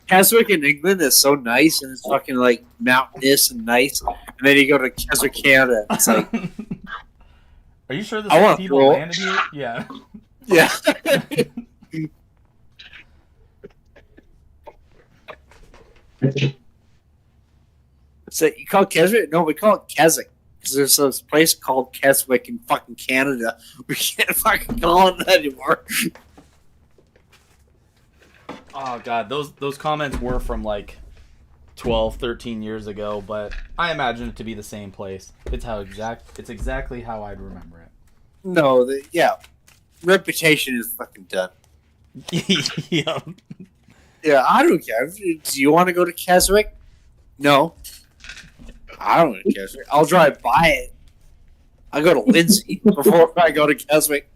Keswick in England is so nice, and it's fucking like mountainous and nice. And then you go to Keswick, Canada. It's like, are you sure there's people landed here? Yeah. Yeah. So you call it Keswick? No, we call it Keswick. Because there's this place called Keswick in fucking Canada. We can't fucking call it that anymore. Oh god, those comments were from like 12, 13 years ago, but I imagine it to be the same place. It's exactly how I'd remember it. No, yeah. Reputation is fucking done. Yeah. Yeah, I don't care. Do you want to go to Keswick? No. I don't want to Keswick. I'll drive by it. I'll go to Lindsay before I go to Keswick.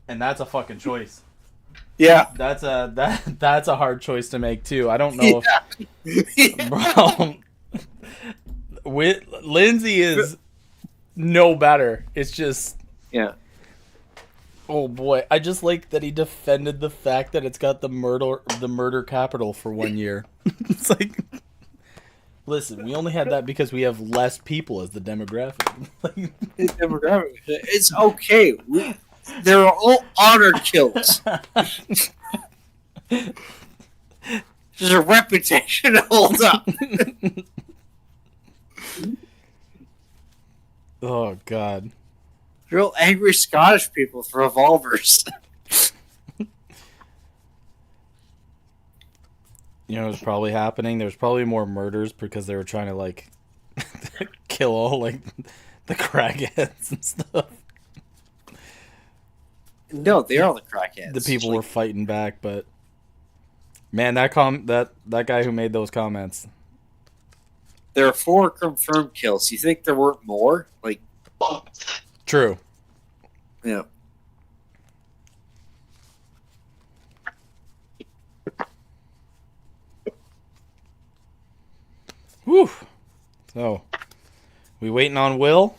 And that's a fucking choice. Yeah. That's a hard choice to make too. I don't know if bro, Lindsay is no better. It's just oh boy, I just like that he defended the fact that it's got the murder capital for 1 year. It's like, listen, we only had that because we have less people as the demographic. It's okay. They're all honor kills. There's a reputation to hold up. Oh god. Real angry Scottish people with revolvers. You know what's probably happening? There's probably more murders because they were trying to like kill all like the crackheads and stuff. No, they're all the crackheads. The people were fighting back, but man, that guy who made those comments. There are 4 confirmed kills. You think there weren't more? Like, true. Yeah. Whew. So, we waiting on Will?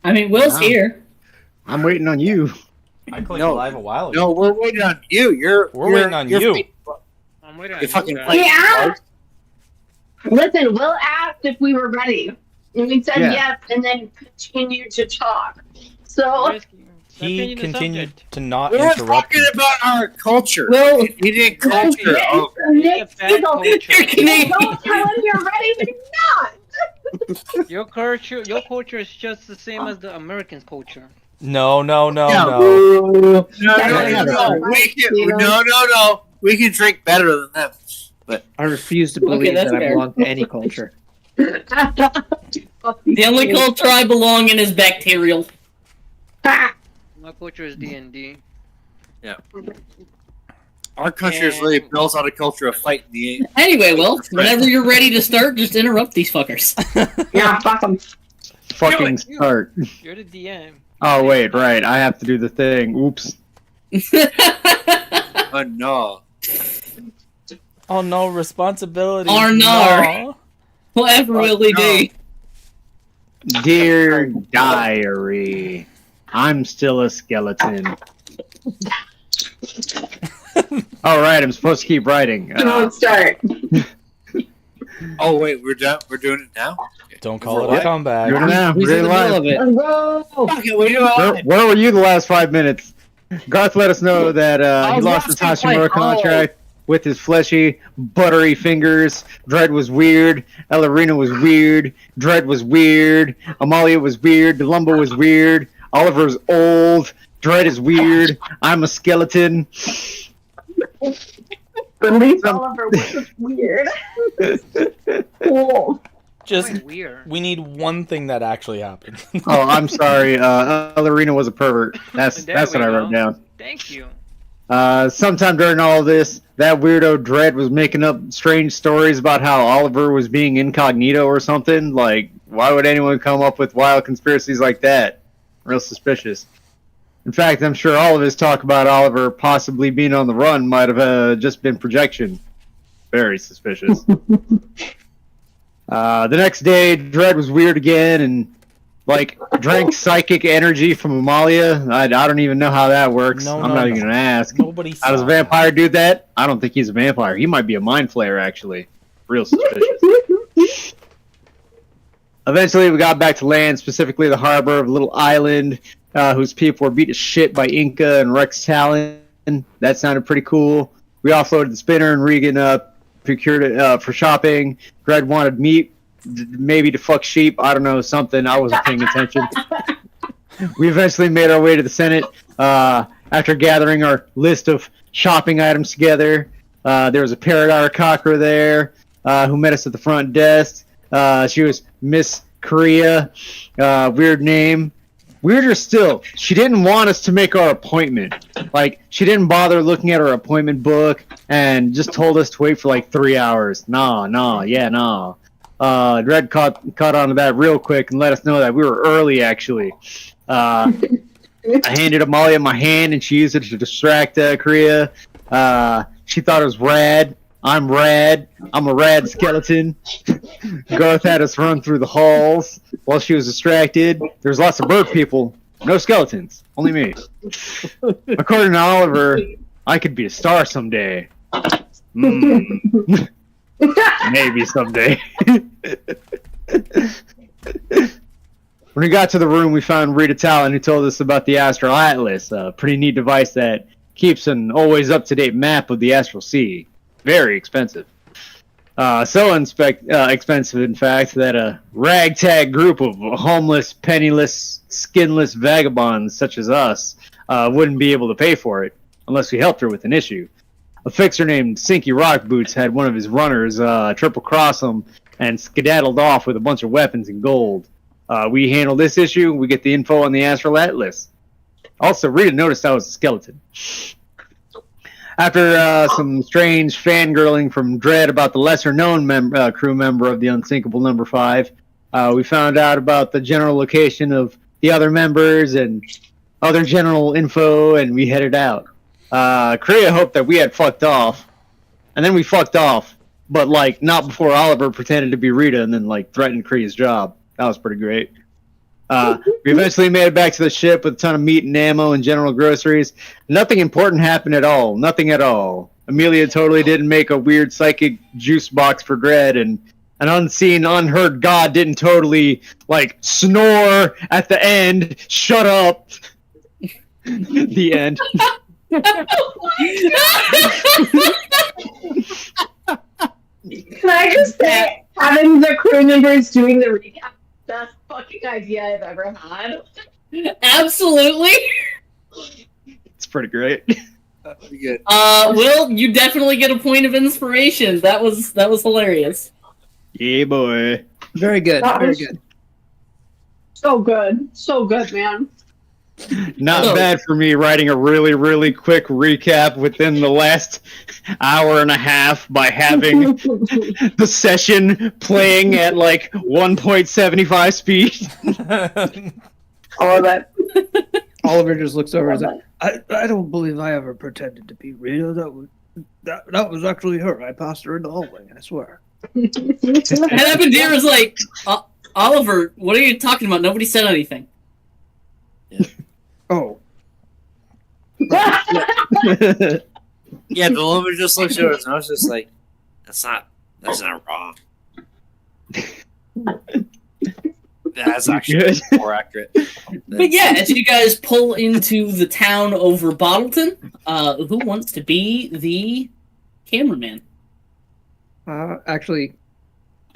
I mean, Will's here. I'm waiting on you. I clicked live a while ago. No, we're waiting on you. We're waiting on you. I'm waiting on You fucking guys. play. Yeah. Listen, Will asked if we were ready, and we said yes, and then continued to talk. So He continued to not We're interrupt talking you. about our culture. Well, Indian culture. Oh, Nick, bad culture. don't tell him you're ready, but you're not. Your culture is just the same as the American culture. No. No. No. We can drink better than them. But I refuse to believe that's that I fair. belong to any culture. The only culture I belong in is bacterial. My culture is D&D. yeah, our country is really built on a culture of fighting the. Anyway, Will, whenever you're ready to start, just interrupt these fuckers. Yeah, fuck him. Fucking start. You're the DM. Oh wait, right. I have to do the thing. Oops. Oh no! Oh no, responsibility. Arnar. Whatever will he do? Dear diary, I'm still a skeleton. All right, I'm supposed to keep writing. Don't start. Oh wait, we're done. We're doing it now. Don't call it a comeback. Doing it now. He's We're in doing the it live. middle of it. Let's go. Okay, we do it. Where were you the last 5 minutes? Garth let us know that he lost the Tashimura contract with his fleshy, buttery fingers. Dread was weird. Ellerina was weird. Dread was weird. Amalia was weird. Delumbo was weird. Oliver's old. Dread is weird. I'm a skeleton. Release Oliver, which is weird. Cool. Just Quite weird. we need one thing that actually happened. Oh, I'm sorry. Ellerina was a pervert. That's There what we I go. wrote down. Thank you. Sometime during all this, that weirdo Dread was making up strange stories about how Oliver was being incognito or something. Like, why would anyone come up with wild conspiracies like that? Real suspicious. In fact, I'm sure all of his talk about Oliver possibly being on the run might have just been projection. Very suspicious. The next day, Dread was weird again, and like drank psychic energy from Amalia. I don't even know how that works. No, I'm no, not no. even gonna ask. Nobody How does saw a vampire do that? I don't think he's a vampire. He might be a mind flayer, actually. Real suspicious. Eventually, we got back to land, specifically the harbor of a little island, whose people were beat to shit by Inca and Rex Talon. That sounded pretty cool. We offloaded the spinner, and Regan procured it for shopping. Greg wanted meat, maybe to fuck sheep. I don't know, something. I wasn't paying attention. We eventually made our way to the Senate. After gathering our list of shopping items together, there was a Paradar Cocker there who met us at the front desk. She was Miss Korea. Weird name. Weirder still, she didn't want us to make our appointment. Like, she didn't bother looking at our appointment book and just told us to wait for like 3 hours. Nah. Red caught on to that real quick and let us know that we were early, actually. I handed Amalia my hand and she used it to distract Korea. She thought it was rad. I'm rad. I'm a rad skeleton. Garth had us run through the halls while she was distracted. There's lots of bird people. No skeletons. Only me. According to Oliver, I could be a star someday. Maybe someday. When we got to the room, we found Rita Talon, who told us about the Astral Atlas, a pretty neat device that keeps an always up-to-date map of the Astral Sea. Very expensive. So expensive, in fact, that a ragtag group of homeless, penniless, skinless vagabonds such as us wouldn't be able to pay for it unless we helped her with an issue. A fixer named Sinky Rock Boots had one of his runners triple cross him and skedaddled off with a bunch of weapons and gold. We handle this issue, we get the info on the Astral Atlas. Also, Rita noticed I was a skeleton. After some strange fangirling from Dredd about the lesser-known crew member of the Unsinkable Number 5, we found out about the general location of the other members and other general info, and we headed out. Korea hoped that we had fucked off, and then we fucked off, but, like, not before Oliver pretended to be Rita and then, like, threatened Korea's job. That was pretty great. We eventually made it back to the ship with a ton of meat and ammo and general groceries. Nothing important happened at all. Nothing at all. Amelia totally didn't make a weird psychic juice box for Dredd, and an unseen, unheard god didn't totally, like, snore at the end. Shut up. The end. Can I just say, having the crew members doing the recap, best fucking idea I've ever had. Absolutely. It's pretty great. Pretty good. Will, you definitely get a point of inspiration. That was hilarious. Yeah, boy. Very good. That Very was- good. So good. So good, man. Not Oh. bad for me writing a really, really quick recap within the last hour and a half by having the session playing at like 1.75 speed. All of it. Oliver just looks over and All says, of I don't believe I ever pretended to be Rita. That was actually her. I passed her in the hallway, I swear. it. And Abadir was like, Oliver, what are you talking about? Nobody said anything. Oh. Yeah, the woman just looks over and I was just like, that's not wrong. That's actually more accurate. But yeah, as you guys pull into the town over Bottleton, who wants to be the cameraman? Actually,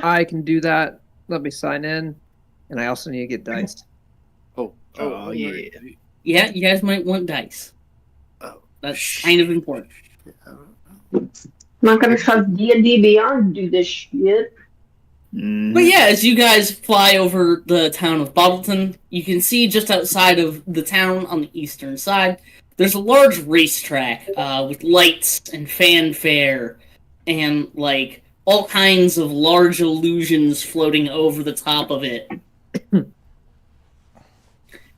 I can do that. Let me sign in. And I also need to get dice. Oh yeah. Yeah, you guys might want dice. Oh. That's kind of important. I'm not gonna trust D&D Beyond to do this shit. But yeah, as you guys fly over the town of Bottleton, you can see just outside of the town on the eastern side, there's a large racetrack with lights and fanfare and like all kinds of large illusions floating over the top of it.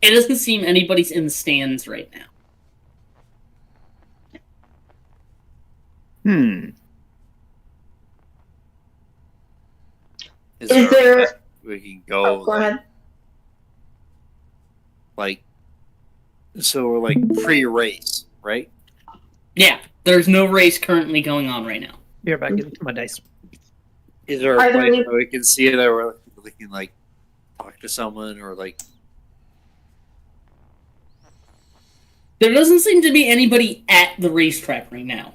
It doesn't seem anybody's in the stands right now. Is Is there? we can go Go ahead. Like, so we're like pre-race, right? Yeah, there's no race currently going on right now. Here, back into my dice. Is there Are a there place any- where we can see that we can like talk to someone or like? There doesn't seem to be anybody at the racetrack right now.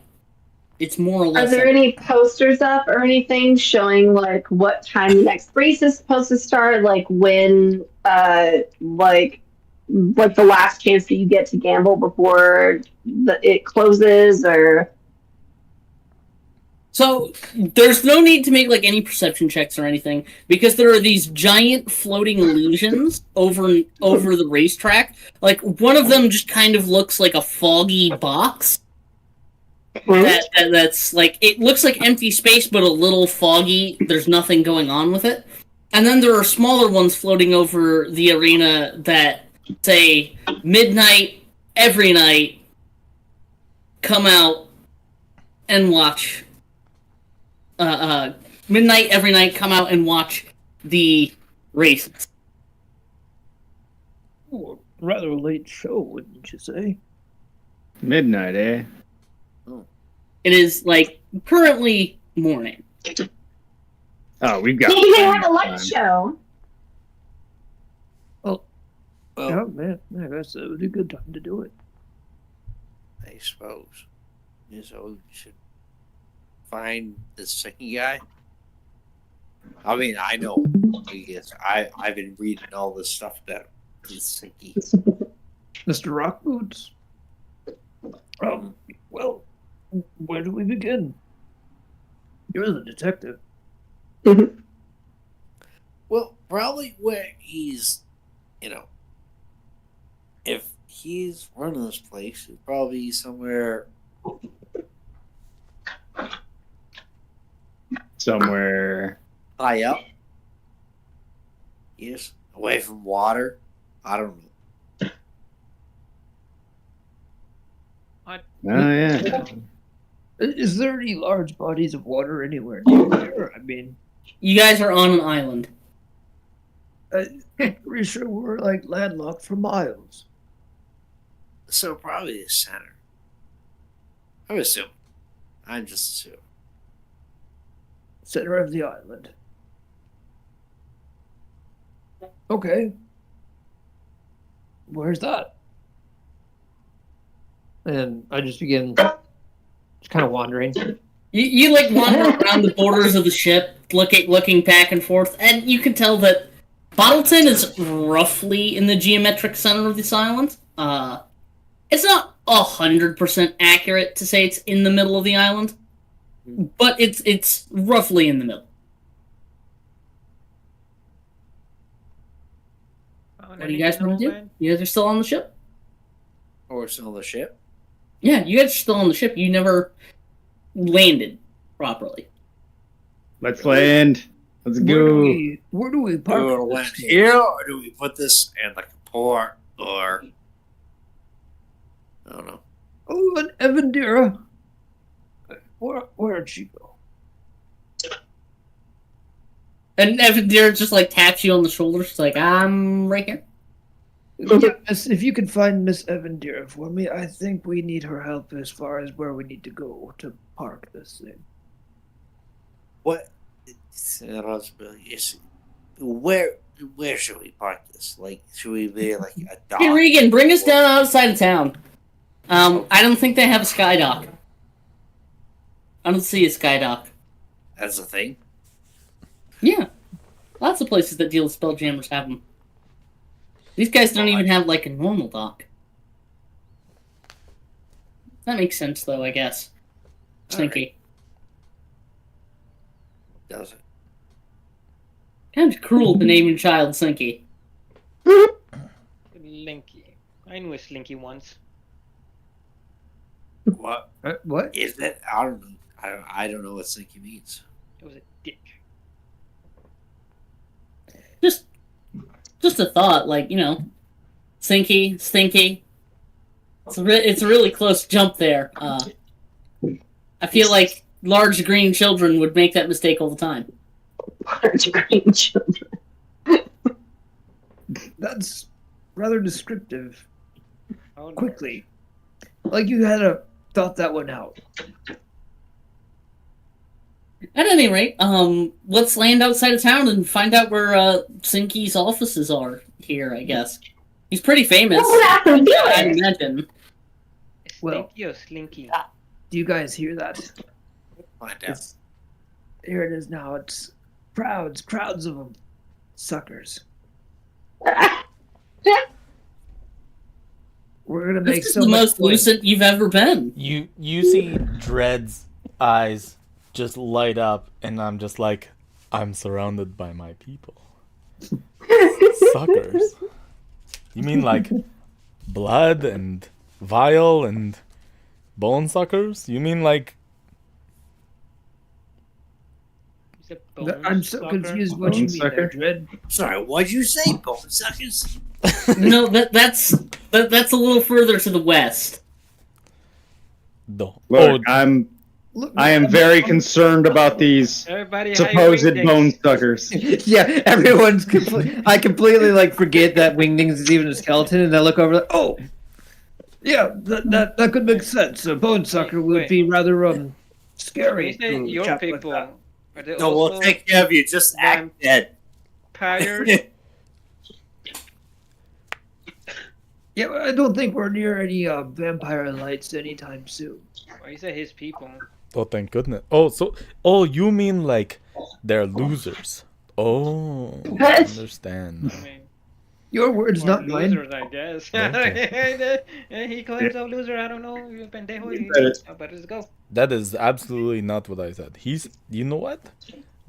It's more or Are less. there any posters up or anything showing like what time the next race is supposed to start? Like when, like the last chance that you get to gamble before it closes, or So there's no need to make like any perception checks or anything because there are these giant floating illusions over the racetrack. Like one of them just kind of looks like a foggy box. That's like it looks like empty space but a little foggy. There's nothing going on with it. And then there are smaller ones floating over the arena that say midnight every night. Come out and watch. Midnight every night. Come out and watch the races. Ooh, rather late show, wouldn't you say? Midnight, eh? It is like currently morning. Oh, we've got. maybe they plenty have a of light time. show. Well, Oh man, that's a really good time to do it. I suppose. Yeah, so we should find the second guy. I mean, I know. I guess I've been reading all this stuff about Sicky. Mr. Rock Boots. Well, where do we begin? You're the detective. Well, probably where he's, if he's running this place, he's probably somewhere. Somewhere. High up. Yes. Away from water. I don't know. Oh yeah. Is there any large bodies of water anywhere near here? I mean, You guys are on an island. pretty sure we're like landlocked for miles. So probably the center. I would assume. I'm just assuming. Center of the island. Okay. Where's that? And I just begin just kind of wandering. You like wander around the borders of the ship, looking back and forth, and you can tell that Bottleton is roughly in the geometric center of this island. It's not 100% accurate to say it's in the middle of the island, but it's roughly in the middle. What do you guys want to do? You guys are still on the ship? Or still on the ship. Yeah, you guys are still on the ship. You never landed properly. Let's land. Let's go. Where do we Do park? we this land thing? here, or do we put this in like a port, or I don't know. Oh, and Evandera. Where'd she go? And Evan Deere just like taps you on the shoulder. She's like, I'm right here. Yes, if you could find Miss Evandera for me, I think we need her help as far as where we need to go to park this thing. What? Is where should we park this? Like, should we be like a dock? Hey Regan, bring us down outside of town. I don't think they have a sky dock. I don't see a sky dock. That's a thing. Yeah, lots of places that deal with spelljammers have them. These guys don't even have like a normal dock. That makes sense, though. I guess. Slinky. Does it? Kind of cruel to name your child Slinky. Slinky. I knew a Slinky once. What What? is that? I don't know. I don't know what Slinky means. It was a dick. Just a thought, like, Slinky, Stinky. It's a really close jump there. I feel like large green children would make that mistake all the time. Large green children. That's rather descriptive. Oh, no. Quickly. Like you had thought that one out. At any rate, let's land outside of town and find out where Sinky's offices are here, I guess. He's pretty famous, Well, that's I'd good. imagine. Well- Slinky or Slinky? Do you guys hear that? Find out. It's, here it is now. It's crowds of them. Suckers. We're gonna make This is so the much most noise. lucid you've ever been. You see Dread's eyes just light up, and I'm just like, I'm surrounded by my people. Suckers. You mean like blood and vile and bone suckers? You mean like Is it bone I'm so sucker? confused what you Bone mean there, sucker? Dread. Sorry, what'd you say, bone suckers? No, that's a little further to the west. no? Look, Oh, Look, I am very concerned about these Everybody, supposed high bone wingdings. suckers. Yeah, everyone's I completely like forget that Wingdings is even a skeleton, and I look over like, oh, yeah, that could make sense. A bone sucker would Wait. be rather When scary. you say to a your chap like people, that. are they No, also we'll take care of you. Just act dead. vampires? Yeah, but I don't think we're near any vampire lights anytime soon. Why you say his people? oh, thank goodness. You mean like they're losers? Oh, I understand. I mean, Your words, or not mine. losers, I guess. He claims a loser. I don't know. You pendejo. But let's go. That is absolutely not what I said. You know what?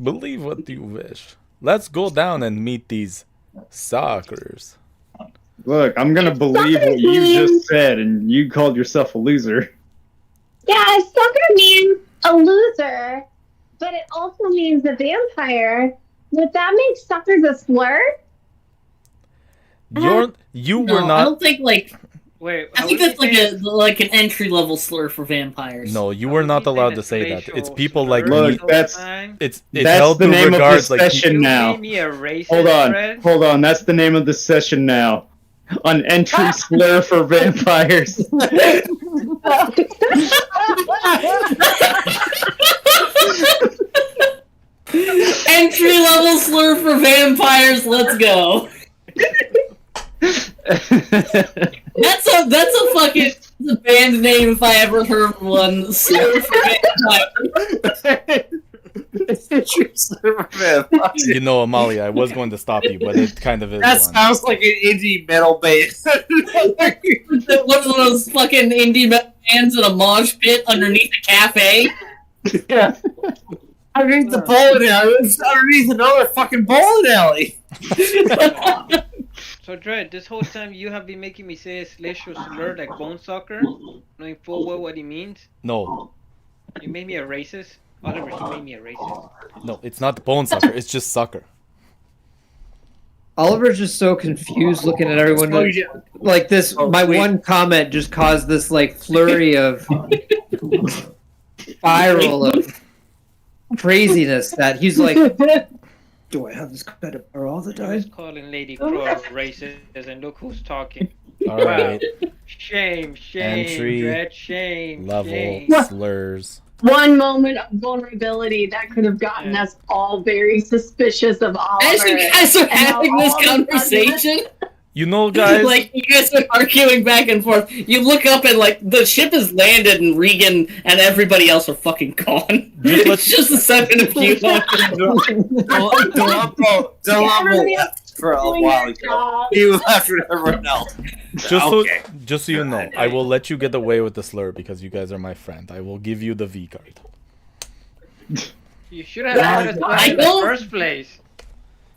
Believe what you wish. Let's go down and meet these suckers. Look, I'm gonna believe what you just said, and you called yourself a loser. Yeah, a sucker means a loser, but it also means a vampire. Would that make suckers a slur? You No, were I not. don't think Wait. I think that's like an entry level slur for vampires. No, you were not allowed to say that. It's people like me. Look, that's It's that's held the to name of regards this like session You now. made me a racist, Hold on. Fred? That's the name of the session now. An entry slur for vampires. Entry level slur for vampires. Let's go. That's a fucking band name if I ever heard one. Slur for vampires. You know, Amalia, I was going to stop you, but it kind of is That one. sounds like an indie metal band. One of those fucking indie metal bands in a mosh pit underneath a cafe. Yeah. Underneath the bowling alley. It's underneath another fucking bowling alley. So, Dread, this whole time you have been making me say slash or slur like bone sucker, knowing full well what he means. No, You made me a racist. Oliver, you made me a racist. no, it's not bone sucker. It's just sucker. Oliver's just so confused looking at everyone. Oh, Like this, Oh, my wait. one comment just caused this like flurry of spiral of craziness that he's like, Do I have this kind of power all the I was time? calling Lady Crow racist, and look who's talking. All right, Shame, Entry Dread, shame, level shame. slurs. One moment of vulnerability that could have gotten us all very suspicious of Oliver. As you guys are And now having this all of a sudden- conversation, You know, guys. like you guys are arguing back and forth. You look up and like the ship has landed, and Regan and everybody else are fucking gone. It's just a second of you. Delambo left for a while ago. He left with everyone else. Okay. Just so you know, I will let you get away with the slur because you guys are my friend. I will give you the V card. You should have had us I in the don't- first place.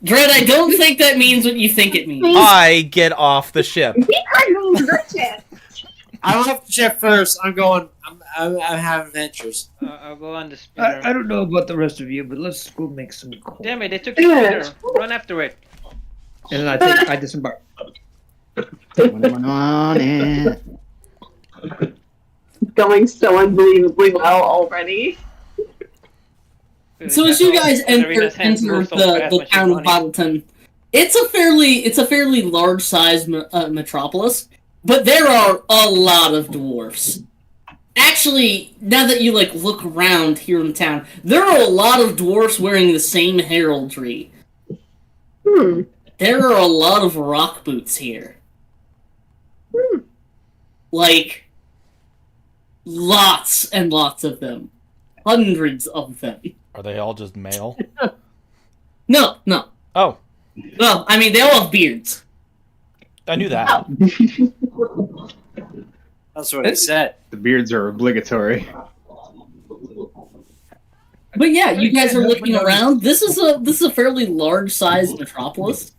Dread, I don't think that means what you think it means. I get off the ship. I left the ship first. I'm having adventures. I'll go on the spinner. I don't know about the rest of you, but let's go make some coal. Damn it, they took the spinner. Run after it. and then I disembark. Going so unbelievably well already. So as you guys enter Serena's hands the move so fast when she's town of running. Bottleton, It's a fairly large size metropolis, but there are a lot of dwarfs. Actually, now that you look around here in town, there are a lot of dwarfs wearing the same heraldry. There are a lot of rock boots here. Like, lots and lots of them. Hundreds of them. Are they all just male? No. Oh, Well, I mean, they all have beards. I knew that. That's what I said. The beards are obligatory. But yeah, you guys are looking around. This is a fairly large-sized metropolis.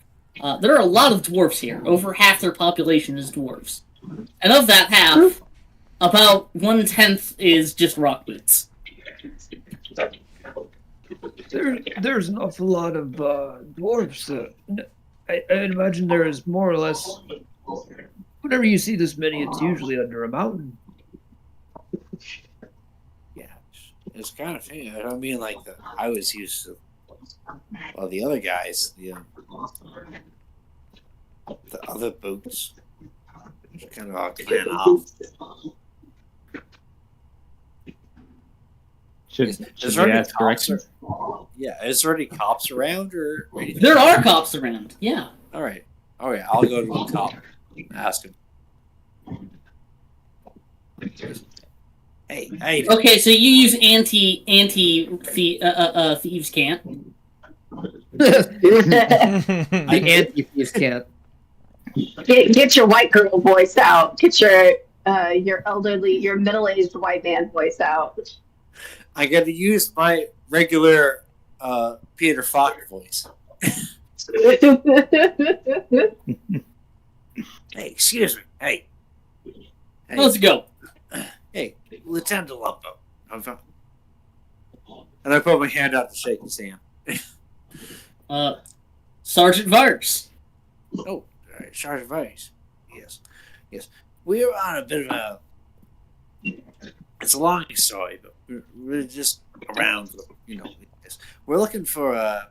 There are a lot of dwarves here. Over half their population is dwarves. And of that half, about 1/10 is just rock boots. There's an awful lot of dwarves. I imagine there is more or less. Whenever you see this many, it's usually under a mountain. Yeah, it's kind of funny. I mean, I was used to. Well, the other guys, the other boots, kind of all clan off. Should Is we there any ask cops? directions? Yeah, is there any cops around or anything? There are cops around, yeah. All right. I'll go to the cop. Ask him. Hey. Okay, so you use thieves can't. The anti-thieves can't. Get your white girl voice out. Get your middle-aged white man voice out. I got to use my regular Peter Falk voice. Hey, excuse me. Hey. Let's go. Hey, Lieutenant Lumpo. And I put my hand out to shake his hand. Sergeant Varks. Oh, all right, Sergeant Vice. Yes. We're on a bit of a. It's a long story, but we're just around. We're looking for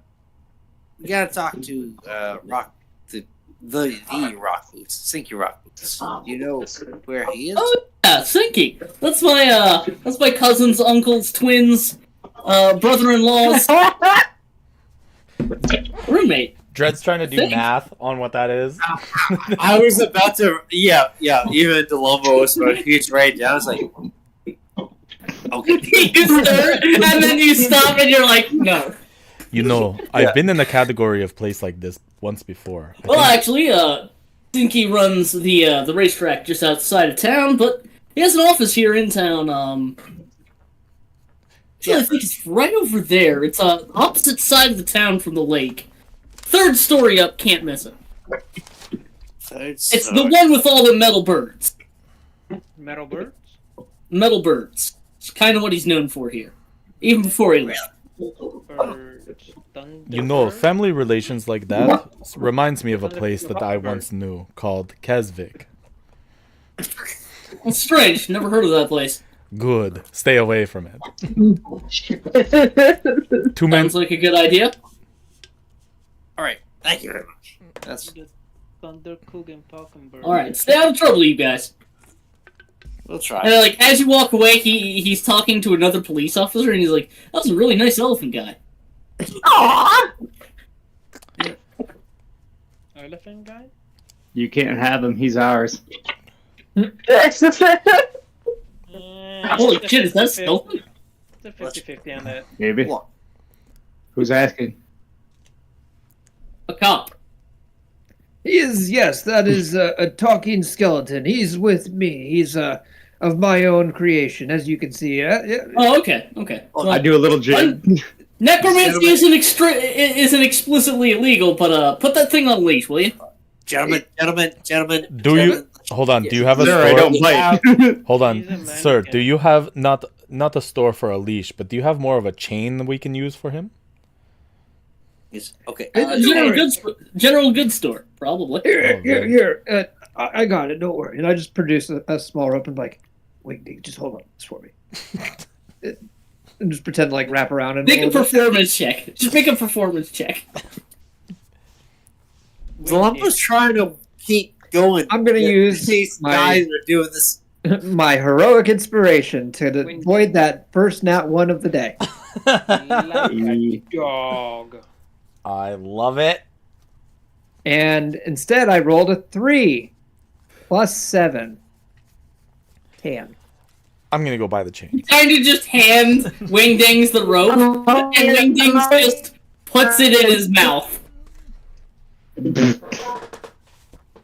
we gotta talk to Rock, the Rock Boots, Sinky Rock Boots. You know where he is? Oh yeah, Sinky. That's my cousin's uncle's twins, brother-in-law's roommate. Dred's trying to do math on what that is. I was about to, yeah. Even DeLombo was about to reach right down. I was like, okay. You start, and then you stop, and you're like, no. I've been in a category of place like this once before. Well, actually, Sinky runs the racetrack just outside of town, but he has an office here in town. I think it's right over there. It's on opposite side of the town from the lake. Third story up, can't miss it. It's the one with all the metal birds. Metal birds? Metal birds. It's kind of what he's known for here. Even before he left. Family relations like that reminds me of a place that I once knew called Kesvik. It's strange. Never heard of that place. Good. Stay away from it. Sounds like a good idea. All right, thank you very much. That's Alright, stay out of trouble, you guys. we'll try. And as you walk away, he's talking to another police officer, and he's like, "That was a really nice elephant guy." Aww. Elephant guy? You can't have him. He's ours. Holy shit, is that stealthy? It's a 50-50 on that. Maybe. What? Who's asking? A cop. He is, yes, that is a talking skeleton. He's with me. He's of my own creation, as you can see. Oh, okay. Well, I do a little jig. Necromancy isn't explicitly illegal, but put that thing on leash, will you? Gentlemen. Hold on. Do you have a Sir, store? I don't bite. Hold He's a on, man sir. again. Do you have not a store for a leash, but do you have more of a chain that we can use for him? Yes. Okay. General goods store, probably. Here. I got it. Don't worry. And I just produce a small rope and wait, just hold on this for me. And just pretend wrap around and Make a performance check. Just make a performance check. Lumbo's trying to keep going. I'm gonna use These my- guys are doing this. My heroic inspiration to avoid that first nat one of the day. Like a dog. I love it. And instead, I rolled a 3 plus 7. 10. I'm gonna go buy the chain. Trying to just hand Wingdings the rope, and Wingdings just puts it in his mouth.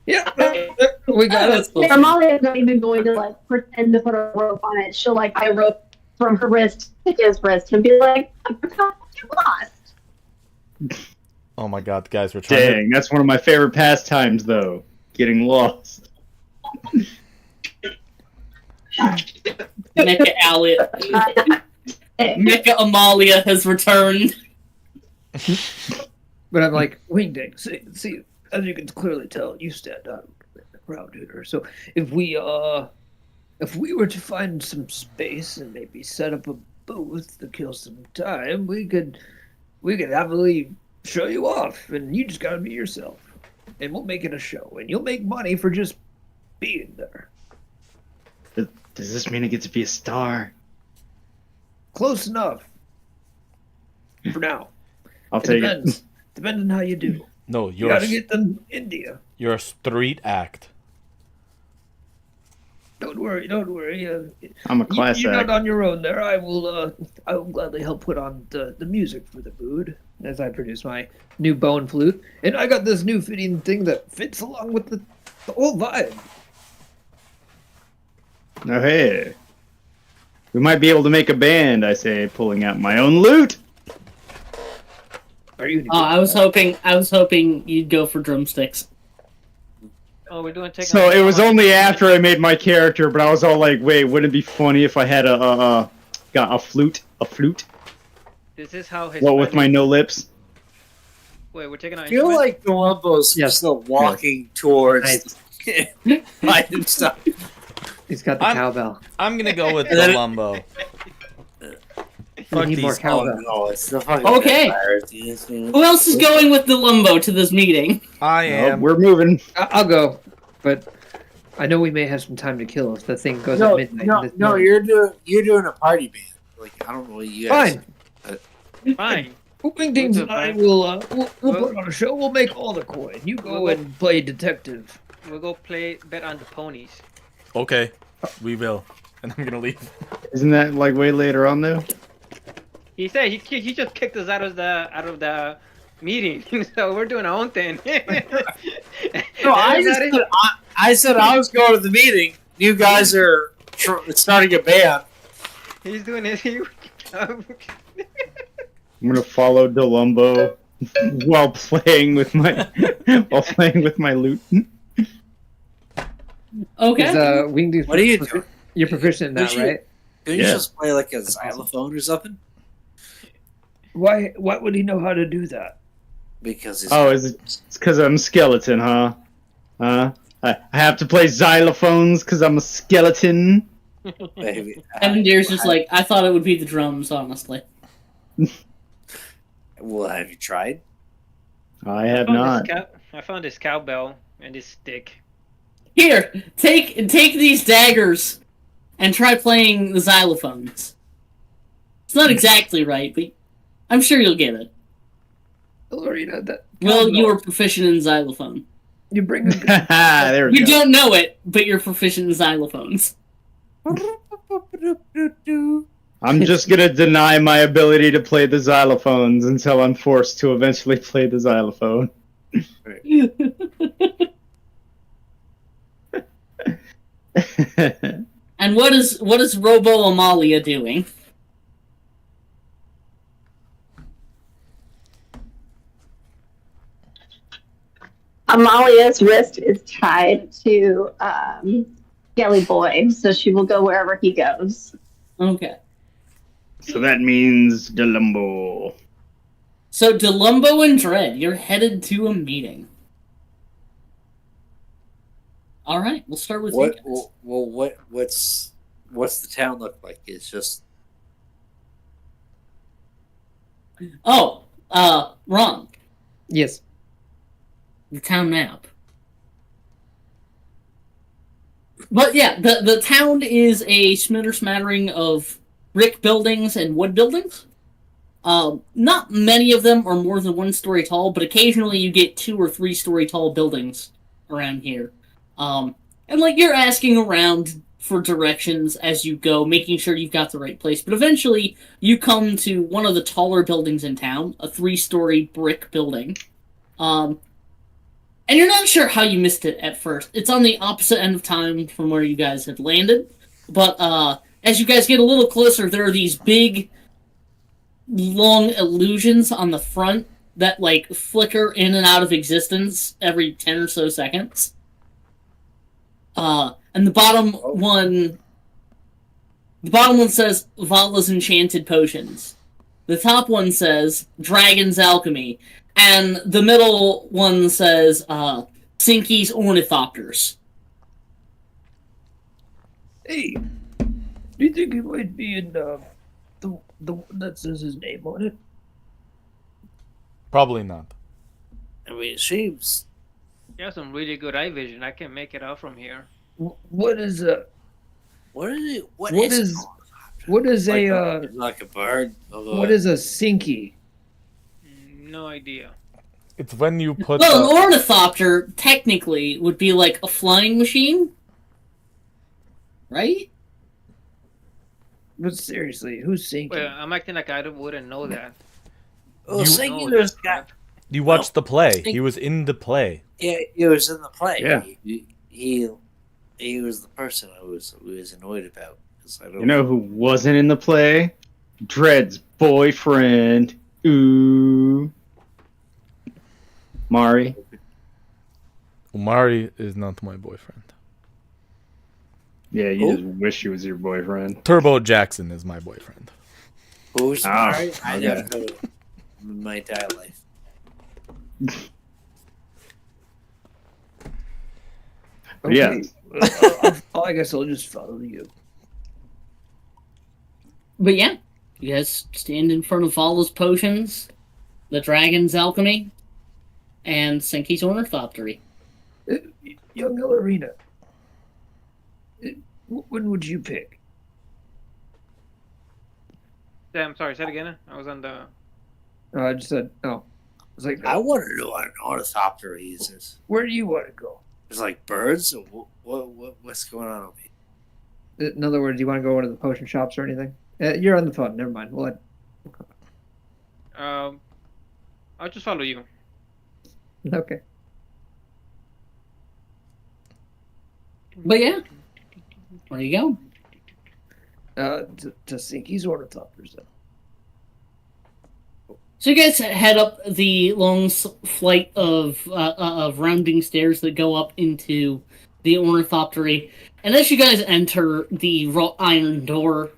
Yeah, we got it. Amalia's not even going to like pretend to put a rope on it. She'll like tie a rope from her wrist to his wrist and be like, "I forgot you lost." Oh my god, guys, we're trying. Dang, that's one of my favorite pastimes, though. Getting lost. Mecha Amalia has returned. But I'm like, Wingding, see, as you can clearly tell, you stand out in the crowd here. So if we were to find some space and maybe set up a booth to kill some time, we could happily show you off, and you just gotta be yourself, and we'll make it a show, and you'll make money for just being there. Does this mean I get to be a star? Close enough. For now. I'll take it. Depends. Depends on how you do. No, You gotta get them India. you're a street act. Don't worry. I'm a class You're not act. on your own there. I will gladly help put on the music for the mood as I produce my new bone flute. And I got this new fitting thing that fits along with the whole vibe. Oh, hey. We might be able to make a band, I say, pulling out my own loot. Are you? I was hoping you'd go for drumsticks. Oh, we're doing techno. So it was only after I made my character, but I was all like, wait, wouldn't it be funny if I had got a flute? A flute? This is how his. What, with my no lips? Wait, we're taking our. I feel instrument? like Columbo's still walking towards item stuff. He's got the cowbell. I'm gonna go with the Lumbo. We need more Oh cowbell. no, it's the fucking Okay. vampires, yes, yeah. Who else is going with the Lumbo to this meeting? I Oh, am. we're moving. I'll go, but I know we may have some time to kill if the thing goes at midnight. No, you're doing a party band. Like I don't know what you guys. Fine. Fine. Wingdings and I will we'll put on a show. We'll make all the coin. You go and play detective. We'll go bet on the ponies. Okay, we will, and I'm gonna leave. Isn't that like way later on though? He said he just kicked us out of the meeting, so we're doing our own thing. No, I said I was going to the meeting. You guys are starting a band. He's doing his. I'm gonna follow Delumbo while playing with my loot. Okay. Wingdings, What are you doing? You're proficient in that, right? Can you Yeah. just play like a xylophone or something? Why would he know how to do that? Because it's It's because I'm skeleton, huh? I have to play xylophones because I'm a skeleton. baby. Evan Deer's just like, I thought it would be the drums, honestly. Well, have you tried? I have not. I found this cowbell and this stick. Here, take these daggers and try playing the xylophones. It's not exactly right, but I'm sure you'll get it. Lorena, that Well, you are proficient in xylophone. you bring a There we You go. don't know it, but you're proficient in xylophones. I'm just gonna deny my ability to play the xylophones until I'm forced to eventually play the xylophone. And what is Robo Amalia doing? Amalia's wrist is tied to Skelly Boy, so she will go wherever he goes. Okay. So that means Delumbo. So Delumbo and Dread, you're headed to a meeting. All right, we'll start with What? you guys. Well, what's the town look like? It's just Oh, Ron. yes. the town map. But yeah, the town is a smattering of brick buildings and wood buildings. Not many of them are more than 1 story tall, but occasionally you get 2 or 3 story tall buildings around here. And like you're asking around for directions as you go, making sure you've got the right place. But eventually you come to one of the taller buildings in town, a 3-story brick building. And you're not sure how you missed it at first. It's on the opposite end of time from where you guys had landed. But as you guys get a little closer, there are these big, long illusions on the front that like flicker in and out of existence every 10 or so seconds. And the bottom one says Vala's Enchanted Potions. The top one says Dragon's Alchemy. And the middle one says Sinky's Ornithopters. Hey, do you think he might be in the one that says his name on it? Probably not. I mean, it seems. You have some really good eye vision. I can make it out from here. What is What is it? What is like a bird? what is a sinky? No idea. It's when you put. Well, an ornithopter technically would be like a flying machine, right? But seriously, who's sinking? Well, I'm acting like I wouldn't know that. Well, You- Singular's got. You watched the play. He was in the play. Yeah, he was in the play. Yeah. He was the person I was annoyed about. 'Cause I don't You know who wasn't in the play? Dred's boyfriend. Ooh. Mari. Umari is not my boyfriend. Yeah, you just wish he was your boyfriend. Turbo Jackson is my boyfriend. Who's Oh, Mari? I okay. never know my entire life. But yeah. I guess I'll just follow you. But yeah, you guys stand in front of Vala's Potions, the Dragon's Alchemy, and Sinky's Ornithoptery. Young Ellerina, when would you pick? Yeah, I'm sorry. Say it again. I was on the. I just said no. I was like, I want to know what an ornithopter is. where do you want to go? It's like birds. Or what's going on over here? In other words, do you want to go to the potion shops or anything? You're on the phone. Never mind. We'll I'll just follow you. okay. But yeah, where you go? To Sinky's Ornithopters. So you guys head up the long flight of rounding stairs that go up into the Ornithoptery, and as you guys enter the wrought iron door,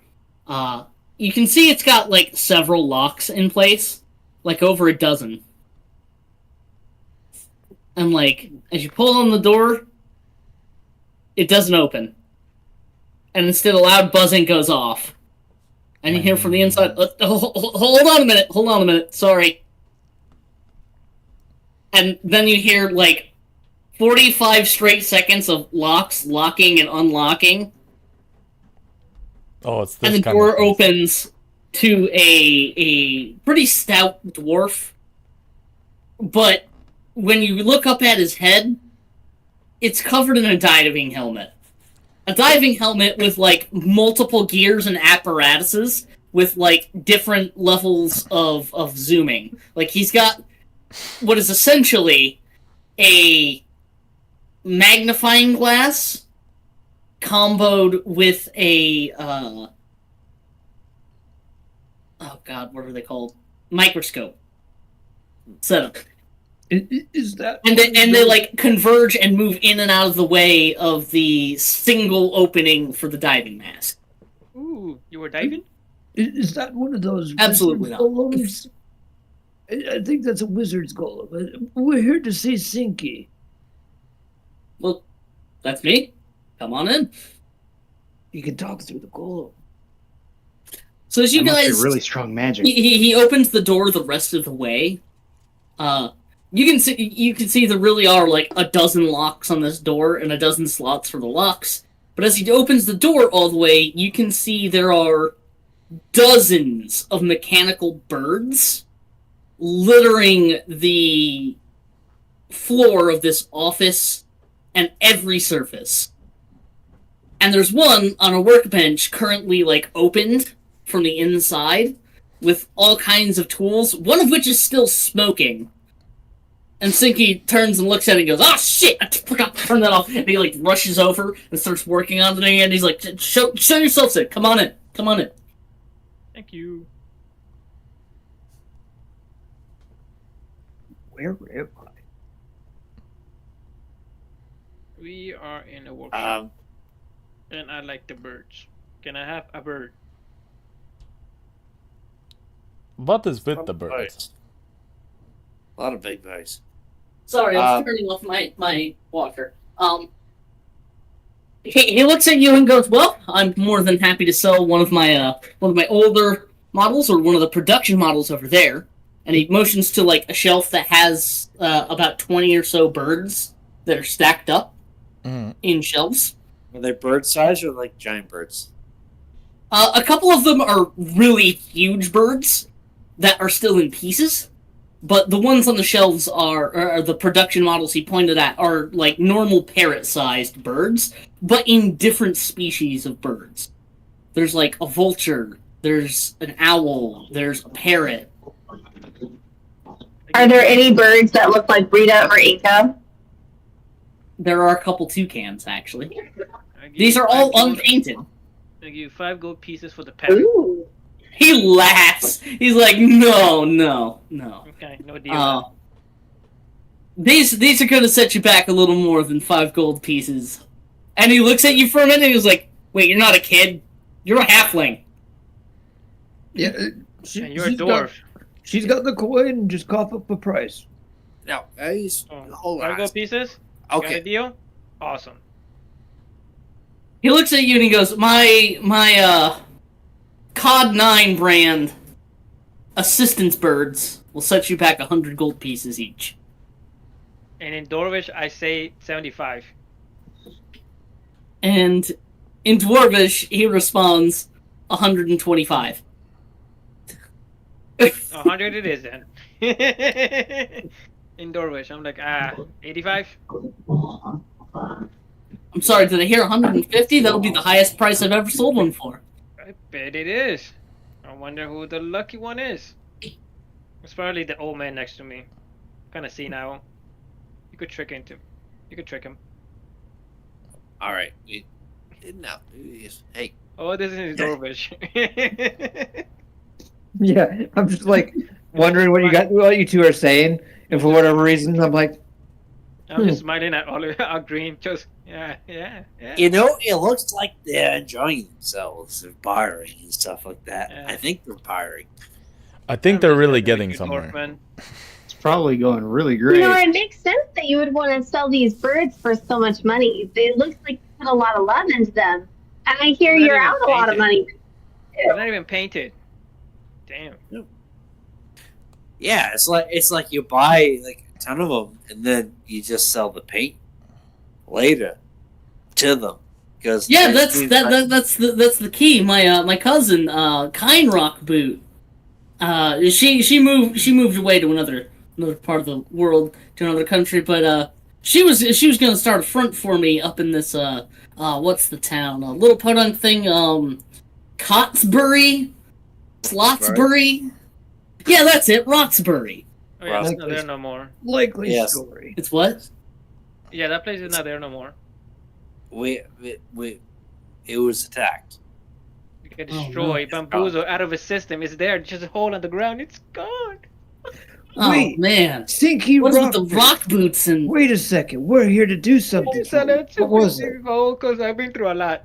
you can see it's got like several locks in place, like over a dozen. And like as you pull on the door, it doesn't open, and instead a loud buzzing goes off. And you hear from the inside, hold on a minute, sorry. And then you hear, like, 45 straight seconds of locks locking and unlocking. Oh, it's this And the kind door of thing. opens to a pretty stout dwarf. But when you look up at his head, it's covered in a diving helmet. A diving helmet with, like, multiple gears and apparatuses with, like, different levels of zooming. Like, he's got what is essentially a magnifying glass comboed with a, oh god, what are they called? Microscope setup. Is that And they like converge and move in and out of the way of the single opening for the diving mask. Ooh, you were diving? is that one of those Absolutely wizard not. golems? I think that's a wizard's golem. We're here to see Sinky. Well, that's me. Come on in. You can talk through the golem. So as you That must be guys, really strong magic. he opens the door the rest of the way. You can see there really are like a dozen locks on this door and a dozen slots for the locks. But as he opens the door all the way, you can see there are dozens of mechanical birds littering the floor of this office and every surface. And there's one on a workbench currently like opened from the inside with all kinds of tools, one of which is still smoking. And Sinky turns and looks at it and goes, "Oh shit! I forgot to turn that off." And he like rushes over and starts working on it again. He's like, "Show yourself, Sid. Come on in. Come on in." Thank you. Where am I? We are in a workshop, and I like the birds. Can I have a bird? What is with the birds? A lot of big birds. Sorry, I was turning off my walker. He looks at you and goes, "Well, I'm more than happy to sell one of my older models, or one of the production models over there." And he motions to like a shelf that has about 20 or so birds that are stacked up in shelves. Are they bird size or like giant birds? A couple of them are really huge birds that are still in pieces. But the ones on the shelves are the production models he pointed at are like normal parrot-sized birds, but in different species of birds. There's like a vulture, there's an owl, there's a parrot. Are there any birds that look like Rita or Inca? There are a couple toucans, actually. These are all unpainted. I give you 5 gold pieces for the parrot. Ooh. He laughs. He's like, no. Okay, no deal. These are going to set you back a little more than 5 gold pieces. And he looks at you for a minute and he's like, "Wait, you're not a kid. You're a halfling." Yeah, And you're a dwarf. She's got the coin. Just cough up the price. No, hold 5 on. gold pieces? Got a Okay. deal? Awesome. He looks at you and he goes, My COD 9 brand assistance birds will set you back 100 gold pieces each." And in Dwarvish, I say 75. And in Dwarvish, he responds 125. 100 it is then. In Dwarvish, I'm like, 85? I'm sorry, did I hear 150? That'll be the highest price I've ever sold one for. I bet it is. I wonder who the lucky one is. It's probably the old man next to me. Kind of senile. You could trick him. You could trick him. All right. No. Hey. Oh, this is Dwarvish. Yeah, I'm just like wondering what you two are saying, and for whatever reason, I'm like, I'm just smiling at all Green. Just yeah. You know, it looks like they're enjoying themselves. They're bartering and stuff like that. Yeah. I think they're bartering. I think they're really getting somewhere. Dwarfman. it's probably going really You great. know, it makes sense that you would want to sell these birds for so much money. They look like you put a lot of love into them. And I hear They're not you're even out a lot of painted. money. They're not even painted. Damn. Yeah, it's like you buy like a ton of them and then you just sell the paint later to them because Yeah, that's the key. My cousin, Kine Rock Boot, she moved away to another part of the world, to another country, but she was gonna start a front for me up in this what's the town? A little podunk thing, Cotsbury, Slotsbury. Yeah, that's it, Roxbury. Oh yeah, it's Well, not there no more. Likely Yes. story. It's what? Yeah, that place is not there no more. It was attacked. You get Oh, destroyed, no. bamboozled out of a system. It's there, just a hole on the ground. It's gone. Oh Wait. man, Stinky what's rock. with the rock boots and? Wait a second. We're here to do something. For you. What was it? Because I've been through a lot.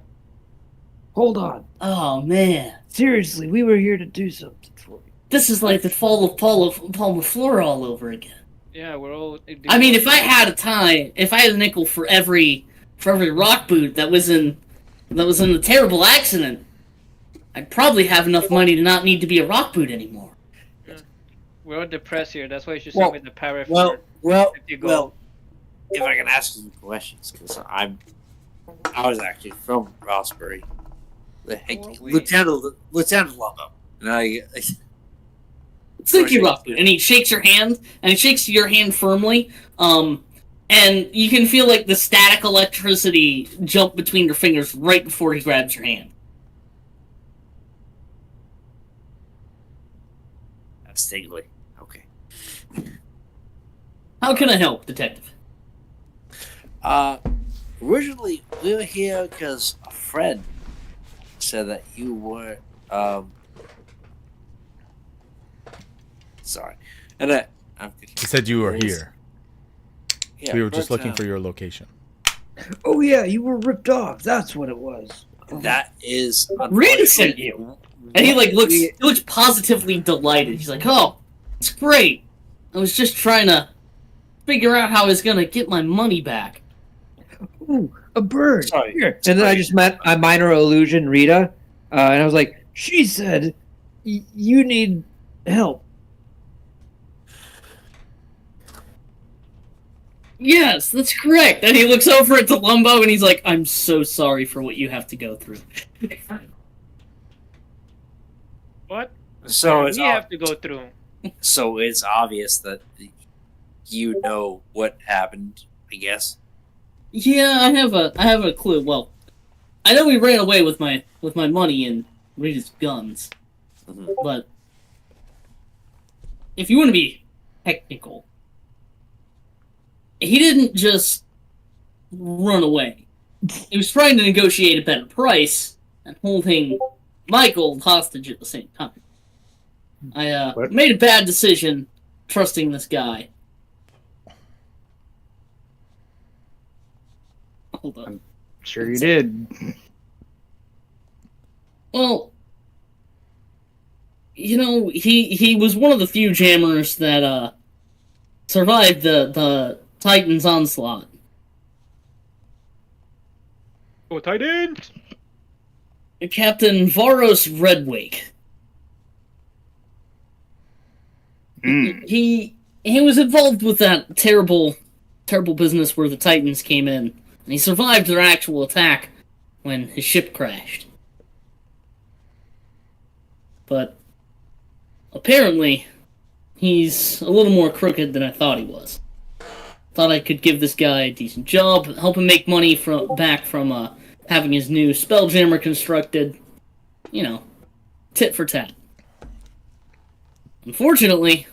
Hold on. Oh man, Seriously, we were here to do something for you. this is like the fall of Paul McClure all over again. Yeah, we're all. I mean, if I had a nickel for every rock boot that was in a terrible accident, I'd probably have enough money to not need to be a rock boot anymore. We're all depressed here. That's why you should Well- send me the parrot. Well, for well, 50 gold. well. If I can ask you some questions, because I was actually from Rossbury, Lieutenant Lumbo, and Thank you, Rafu. And he shakes your hand, and he shakes your hand firmly. And you can feel like the static electricity jump between your fingers right before he grabs your hand. That's tingly. Okay. How can I help, Detective? Originally we were here because a friend said that you were sorry, and I'm He said you were here. Yeah, We were just but, looking for your location. Oh yeah, you were ripped off. That's what it was. That is Rita sent you. And he looks positively delighted. He's like, "Oh, it's great. I was just trying to figure out how I was gonna get my money back." Ooh, a bird. Sorry. Here. And then I just met a minor illusion, Rita, and I was like, she said, you need help. Yes, that's correct. And he looks over at Lumbo and he's like, "I'm so sorry for what you have to go through." What? So it's We have to go through. so it's obvious that you know what happened. I guess. Yeah, I have a clue. Well, I know he ran away with my money and Rita's guns. Mhm. But if you want to be technical, he didn't just run away. He was trying to negotiate a better price and holding my gold hostage at the same time. I What? made a bad decision trusting this guy. Hold on. Sure you did. Well, you know, he was one of the few jammers that survived the Titan's onslaught. Go Titans! Captain Varos Redwake. He was involved with that terrible business where the Titans came in, and he survived their actual attack when his ship crashed. But apparently, he's a little more crooked than I thought he was. Thought I could give this guy a decent job, help him make money back from having his new Spelljammer constructed. You know, tit for tat. Unfortunately,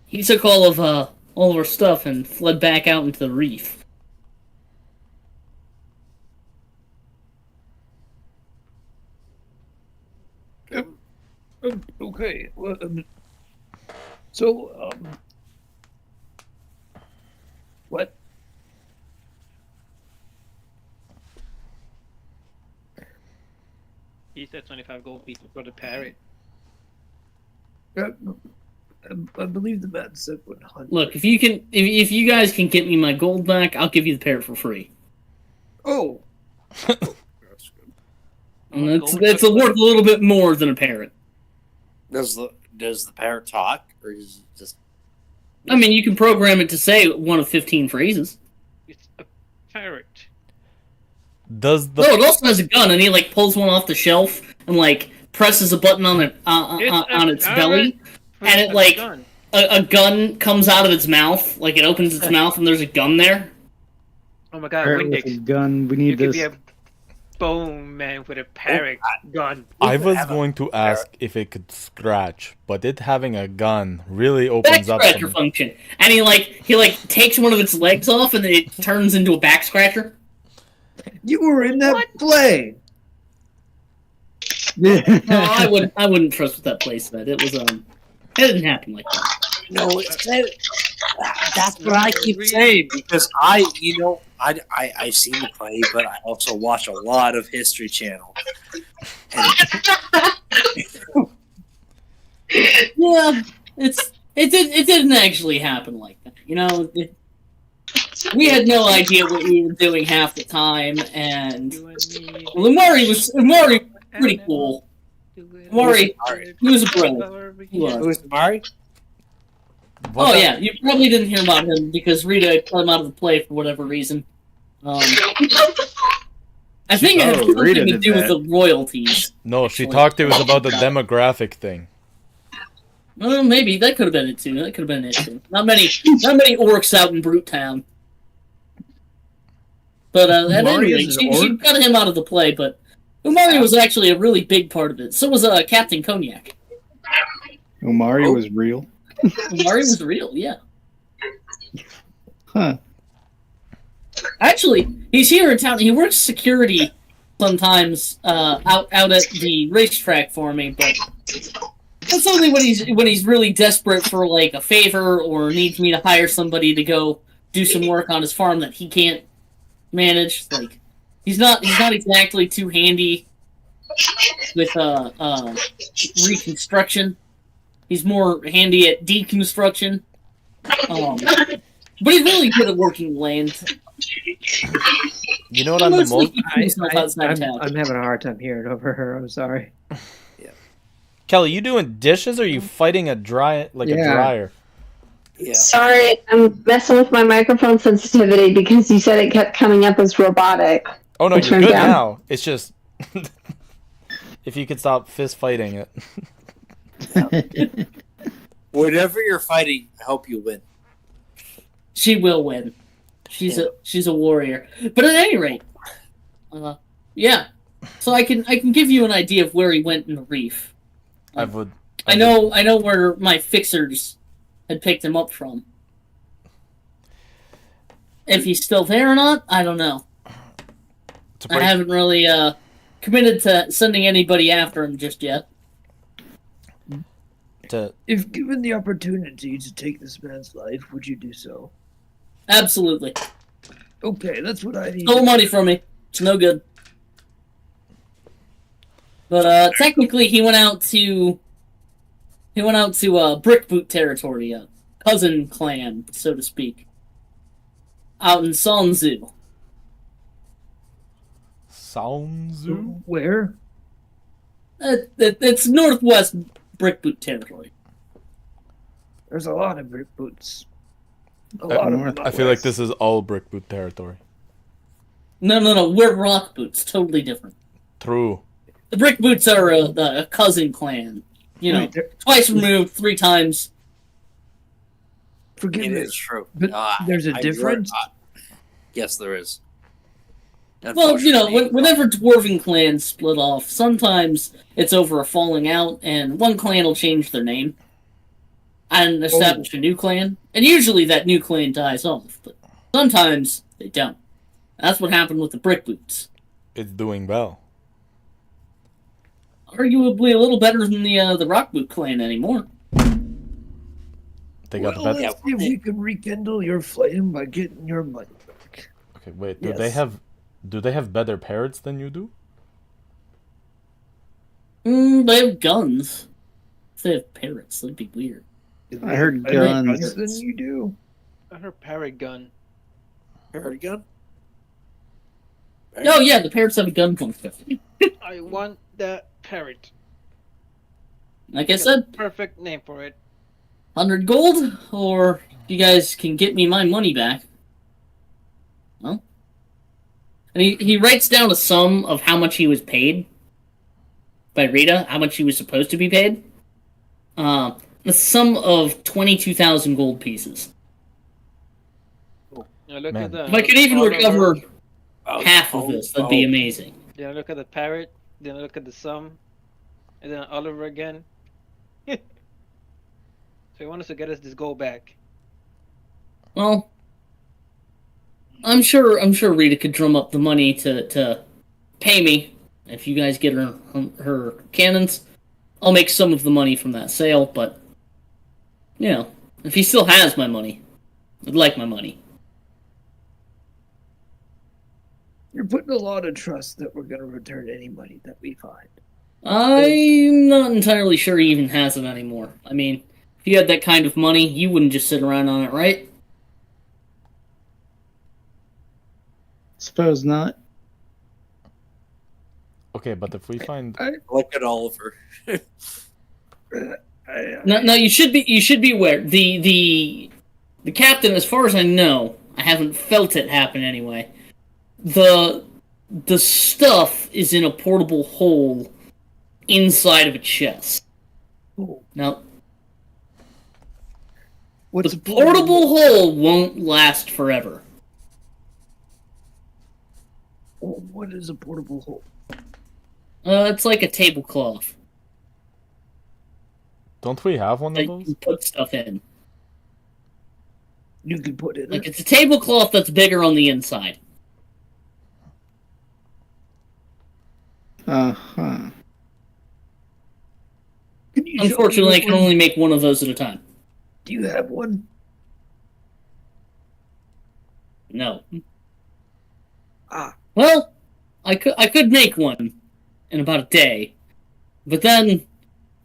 he took all of our stuff and fled back out into the Reef. Okay. Well, what? He said 25 gold pieces for the parrot. I believe the man said 100. Look, if you guys can get me my gold back, I'll give you the parrot for free. Oh, And it's worth a little bit more than a parrot. Does the parrot talk, or is it just? I mean, you can program it to say one of 15 phrases. It's a parrot. Does the No, it also has a gun, and he pulls one off the shelf and presses a button on it on its belly, and it Gun. a gun comes out of its mouth. It opens its mouth, and there's a gun there. Oh my god, Parrot with a Windix. gun. We You need could this. be a bone man with a parrot gun. I was have a going to ask if it could scratch, but it having a gun really opens Back up scratcher some... function, and he takes one of its legs off, and then it turns into a back scratcher. you were in that play. No, I wouldn't trust what that place said. It was it didn't happen like that. No, that's what I keep saying because I've seen the play, but I also watch a lot of History Channel. And Yeah, it didn't actually happen like that. You know, we had no idea what we were doing half the time, and You and me. Lamari was pretty cool. Maury, he was a bro. He was. who's Mari? What Oh the- yeah, you probably didn't hear about him because Rita cut him out of the play for whatever reason. I think it had Oh, Rita something to did do with that. the royalties. No, she Actually. talked. It was about the demographic thing. Well, maybe that could have been it too. That could have been it too. Not many orcs out in Brute Town. But at any Umari rate, is an she orc? cut him out of the play. But Umari was actually a really big part of it. So was Captain Cognac. Umari was real. Umari was real, yeah. Huh. Actually, he's here in town. He works security sometimes out at the racetrack for me, but that's only when he's really desperate for like a favor or needs me to hire somebody to go do some work on his farm that he can't manage. Like he's not exactly too handy with reconstruction. He's more handy at deconstruction. But he's really good at working land. You know what I'm the Mostly most... keeps himself outside town. I'm having a hard time hearing over her. I'm sorry. Kelly, you doing dishes or are you fighting a dryer? Yeah. Sorry, I'm messing with my microphone sensitivity because you said it kept coming up as robotic. Oh no, I you're turned good down. now. It's just... if you could stop fist fighting it. Whatever you're fighting, I hope you win. She will win. She's a warrior. But at any rate, yeah. So I can give you an idea of where he went in the reef. I would... I know where my fixers had picked him up from. If he's still there or not, I don't know. I haven't really committed to sending anybody after him just yet. If given the opportunity to take this man's life, would you do so? Absolutely. Okay, that's what I need. Stole money from me. It's no good. But technically, he went out to Brick Boot territory, a cousin clan, so to speak, out in Sanzu. Sanzu? Where? It's northwest Brick Boot territory. There's a lot of brick boots. I feel like this is all Brick Boot territory. No. We're Rock Boots. Totally different. True. The Brick Boots are a cousin clan. You know, twice removed, 3 times. Forgive It me. is true. But there's a I- difference? Yes, there is. Well, you know, Unfortunately, whenever dwarven clans split off, sometimes it's over a falling out, and one clan will change their name and establish a new clan. And usually that new clan dies off, but sometimes they don't. That's what happened with the Brick Boots. It's doing well. Arguably a little better than the Rock Boot clan anymore. They got Well, the better... let's see if we can rekindle your flame by getting your money back. Okay, wait. Yes. Do they have better parrots than you do? They have guns. If they have parrots, that'd be weird. I heard Better guns. than you do. I heard parrot gun. Parrot gun? Oh yeah, the parrots have a gun function. I want that parrot. Like I said, Perfect name for it. 100 gold, or you guys can get me my money back. Well, and he writes down a sum of how much he was paid by Rita, how much he was supposed to be paid. A sum of 22,000 gold pieces. Now look Man. at the. If I could even Oliver. recover Oh, half of this, that'd be amazing. Then look at the parrot. Then look at the sum, and then Oliver again. So he wants us to get us this gold back. Well, I'm sure Rita could drum up the money to pay me if you guys get her cannons. I'll make some of the money from that sale, but you know, if he still has my money, I'd like my money. You're putting a lot of trust that we're going to return any money that we find. I'm not entirely sure he even has it anymore. I mean, if you had that kind of money, you wouldn't just sit around on it, right? Suppose not. Okay, but if we find... Look at Oliver. No, you should be aware. The captain, as far as I know, I haven't felt it happen anyway. The stuff is in a portable hole inside of a chest. Oh, Now, what's the a portable portable hole won't last forever. hole? What is a portable hole? It's like a tablecloth Don't we have one that of you those? can put stuff in. You can put it Like, in. it's a tablecloth that's bigger on the inside. Uh-huh. Can you show me Unfortunately, I what can one? only make one of those at a time. Do you have one? No. Ah, Well, I could make one in about a day, but then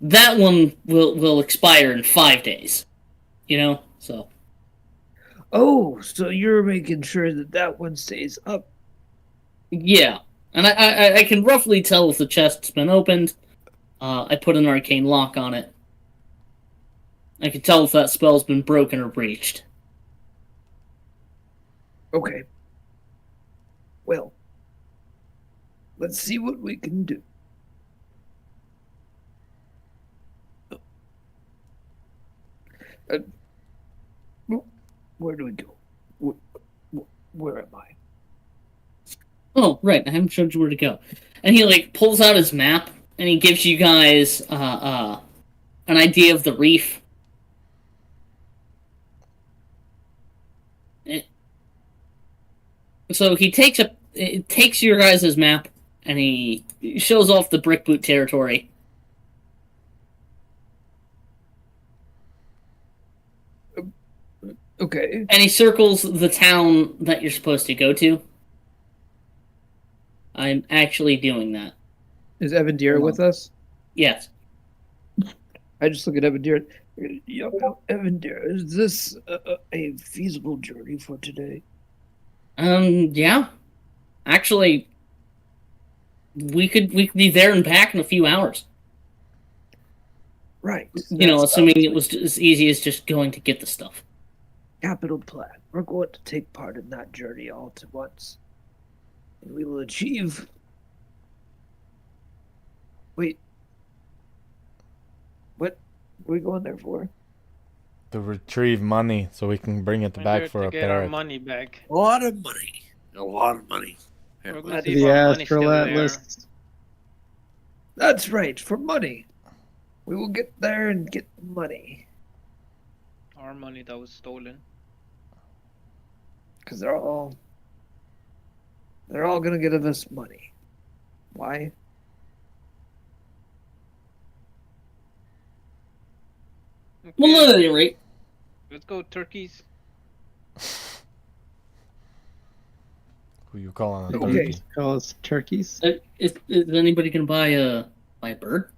that one will expire in 5 days. You know, so oh, so you're making sure that that one stays up. yeah, and I can roughly tell if the chest's been opened. I put an arcane lock on it. I can tell if that spell's been broken or breached. Okay. Well, let's see what we can do. Where do we go? Where am I? Oh, right, I haven't showed you where to go. And he like pulls out his map and he gives you guys an idea of the reef. So he takes your guys' map and he shows off the brick boot territory. Okay. And he circles the town that you're supposed to go to. I'm actually doing that. Is Evan Deere with us? Yes. I just look at Evan Deere. Evan Deere, is this a feasible journey for today? Yeah. Actually, we could be there and back in a few hours. Right. You know, That's assuming it was as easy as just going to get the stuff. capital plan. We're going to take part in that journey all at once. And we will achieve. Wait. What are we going there for? To retrieve money so we can bring it We're back here for to a get our parrot. money back. A lot of money. A lot of money. We're Yeah. gonna see if The our money's Astral still there. Atlas. That's right, for money. We will get there and get money. Our money that was stolen. Because they're all gonna give us money. Why? Okay, Well, at any rate, let's go turkeys. Who you calling a Okay. turkey? Call us turkeys. is anybody gonna buy a bird?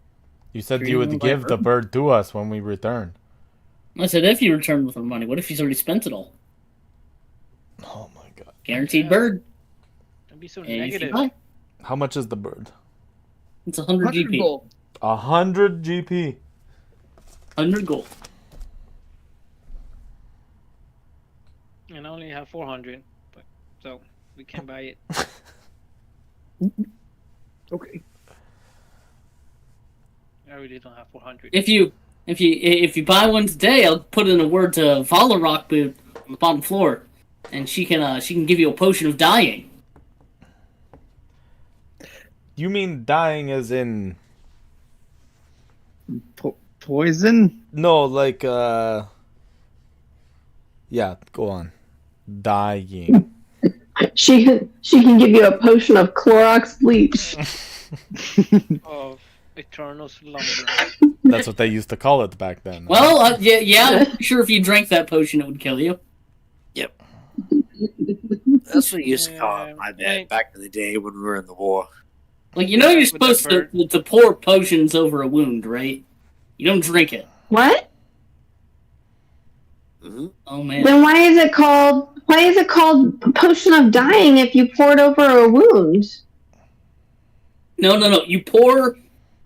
You said Sure you you would wanna buy a give the bird? bird to us when we return. I said if you return with the money. What if he's already spent it all? Oh my god. Guaranteed Yeah. bird. Don't be so And if you negative. buy, How much is the bird? it's 100 100 GP. gold. 100 GP. 100 gold. And I only have 400, but so we can buy it. Okay. I really don't have 400. If you buy one today, I'll put in a word to Vala Rock Boot on the bottom floor, and she can give you a potion of dying. You mean dying as in Poison? no, like yeah, go on. Dying. She can give you a potion of Clorox bleach. Of eternal slumber. That's what they used to call it back then. Well, yeah, I'm sure if you drank that potion, it would kill you. That's what you used to call it, Yeah, my bad, hey. back in the day when we were in the war. Like, you know you're With that supposed to pour potions over a wound, right? You don't drink it. What? Hmm. Oh, man. Then why is it called potion of dying if you pour it over a wound? No. You pour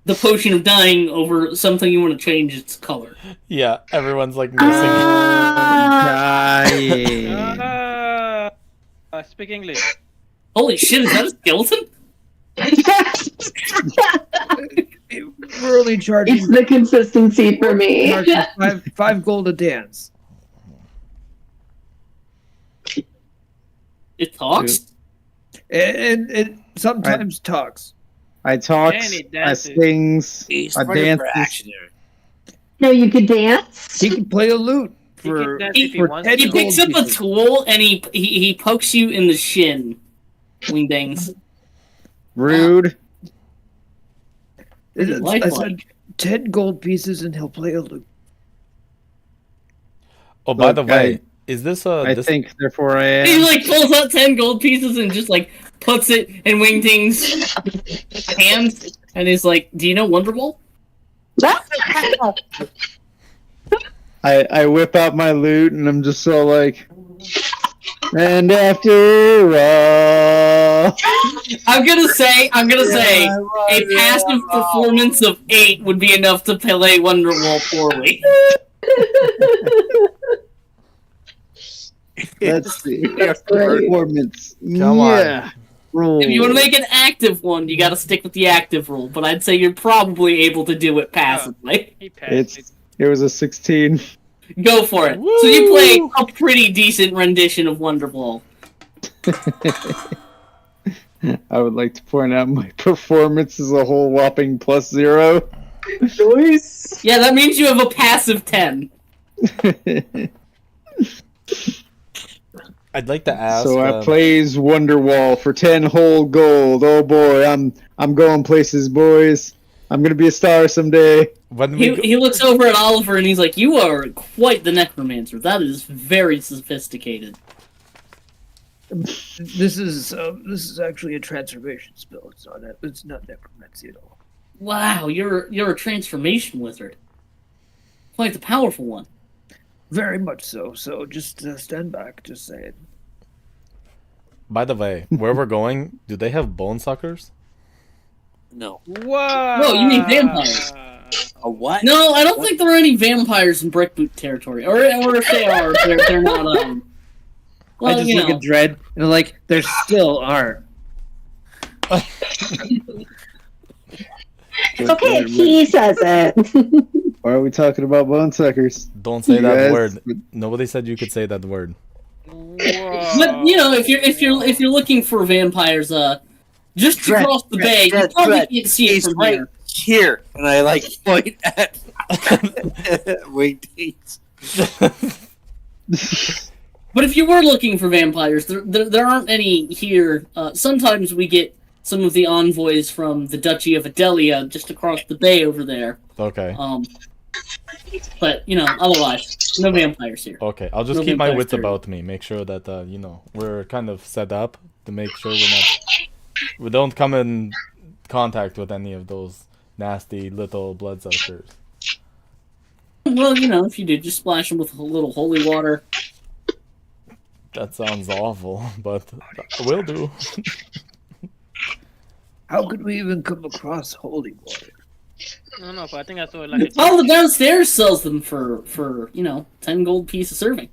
the potion of dying over something you want to change its color. Yeah, everyone's like missing. Dying. Speak English. Holy shit, is that a skeleton? We're only charging It's the consistency for me. five gold a dance. It talks? And it sometimes talks. I talks, And he I dances. sings, He's I pretty dance. reactionary. No, you could dance. He can play a lute He for can dance if he for wants 10 to. He gold picks up a pieces. tool and he pokes you in the shin. Wingdings. Rude. Pretty I lifelike. said 10 gold pieces and he'll play a lute. Oh, by Look, the way, is this I this think, therefore I He am. like pulls out 10 gold pieces and just like puts it in Wingding's hands and he's like, "Do you know Wonderball?" I whip out my loot and I'm just so like, and after all. I'm gonna say a passive performance of 8 would be enough to play Wonderwall poorly. Let's see. That's great. Performance. Come on. Yeah. Roll. If you want to make an active one, you gotta stick with the active rule, but I'd say you're probably able to do it passively. He passed it. It was a 16. Go for it. So you play a pretty decent rendition of Wonderball. I would like to point out my performance is a whole whopping +0. Nice. Yeah, that means you have a passive 10. I'd like to ask. So I plays Wonderwall for 10 whole gold. Oh boy, I'm going places, boys. I'm gonna be a star someday. when we He looks over at Oliver and he's like, "You are quite the necromancer. That is very sophisticated." This is actually a transformation spell. It's not necromancy at all. Wow, you're a transformation wizard. Quite the powerful one. Very much so. So just stand back. Just say it. By the way, where we're going, do they have bone suckers? No. Whoa! Whoa, you mean vampires? A what? No, I don't think there are any vampires in Brickboot territory. Or if they are, they're not. Well, I just you look know. at Dread and I'm like, there still aren't. Okay, he says it. Why are we talking about bone suckers? Don't say You that guys- word. Nobody said you could say that word. Whoa. But you know, if you're looking for vampires, just Dread, across the Dread, bay, you Dread, probably Dread. can't see it He's from right here. here, and I like point at Wingdings. But if you were looking for vampires, there aren't any here. Sometimes we get some of the envoys from the Duchy of Adelia just across the bay over there. Okay. But you know, otherwise, no vampires here. Okay. I'll just No keep my vampires wits there. about me. Make sure that we're kind of set up to make sure we don't come in contact with any of those nasty little bloodsuckers. Well, you know, if you do, just splash them with a little holy water. That sounds awful, but will do. How could we even come across holy water? No, but I think I saw it like a. Oh, the downstairs sells them for 10 gold piece a serving.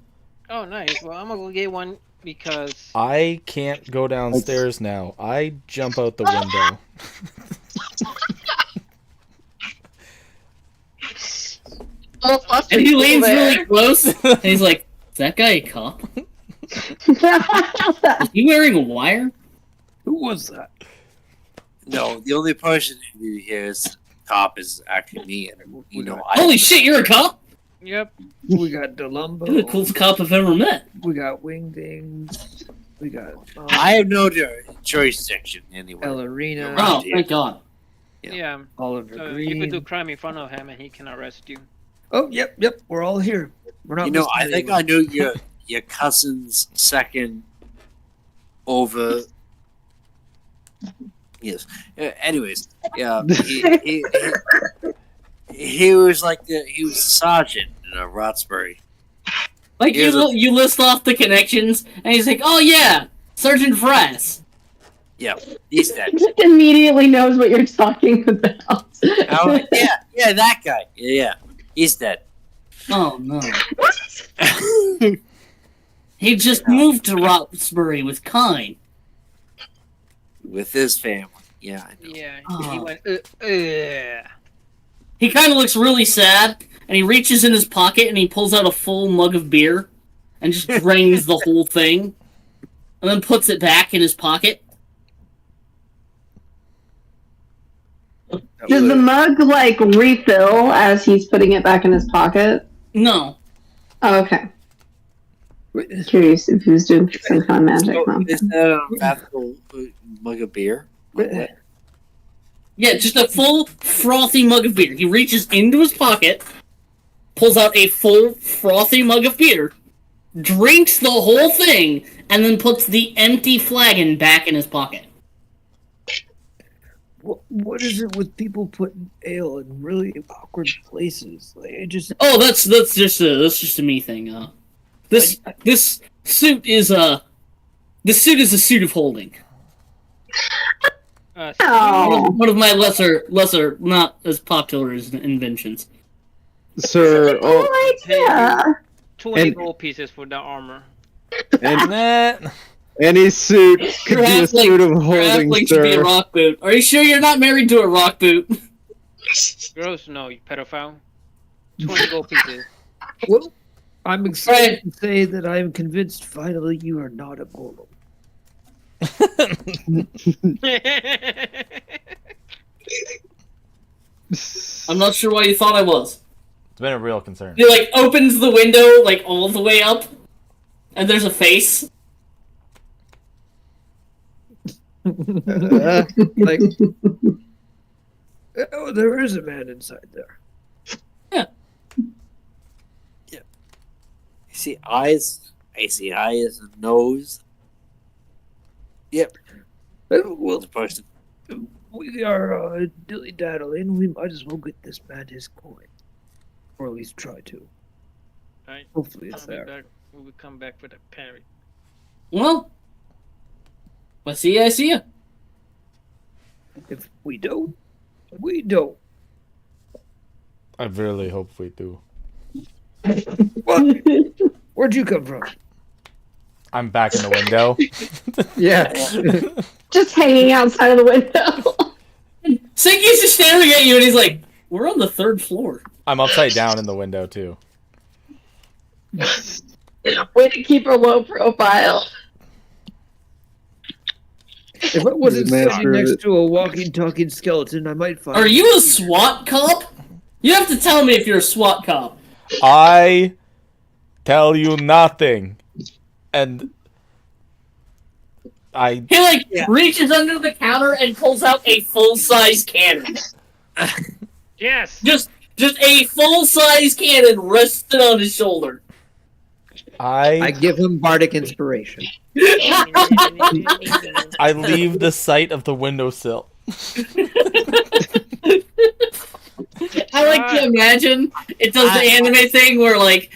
Oh, nice. Well, I'm gonna go get one because. I can't go downstairs now. I jump out the window. And he leans really close, and he's like, "Is that guy a cop? Is he wearing a wire?" Who was that? No, the only person who hears cop is actually me, and you know Holy shit, you're a cop? Yep. We got Delumbo. You're the coolest cop I've ever met. We got Wingdings. We got I have no jurisdiction anyway. Ellerina. Oh, thank God. Yeah. Oliver So Green. you could do crime in front of him, and he can arrest you. Oh, yep. We're all here. We're not. You know, missing I think anyone. I knew your cousin's second over. Yes. Anyways, yeah, he was like he was a sergeant in Roxbury. Like, Here's you list off the connections, and he's like, "Oh, yeah, Sergeant Frass." Yeah, he's dead. Just immediately knows what you're talking about. Yeah, that guy. Yeah, he's dead. Oh no. He just moved to Roxbury with Kine. With his family. Yeah, I know. Yeah, Oh. he went. He kind of looks really sad, and he reaches in his pocket and he pulls out a full mug of beer and just drains the whole thing, and then puts it back in his pocket. Does the mug like refill as he's putting it back in his pocket? No. Oh, okay. Curious if he was doing some kind of magic. Huh? Is that a magical mug of beer? Yeah, just a full frothy mug of beer. He reaches into his pocket, pulls out a full frothy mug of beer, drinks the whole thing, and then puts the empty flagon back in his pocket. What is it with people putting ale in really awkward places? Like it just. Oh, that's just a me thing. This suit is a suit of holding. Oh. One of my lesser, not as popular as inventions. Sir, Yeah. 20 gold pieces for the armor. any suit could be a Your suit of halfling holding, should be a sir. rock boot. Are you sure you're not married to a rock boot? Gross, no, you pedophile. 20 gold pieces. Well, I'm excited to say that I am convinced finally you are not a golem. I'm not sure why you thought I was. It's been a real concern. He like opens the window like all the way up, and there's a face. Like, oh, there is a man inside there. You see eyes? I see eyes and nose. Yep, Well, it's a person. we are dilly-daddling. We might as well get this man his coin. Or at least try to. Right. Hopefully it's there. We will come back with a parry. Well, I see ya. If we don't, we don't. I really hope we do. What? Where'd you come from? I'm back in the window. Yeah. Just hanging outside of the window. Sinky's just staring at you, and he's like, "We're on the 3rd floor." I'm upside down in the window too. Way to keep her low profile. If I wasn't Master standing of next it. to a walking, talking skeleton, I might find. Are you a SWAT cop? You have to tell me if you're a SWAT cop. I tell you nothing. And I He like reaches under the counter and pulls out a full-size cannon. Yes! Just a full-size cannon rested on his shoulder. I give him bardic inspiration. I leave the sight of the windowsill. I like to imagine it does the anime thing where like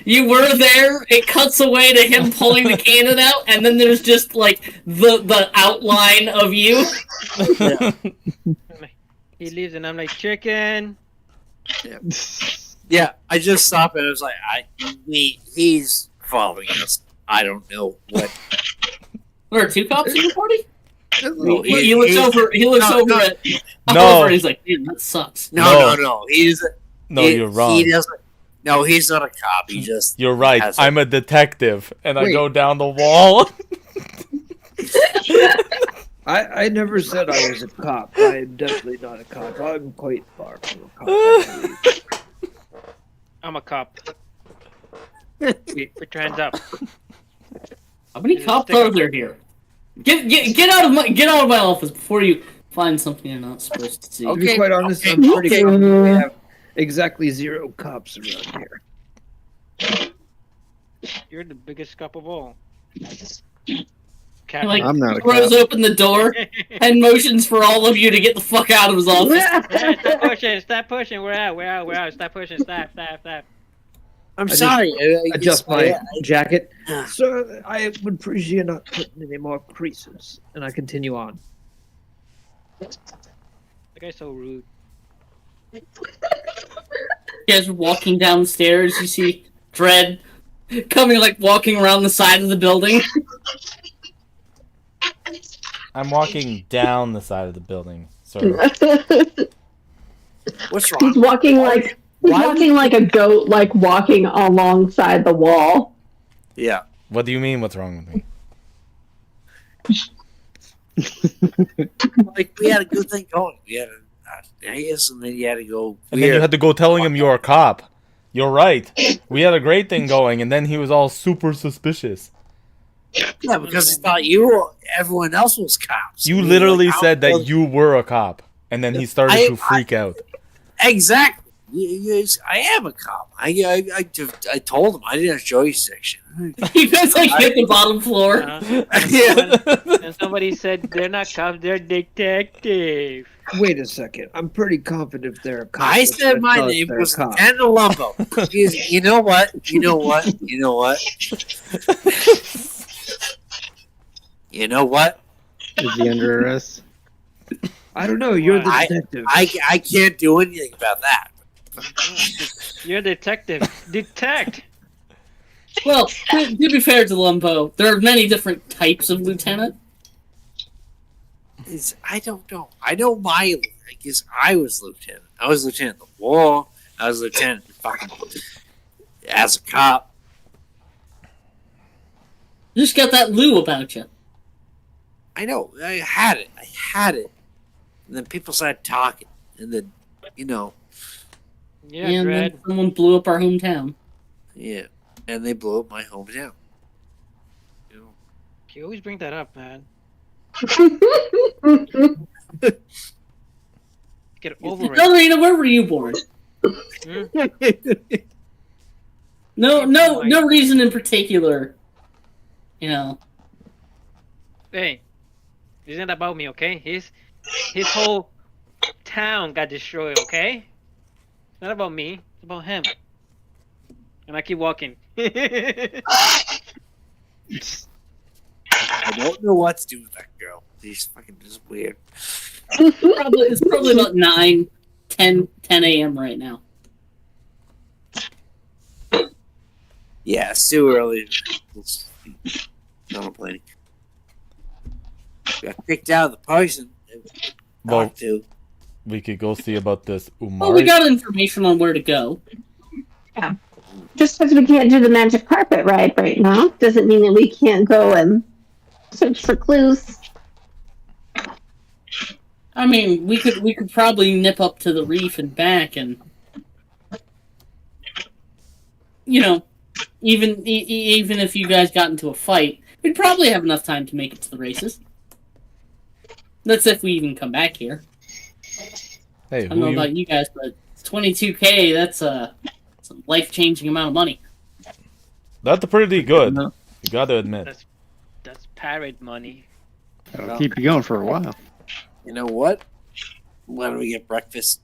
you were there, it cuts away to him pulling the cannon out, and then there's just like the outline of you. He leaves and I'm like, chicken! Yeah, I just stopped and I was like, he's following us. I don't know what. There are 2 cops in the party? No, He looks over. He looks over at. No. And he's like, "Dude, that sucks." No. You're wrong. He doesn't. No, he's not a cop. He just. You're right. has I'm a detective, and I Wait. go down the wall. I never said I was a cop. I am definitely not a cop. I'm quite far from a cop. I believe. I'm a cop. Put your hands up. How many cops are there here? Get out of my office before you find something you're not supposed to see. To be Okay. quite honest, I'm Okay. pretty confident we have exactly 0 cops around here. You're the biggest cop of all. He, like, I'm not a throws cop. open the door and motions for all of you to get the fuck out of his office. Yeah, stop pushing, stop pushing. We're out. Stop pushing, stop. I'm sorry. Adjust my jacket. Yeah. Sir, I would appreciate not putting any more creases. And I continue on. That guy's so rude. You guys are walking downstairs. You see Dread coming, like, walking around the side of the building. I'm walking down the side of the building, sir. What's wrong? He's walking like a goat, like walking alongside the wall. Yeah. What do you mean? What's wrong with me? Like, we had a good thing going. We had a yes, and then you had to go. And then you had to go telling him you're a cop. You're right. We had a great thing going, and then he was all super suspicious. Yeah, because he thought everyone else was cops. You And he was literally like, said that you were a cop, and then he started to freak out. Exactly. I am a cop. I told him I didn't show you section. You guys, like, hit the bottom floor. And somebody said they're not cops, they're detectives. Wait a second. I'm pretty confident if they're a cop. I said my name was Lieutenant Lumbo. You know what? You know what? You know what? You know what? Is he under arrest? I don't know. You're the detective. I can't do anything about that. You're a detective. Detect! Well, to be fair to Lumbo, there are many different types of lieutenant. I don't know. I know I guess I was lieutenant. I was lieutenant of the war. I was lieutenant fucking as a cop. You just got that Lou about you. I know. I had it. And then people started talking. And then, Yeah, and Dread. then someone blew up our hometown. yeah. And they blew up my hometown. You always bring that up, man. Get over it. Elrina, where were you born? No reason in particular. Hey, it's not about me, okay? His whole town got destroyed, okay? It's not about me. It's about him. And I keep walking. I don't know what to do with that girl. She's fucking just weird. It's probably about 10 a.m. right now. Yeah, it's too early. Not complaining. Got kicked out of the person. Well, To. we could go see about this Umari. Well, we got information on where to go. Yeah. Just because we can't do the magic carpet ride right now doesn't mean that we can't go and search for clues. I mean, we could probably nip up to the reef and back, and even if you guys got into a fight, we'd probably have enough time to make it to the races. That's if we even come back here. Hey, I don't know about you guys, but 22K, that's a life-changing amount of money. That's pretty good. You gotta admit. That's parrot money. That'll keep you going for a while. You know what? Why don't we get breakfast?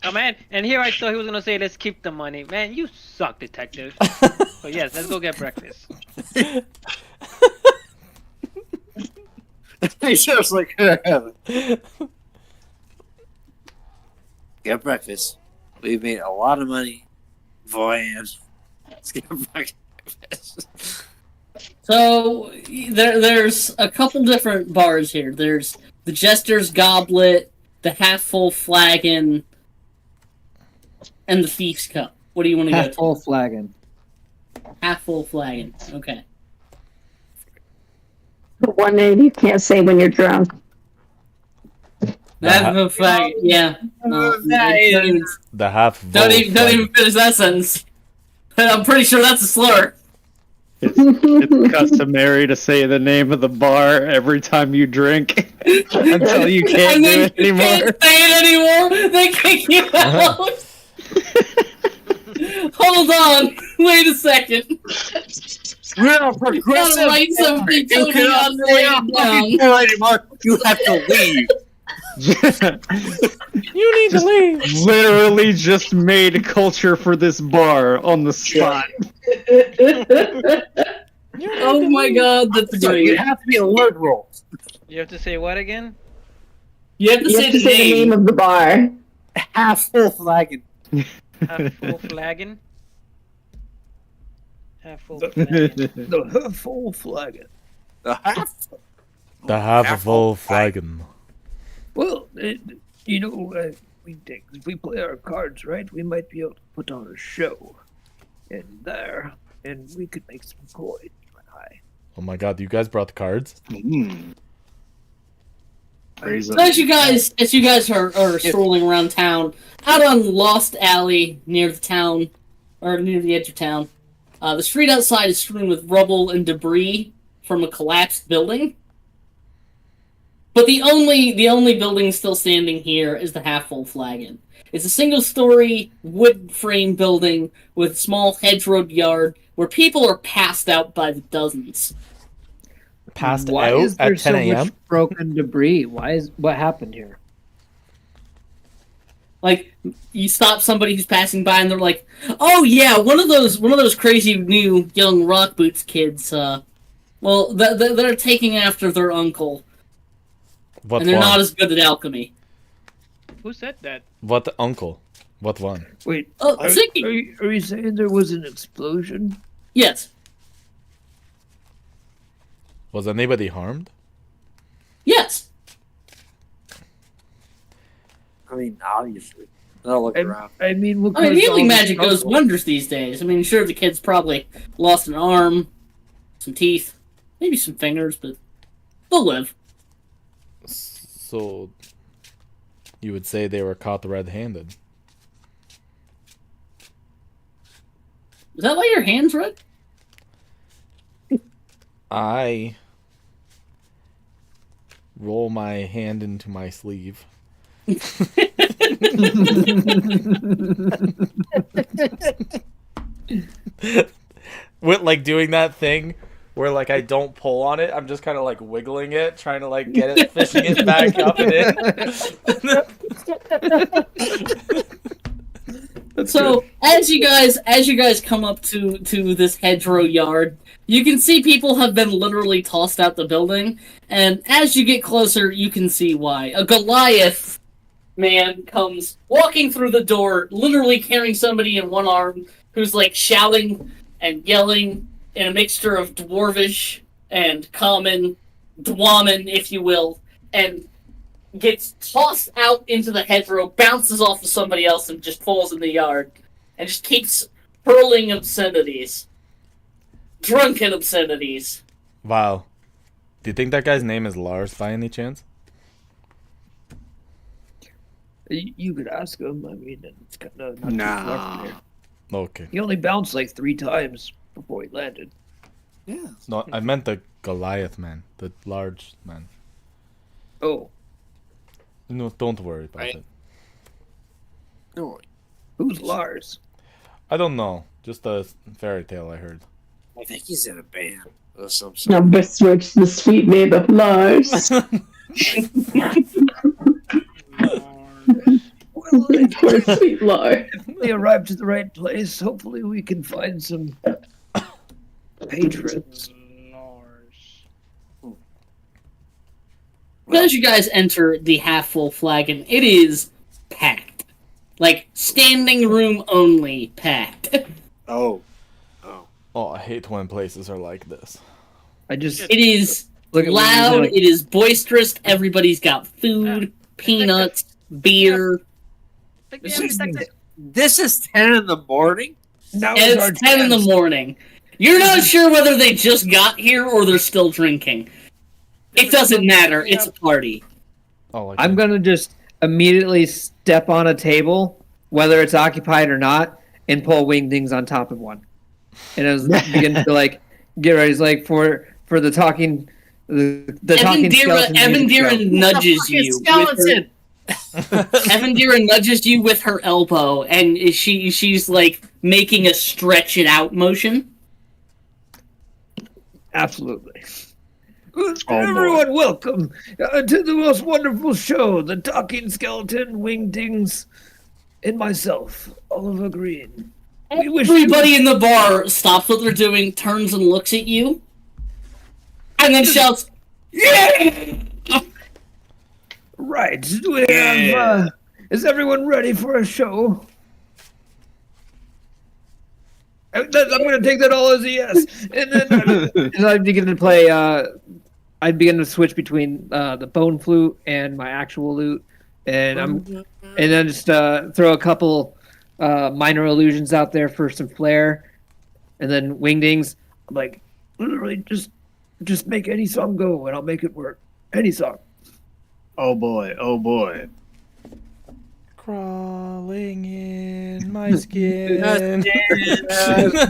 Oh man, and here I thought he was gonna say, let's keep the money. Man, you suck, detective. But yes, let's go get breakfast. He's just like, get breakfast. We've made a lot of money beforehand. Let's get breakfast. So there's a couple different bars here. There's the Jester's Goblet, the Half-Full Flagon, and the Thief's Cup. What do you want to go to? Half-full flagon. Half-Full Flagon. Okay. The one name you can't say when you're drunk. Half-Full Flagon. Yeah. No, don't even The half. don't even finish that sentence. I'm pretty sure that's a slur. It's customary to say the name of the bar every time you drink until you can't And do then it you anymore. can't say it anymore. They kick you out. Hold on. Wait a second. We're a Gotta progressive. write something You to me cannot on the stay way on down. fucking anymore. You have to leave. You need to leave. Literally just made culture for this bar on the spot. Oh my god, that's So you great. have to be a liberal. You have to say what again? You have to You say have to the say the name. name of the bar. Half full flagon. Half full flagon. Half full The- flagon. The full flagon. The half. The half a full flagon. Well, we think if we play our cards right, we might be able to put on a show in there, and we could make some coin. Oh my god, you guys brought the cards? So as you guys are strolling around town, out on Lost Alley near the town, or near the edge of town, the street outside is strewn with rubble and debris from a collapsed building. But the only building still standing here is the Half Full Flagon. It's a single-story wood frame building with a small hedgerow yard where people are passed out by the dozens. Passed Why out is there at 10 so a.m.? much broken debris? What happened here? Like, you stop somebody who's passing by and they're like, "Oh yeah, one of those crazy new young rock boots kids. They're taking after their uncle, What and they're one? not as good at alchemy." Who said that? What uncle? What one? Wait, Oh, are Ziggy. you saying there was an explosion? Yes, Was anybody harmed? yes. I mean, obviously. I'll look around. I mean, what I mean, caused all healing this magic goes trouble? wonders these days. I mean, sure, the kid's probably lost an arm, some teeth, maybe some fingers, but they'll live. So, you would say they were caught red-handed. Is that why your hand's red? I roll my hand into my sleeve. With like doing that thing where like I don't pull on it, I'm just kind of like wiggling it, trying to like get it, fishing it back up and in. So as you guys come up to this hedgerow yard, you can see people have been literally tossed out the building, and as you get closer, you can see why. A Goliath man comes walking through the door, literally carrying somebody in one arm, who's like shouting and yelling in a mixture of dwarvish and common, dwaman, if you will, and gets tossed out into the hedgerow, bounces off of somebody else, and just falls in the yard, and just keeps hurling obscenities. Drunken obscenities. Wow. Do you think that guy's name is Lars by any chance? You could ask him. I mean, it's kind of not too Nah. far from here. Okay. He only bounced like 3 times before he landed. Yeah. No, I meant the Goliath man, the large man. Oh, No, don't worry about Right. it. No. who's Lars? I don't know. Just a fairy tale I heard. I think he's in a band or some Now sort. besmirch the sweet maid of Lars. Well, Poor sweet Lars. we arrived to the right place. Hopefully, we can find some patrons. As you guys enter the half-full flagon, it is packed. Like, standing room only packed. Oh. Oh, I hate when places are like this. I just It is look at loud, like, it is boisterous, everybody's got food, peanuts, beer. This is 10 in the morning? now And is our it's 10 in the chance. morning. You're not sure whether they just got here or they're still drinking. It doesn't matter, it's a party. Oh, like I'm gonna just immediately step on a table, whether it's occupied or not, and pull wingdings on top of one. And I was begin to like get ready. It's like for the talking, the talking skeleton. Evan music show. Deeren nudges you. Skeleton! Evan Deeren nudges you with her elbow, and she's like making a stretch it out motion. Absolutely. Everyone, welcome to the most wonderful show, the Talking Skeleton, Wingdings, and myself, Oliver Green. We wish Everybody in the bar stops what they're doing, turns and looks at you, and then shouts, "Yeah!" Right. We have, is everyone ready for a show? I'm going to take that all as a yes. And then And I'd begin to play. I'd begin to switch between the bone flute and my actual lute, and then just throw a couple minor illusions out there for some flair, and then wingdings. I'm like, literally, just make any song go, and I'll make it work. Any song. Oh boy, oh boy. Crawling in my skin.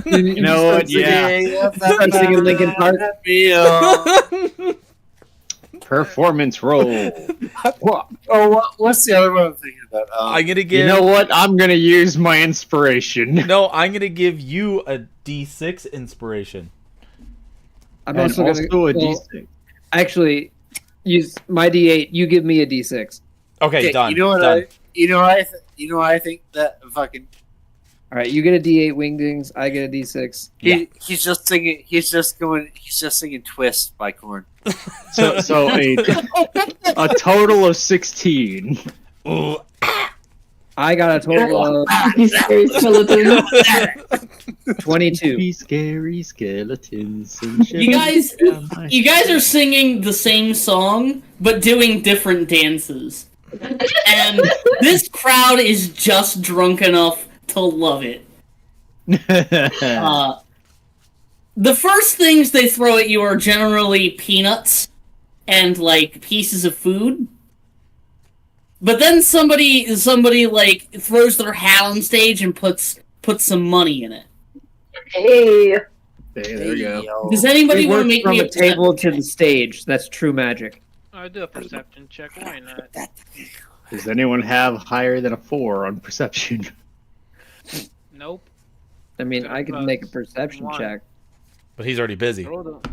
You know what? Yeah. I'm singing Linkin Park. Performance roll. What's the other one I'm thinking about? I'm gonna give. You know what? I'm gonna use my inspiration. No, I'm gonna give you a D6 inspiration. I'm And also also gonna a D6. actually use my D8. You give me a D6. Okay, done. You know what? Done. You know what I think that fucking. All right, you get a D8 wingdings. I get a D6. He's just singing. He's just singing "Twist" by Korn. So a total of 16. Ooh. I got a total of Scary skeleton. 22. Be scary skeletons. You guys are singing the same song, but doing different dances. And this crowd is just drunk enough to love it. The first things they throw at you are generally peanuts and like pieces of food. But then somebody like throws their hat on stage and puts some money in it. Hey. There we go. Does anybody We want to work make from me a table to the stage. That's true magic. I'll do a perception check. Why not? Does anyone have higher than a 4 on perception? Nope. I mean, I could make a perception One. check. But he's already busy. I rolled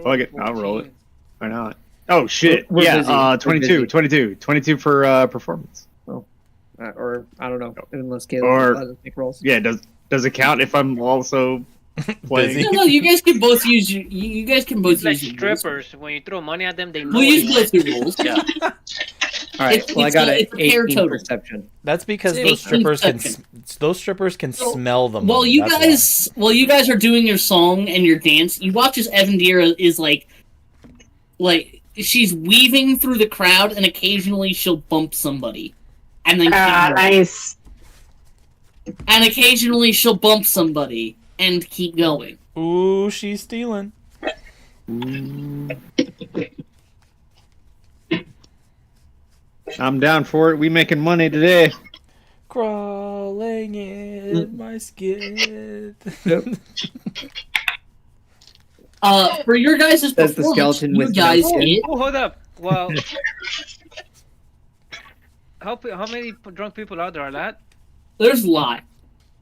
Fuck it, I'll roll it. Why not? Oh shit! We're busy. Yeah, We're 22, busy. 22 for performance. Or, I don't know. Unless Caleb Or- doesn't make rolls. Yeah, does it count if I'm also playing? Busy. No, you guys can both use you guys can both It's like use your rolls. strippers. When you throw money at them, they know We'll use it. both your rolls. Yeah. All right. It's- Well, I got it's an a pair 18 total. perception. That's because It's those strippers can perception. those smell them. While you guys are doing your song and your dance, you watch as Evandira is like she's weaving through the crowd, and occasionally she'll bump somebody, and then keep going. Nice. And occasionally she'll bump somebody and keep going. Ooh, she's stealing. I'm down for it. We making money today. Crawling in my skin. For your guys' That's the performance, skeleton you with guys no skin. get Oh, hold up. Well, how many drunk people are there? A lot. there's a lot.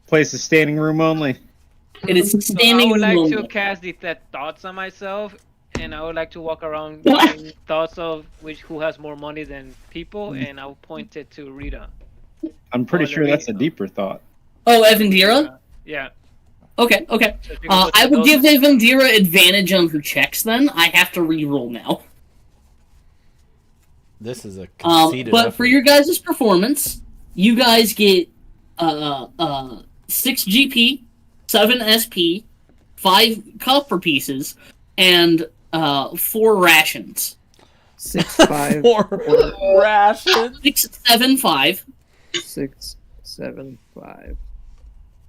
Place is standing room only. It is So I standing would like room. to cast detect thoughts on myself, and I would like to walk around getting thoughts of who has more money than people, and I'll point it to Rita. I'm pretty Oh, sure there that's a we go. deeper thought. Oh, Evandira? Yeah. Okay. So if you can put I will those- give Evandira advantage on her checks then. I have to re-roll now. This is a conceited But effort. for your guys' performance, you guys get 6 GP, 7 SP, 5 copper pieces, and 4 rations. 6, 5, Four rations. 6, 7, 5, 6, 7, 5.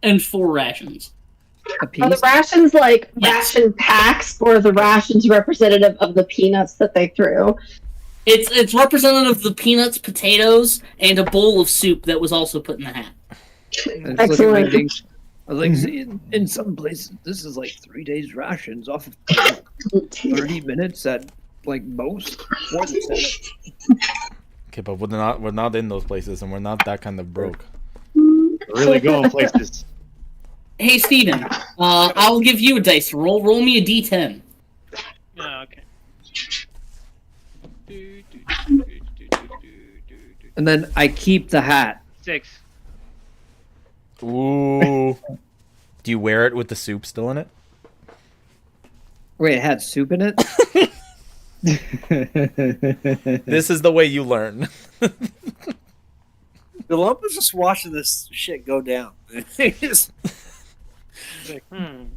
and 4 rations. A Are the piece. rations like Yes. ration packs, or are the rations representative of the peanuts that they threw? It's representative of the peanuts, potatoes, and a bowl of soup that was also put in the hat. I just look at Excellent. wingdings. I was like, see, in some places, this is like 3 days rations off of 30 minutes at like most. More than 7. Okay, but we're not in those places, and we're not that kind of broke. Really going places. Hey, Steven, I'll give you a dice roll. Roll me a d10. Yeah, okay. And then I keep the hat. 6. Ooh. Do you wear it with the soup still in it? Wait, it had soup in it? This is the way you learn. Columbo's just watching this shit go down. He's like, Did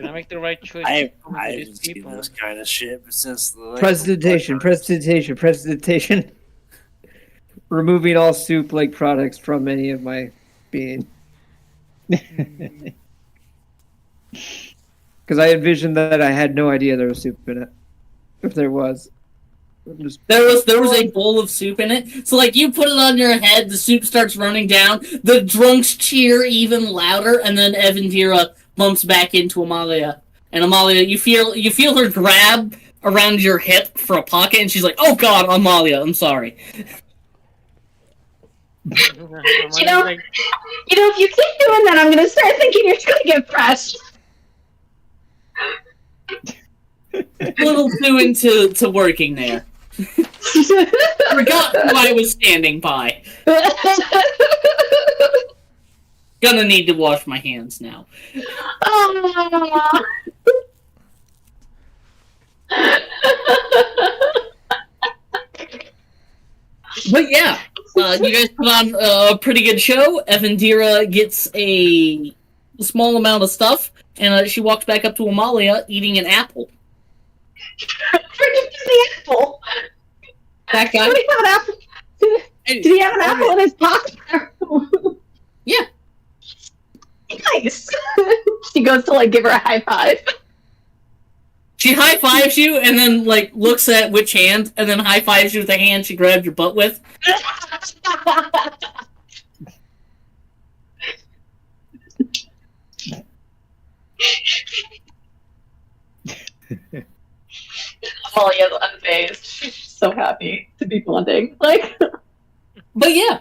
I make the right choice? I to haven't these seen people? this kind of shit since the Presentation. Removing all soup-like products from any of my being. Because I envisioned that I had no idea there was soup in it. If there was. There was a bowl of soup in it. So like you put it on your head, the soup starts running down, the drunks cheer even louder, and then Evandira bumps back into Amalia. And Amalia, you feel her grab around your hip for a pocket, and she's like, "Oh God, Amalia, I'm sorry." You know, if you keep doing that, I'm gonna start thinking you're gonna get fresh. A little too into working there. Forgot who I was standing by. Gonna need to wash my hands now. Oh. But yeah, you guys put on a pretty good show. Evandira gets a small amount of stuff, and she walks back up to Amalia eating an apple. The apple. That guy. Did he have an apple? Did he have an apple in his pocket? Yeah. Nice. She goes to like give her a high five. She high fives you and then like looks at which hand and then high fives you with the hand she grabbed your butt with. Amalia's unfazed. She's so happy to be blending. Like, but yeah,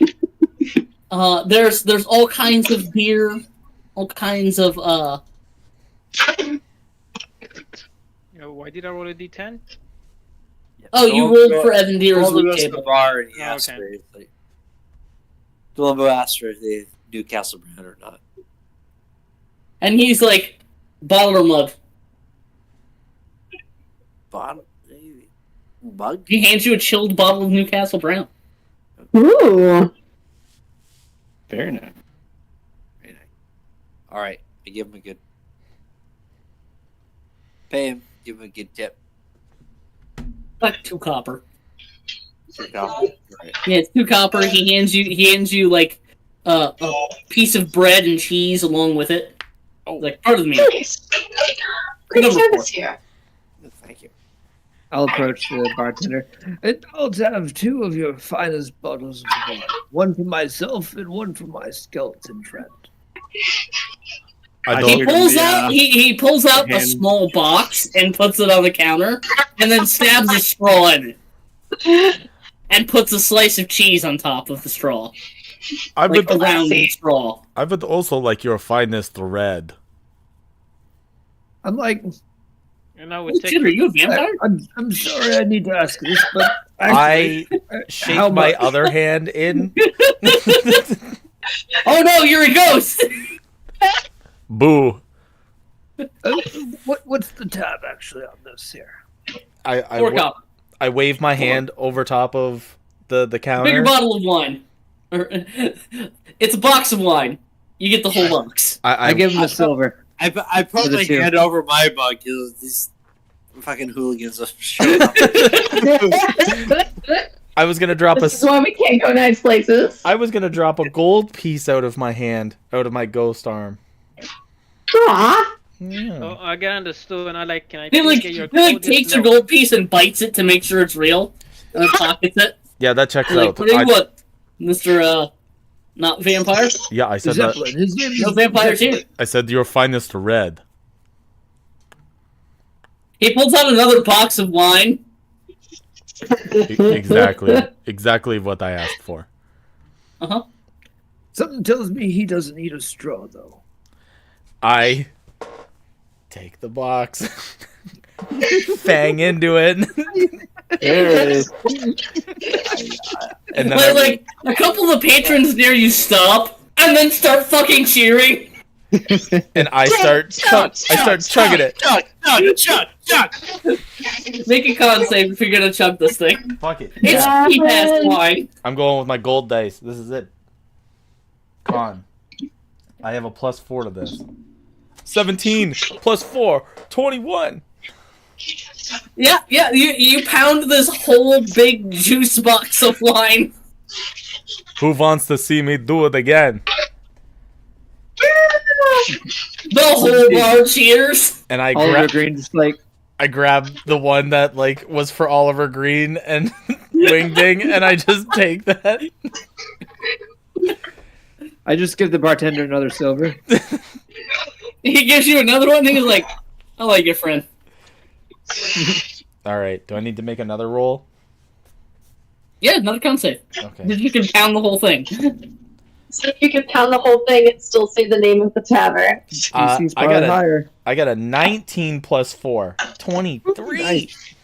there's all kinds of beer, all kinds of Why did I roll a d10? Oh, you rolled for Evandira's loot goes to the table. bar and he Oh, asks okay. her, like, Columbo asked her if they do Castle Brand or not. And he's like, bottle or mug? Bug? He hands you a chilled bottle of Newcastle Brown. ooh. Very nice. Very nice. Alright, I give him a good. Pay him, give him a good tip. Like 2 copper. Right. Yeah, it's 2 copper. He hands you like a piece of bread and cheese along with it. Oh, like part of the meal. Nice. Great Number service 4. here. Thank you. I'll approach the bartender. And I'll have 2 of your finest bottles of wine. One for myself and one for my skeleton friend. I He don't. pulls out he pulls out a hand. small box and puts it on the counter, and then stabs a straw in it, and puts a slice of cheese on top of the straw, I like would. around the straw. I would also like your finest red. I'm like, And I would take. Dude, are you a vampire? I'm sorry I need to ask this, but I actually, shake how my much? other hand in. Oh no, you're a ghost! Boo. What's the tab actually on this here? I 4 copper. I wave my hand over top of the Bigger counter. bottle of wine. It's a box of wine. You get the whole box. I give him the silver. I For the probably 2. hand over my bug because these fucking hooligans have showed up. I was gonna drop This is why we can't go nice places. I was gonna drop a gold piece out of my hand, out of my ghost arm. Aw. Yeah. Oh, I get on the stool and I like, can I He like, get your he like coldest takes your milk? gold piece and bites it to make sure it's real, and then pockets it. Yeah, that checks Like, out. tell you I- what, Mr. Not vampire. yeah, I said that. Zeppelin. His name No is vampires here. I said your finest red. He pulls out another box of wine. Exactly what I asked for. Something tells me he doesn't need a straw though. I take the box, fang into it. There it is. And then Like a couple of the patrons near you stop and then start fucking cheering. I start chugging it. Chug. Make a con save if you're gonna chug this thing. Fuck it. It's Yeah. cheap ass wine. I'm going with my gold dice. This is it. Con. I have a +4 to this. 17 plus 4, 21. Yeah, you pound this whole big juice box of wine. Who wants to see me do it again? The whole bar cheers. And I Oliver grab Green just like, I grabbed the one that like was for Oliver Green and Wingding, and I just take that. I just give the bartender another silver. He gives you another one. He's like, "I like your friend." All right. Do I need to make another roll? Yeah, another con save. Okay. You can pound the whole thing. So you can pound the whole thing and still say the name of the tavern. DC's I probably got a higher. I got a 19 plus 4, 23. Nice.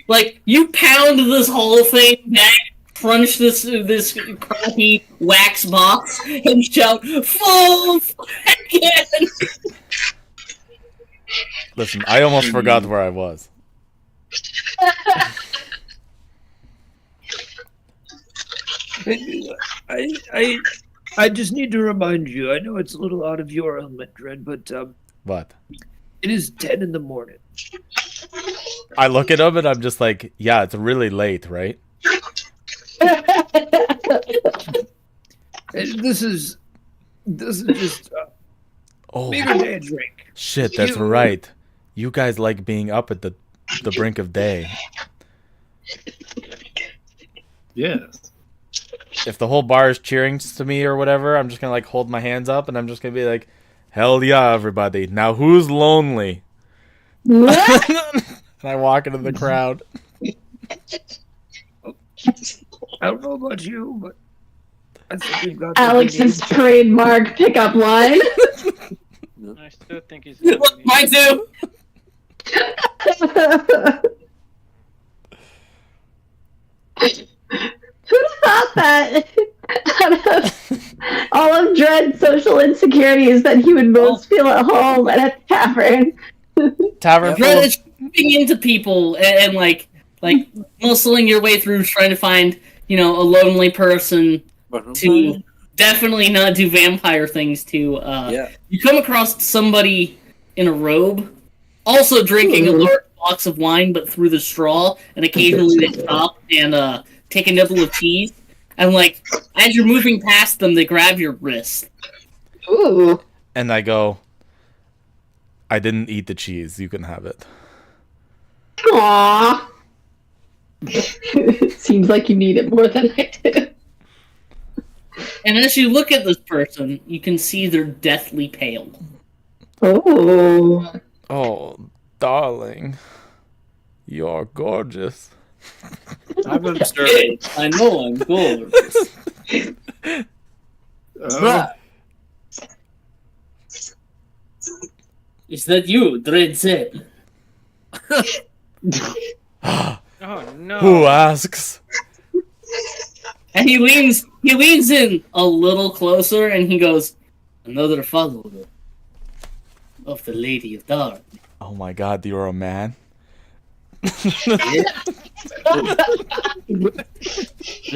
Like you pound this whole thing back, crunch this crappy wax box, and shout "full again." Listen, I almost forgot where I was. I just need to remind you. I know it's a little out of your element, Dread, but What? it is 10 in the morning. I look at him and I'm just like, yeah, it's really late, right? And this is just Oh, bigger day drink. shit, that's You- right. You guys like being up at the brink of day. Yes. If the whole bar is cheering to me or whatever, I'm just gonna like hold my hands up and I'm just gonna be like, hell yeah, everybody. Now who's lonely? What? And I walk into the crowd. I don't know about you, but I think we've got. what we Alex's need. trademark pickup line. I still think he's. Mine too. Who'd have thought that out of all of Dread's social insecurities that he would most feel at home and at the tavern? Tavern full Dread of is bumping into people and like muscling your way through trying to find a lonely person to definitely not do vampire things to. Yeah. You come across somebody in a robe, also drinking a large box of wine, but through the straw, and occasionally they stop and take a nibble of cheese. And like, as you're moving past them, they grab your wrist. Ooh. and I go, I didn't eat the cheese. You can have it. Aww. Seems like you need it more than I do. And as you look at this person, you can see they're deathly pale. Oh. Oh, darling. You're gorgeous. I'm observing. I know I'm good. Is that you, Dread said? Oh no. Who asks? And he leans in a little closer and he goes, another follower of the Lady of Dark. Oh my god, you're a man. Does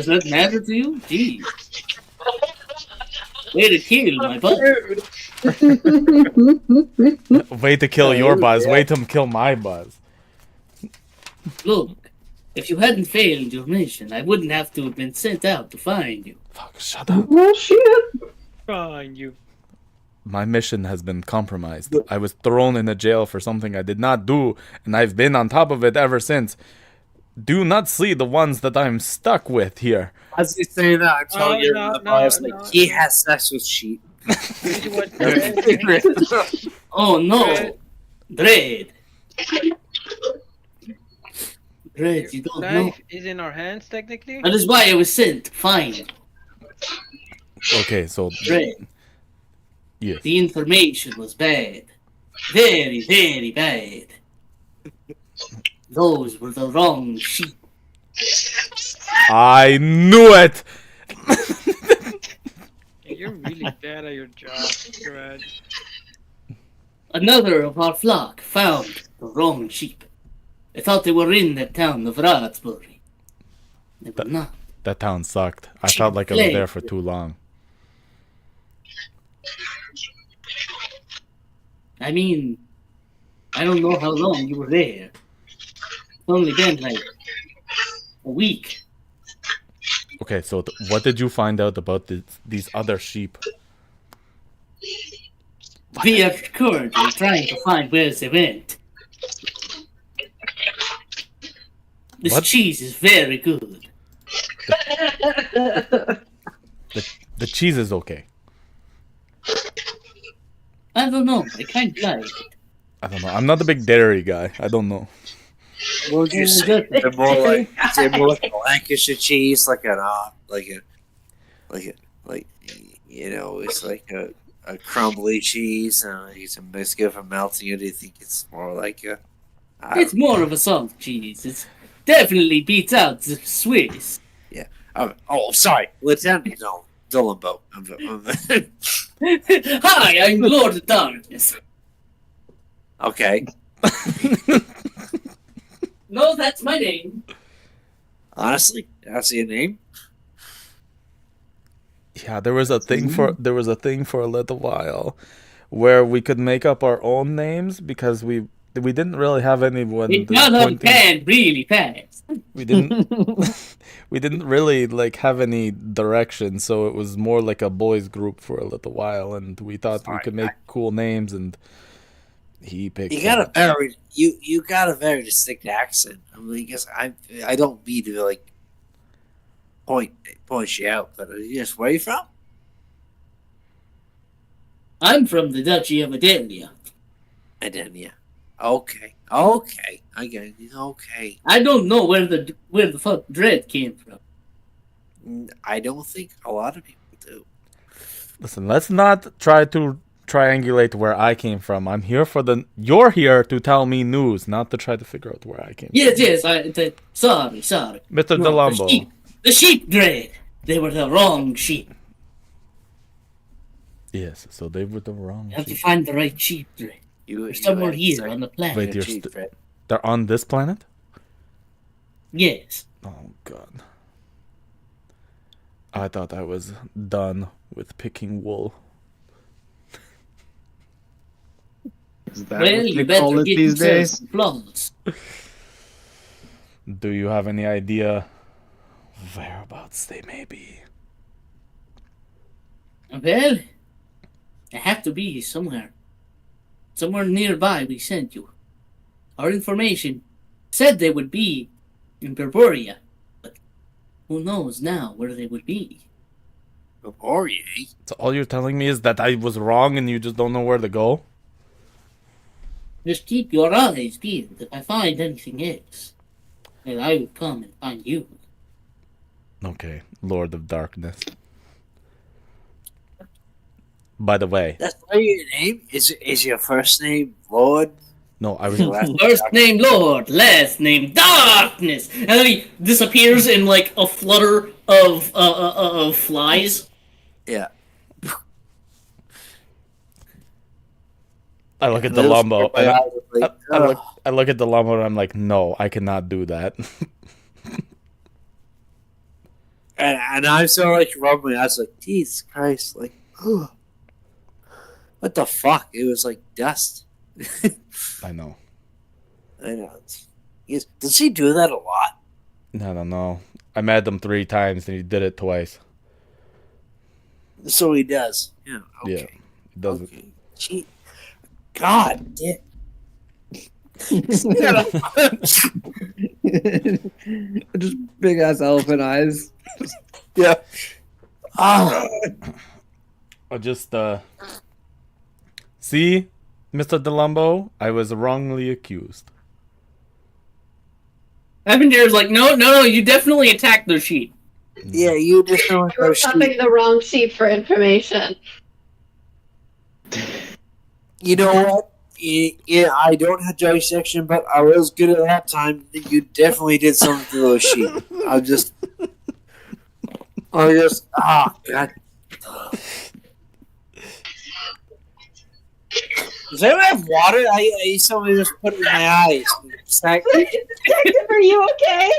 that matter to you? Jeez. Way to kill my butt. Way to kill your buzz. Way to kill my buzz. Look, if you hadn't failed your mission, I wouldn't have to have been sent out to find you. Fuck, shut up. Oh, shit. Fine, you. My mission has been compromised. I was thrown in a jail for something I did not do, and I've been on top of it ever since. Do not see the ones that I'm stuck with here. As he's saying that, I'm telling you, no, the boss, no. like, he has sex with sheep. This is what Dread- Oh no! Dread! Dread, you don't know. Life is in our hands, technically. That is why I was sent to find you. Okay, so Dread. yes. The information was bad. Very, very bad. Those were the wrong sheep. I knew it. You're really bad at your job, Brad. Another of our flock found the wrong sheep. They thought they were in the town of Ratsbury. They were not. That town sucked. I felt like I was there for too long. I mean, I don't know how long you were there. It's only been like a week. Okay, so what did you find out about these other sheep? We are currently trying to find where they went. This What? cheese is very good. The cheese is okay. I don't know. I kind of like it. I don't know. I'm not a big dairy guy. I don't know. What would you say? They're more like a Lancashire cheese, like it's like a crumbly cheese. It's a biscuit for melting it. Do you think it's more like a? It's more of a soft cheese. It definitely beats out the Swiss. Sorry, Lieutenant Dillenboat. Hi, I'm Lord of Darkness. Okay. No, that's my name. Honestly, that's your name. Yeah, there was a thing for a little while where we could make up our own names because we didn't really have anyone. It got unpanned really fast. We didn't we didn't really like have any direction, so it was more like a boys group for a little while, and we thought we could make cool names, and he picked. You got you got a very distinct accent. I mean, I guess I don't mean to like point you out, but just where are you from? I'm from the Duchy of Adelia. Adelia. Okay. I get it. Okay. I don't know where the fuck Dread came from. I don't think a lot of people do. Listen, let's not try to triangulate where I came from. I'm here you're here to tell me news, not to try to figure out where I came from. Yes, sorry. Mr. DeLombo. The sheep Dread. They were the wrong sheep. Yes, so they were the wrong You have to sheep. find the right sheep Dread. They're somewhere here on the planet. Wait, they're on this planet? Yes. Oh, God. I thought I was done with picking wool. Is that Well, what you they better call it get these yourself days? some plums. Do you have any idea whereabouts they may be? Well, they have to be somewhere. Somewhere nearby we sent you. Our information said they would be in Berberia, but who knows now where they would be. Berberia? So all you're telling me is that I was wrong and you just don't know where to go? Just keep your eyes peeled. If I find anything else, then I will come and find you. Okay, Lord of Darkness. By the way, That's not your name? Is your first name Lord? no, I was First name Lord, last name Darkness, and then he disappears in like a flutter of flies. Yeah. I look at the Lumbo and I look at the Lumbo and I'm like, no, I cannot do that. And I'm so like rumbling. I was like, Jesus Christ, like, what the fuck? It was like dust. I know. I know. Does he do that a lot? I don't know. I met him 3 times and he did it twice. So he does. Yeah. Okay. Yeah, he does it. Okay. Gee, God damn. Just big ass elephant eyes. Yeah. Ah. I just see, Mr. DeLumbo, I was wrongly accused. Avenger's like, no, you definitely attacked the sheep. Yeah, you just don't You were pumping the wrong sheep for information. You know what? Yeah, I don't have dissection, but I was good at that time. You definitely did something to those sheep. I just, God. Does anyone have water? I somebody just put it in my eyes. Detective, are you okay?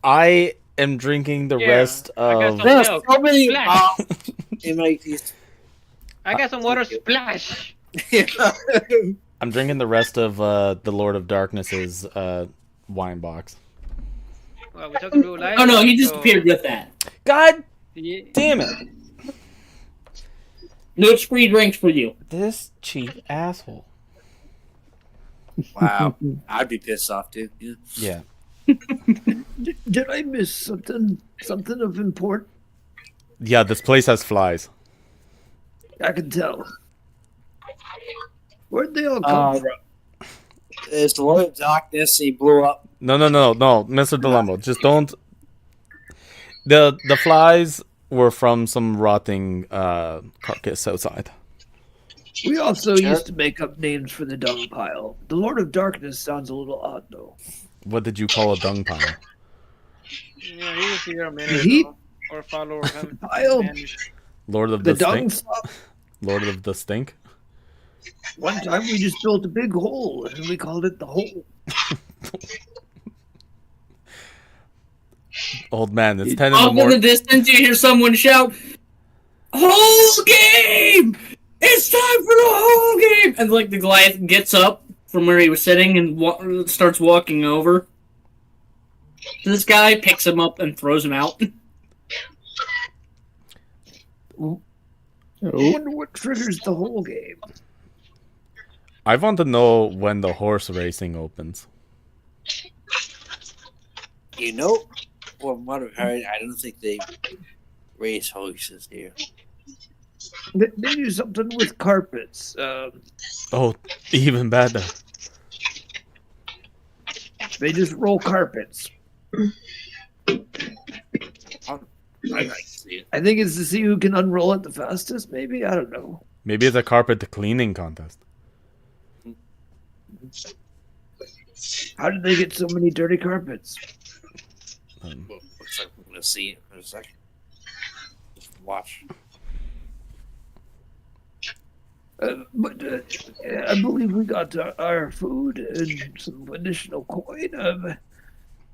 I am drinking the Yeah, rest I got of. some There's milk. so many Splash. in my teeth. I got some water splash. I'm drinking the rest of the Lord of Darkness's wine box. Well, we're talking real life. Oh no, he so- disappeared with that. God Yeah. damn it! No free drinks for you. This cheap asshole. Wow, I'd be pissed off too. Yeah. Yeah. Did I miss something? Something of import? Yeah, this place has flies. I can tell. Where'd they all come from? It's the Lord of Darkness. He blew up. No, Mr. Delambo, just don't. The flies were from some rotting carcass outside. We also used to make up names for the dung pile. The Lord of Darkness sounds a little odd, though. What did you call a dung pile? Yeah, he was here a minute He- ago. Or follow him. Pile? vanished. Lord of The the dung stink. slop. Lord of the stink. One time we just built a big hole and we called it the hole. Old man, it's 10 in the Off in the morning. distance, you hear someone shout, "Whole game! It's time for the whole game!" And like the Goliath gets up from where he was sitting and starts walking over. This guy picks him up and throws him out. I wonder what triggers the whole game. I want to know when the horse racing opens. You know, from what I've heard, I don't think they raise horses here. They do something with carpets. Oh, even better. They just roll carpets. I like to see it. I think it's to see who can unroll it the fastest, maybe? I don't know. Maybe it's a carpet cleaning contest. How did they get so many dirty carpets? Well, looks like we're gonna see it in a second. Just watch. But I believe we got our food and some additional coin.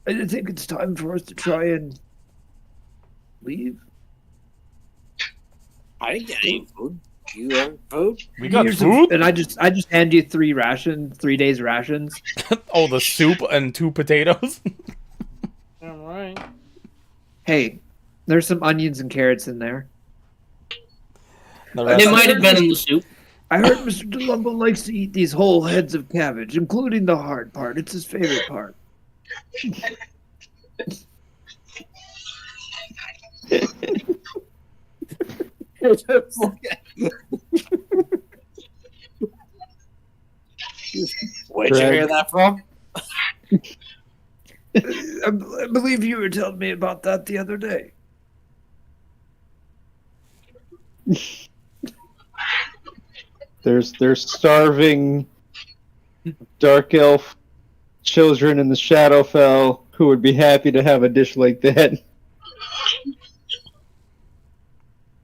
I think it's time for us to try and leave. I didn't get any food. You have food? We got Here's some- food? and I just hand you 3 days rations. Oh, the soup and 2 potatoes? Alright. Hey, there's some onions and carrots in there. The It rest- might have been in the soup. I heard Mr. DeLumbo likes to eat these whole heads of cabbage, including the hard part. It's his favorite part. Where'd you hear that from? I believe you were telling me about that the other day. There's starving dark elf children in the Shadowfell who would be happy to have a dish like that.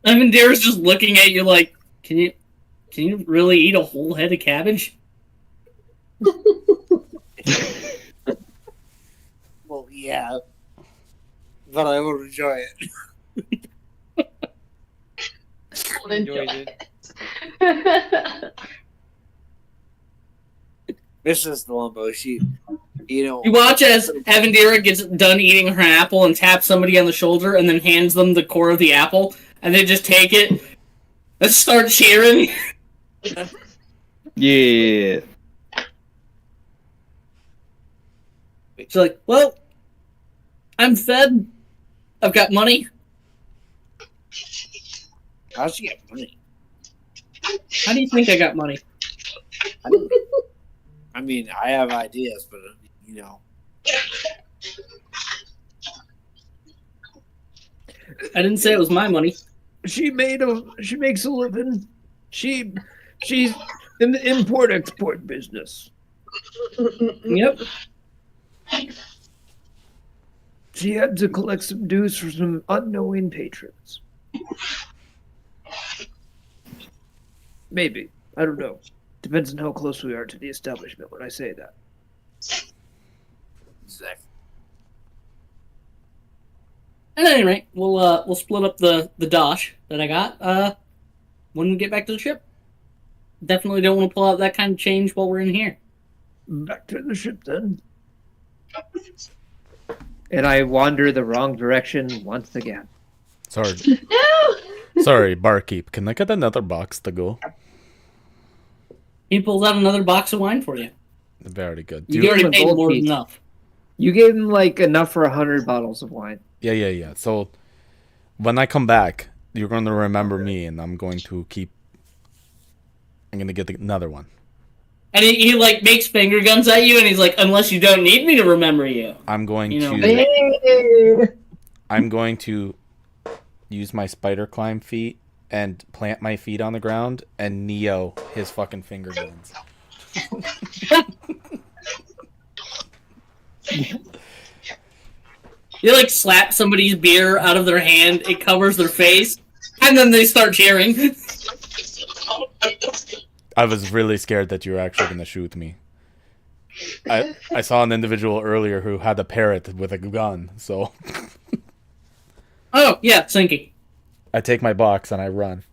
I mean, Dara's just looking at you like, can you really eat a whole head of cabbage? Well, yeah. But I will enjoy it. Enjoyed it. Mrs. Columbo, she, You watch as Avendira gets done eating her apple and taps somebody on the shoulder and then hands them the core of the apple, and they just take it and start cheering. Yeah. She's like, well, I'm fed. I've got money. how'd she get money? How do you think I got money? I mean, I have ideas, but, you know. I didn't say it was my money. She makes a living. She's In the import-export business. Yep. She had to collect some dues for some unknowing patrons. Maybe. I don't know. Depends on how close we are to the establishment when I say that. Exactly. At any rate, we'll split up the dosh that I got when we get back to the ship. Definitely don't want to pull out that kind of change while we're in here. Back to the ship then. And I wander the wrong direction once again. Sorry. No. Sorry, barkeep. Can I get another box to go? He pulls out another box of wine for you. Very good. You gave already him a paid gold more than piece. enough. You gave him like enough for 100 bottles of wine. Yeah. So when I come back, you're going to remember me, and I'm going to get another one. And he like makes finger guns at you, and he's like, "Unless you don't need me to remember you." I'm going You know. Hey. I'm going to use my spider climb feet and plant my feet on the ground and Neo his fucking finger guns. You like slap somebody's beer out of their hand, it covers their face, and then they start cheering. I was really scared that you were actually going to shoot me. I saw an individual earlier who had a parrot with a gun, so Oh yeah, Sinky. I take my box and I run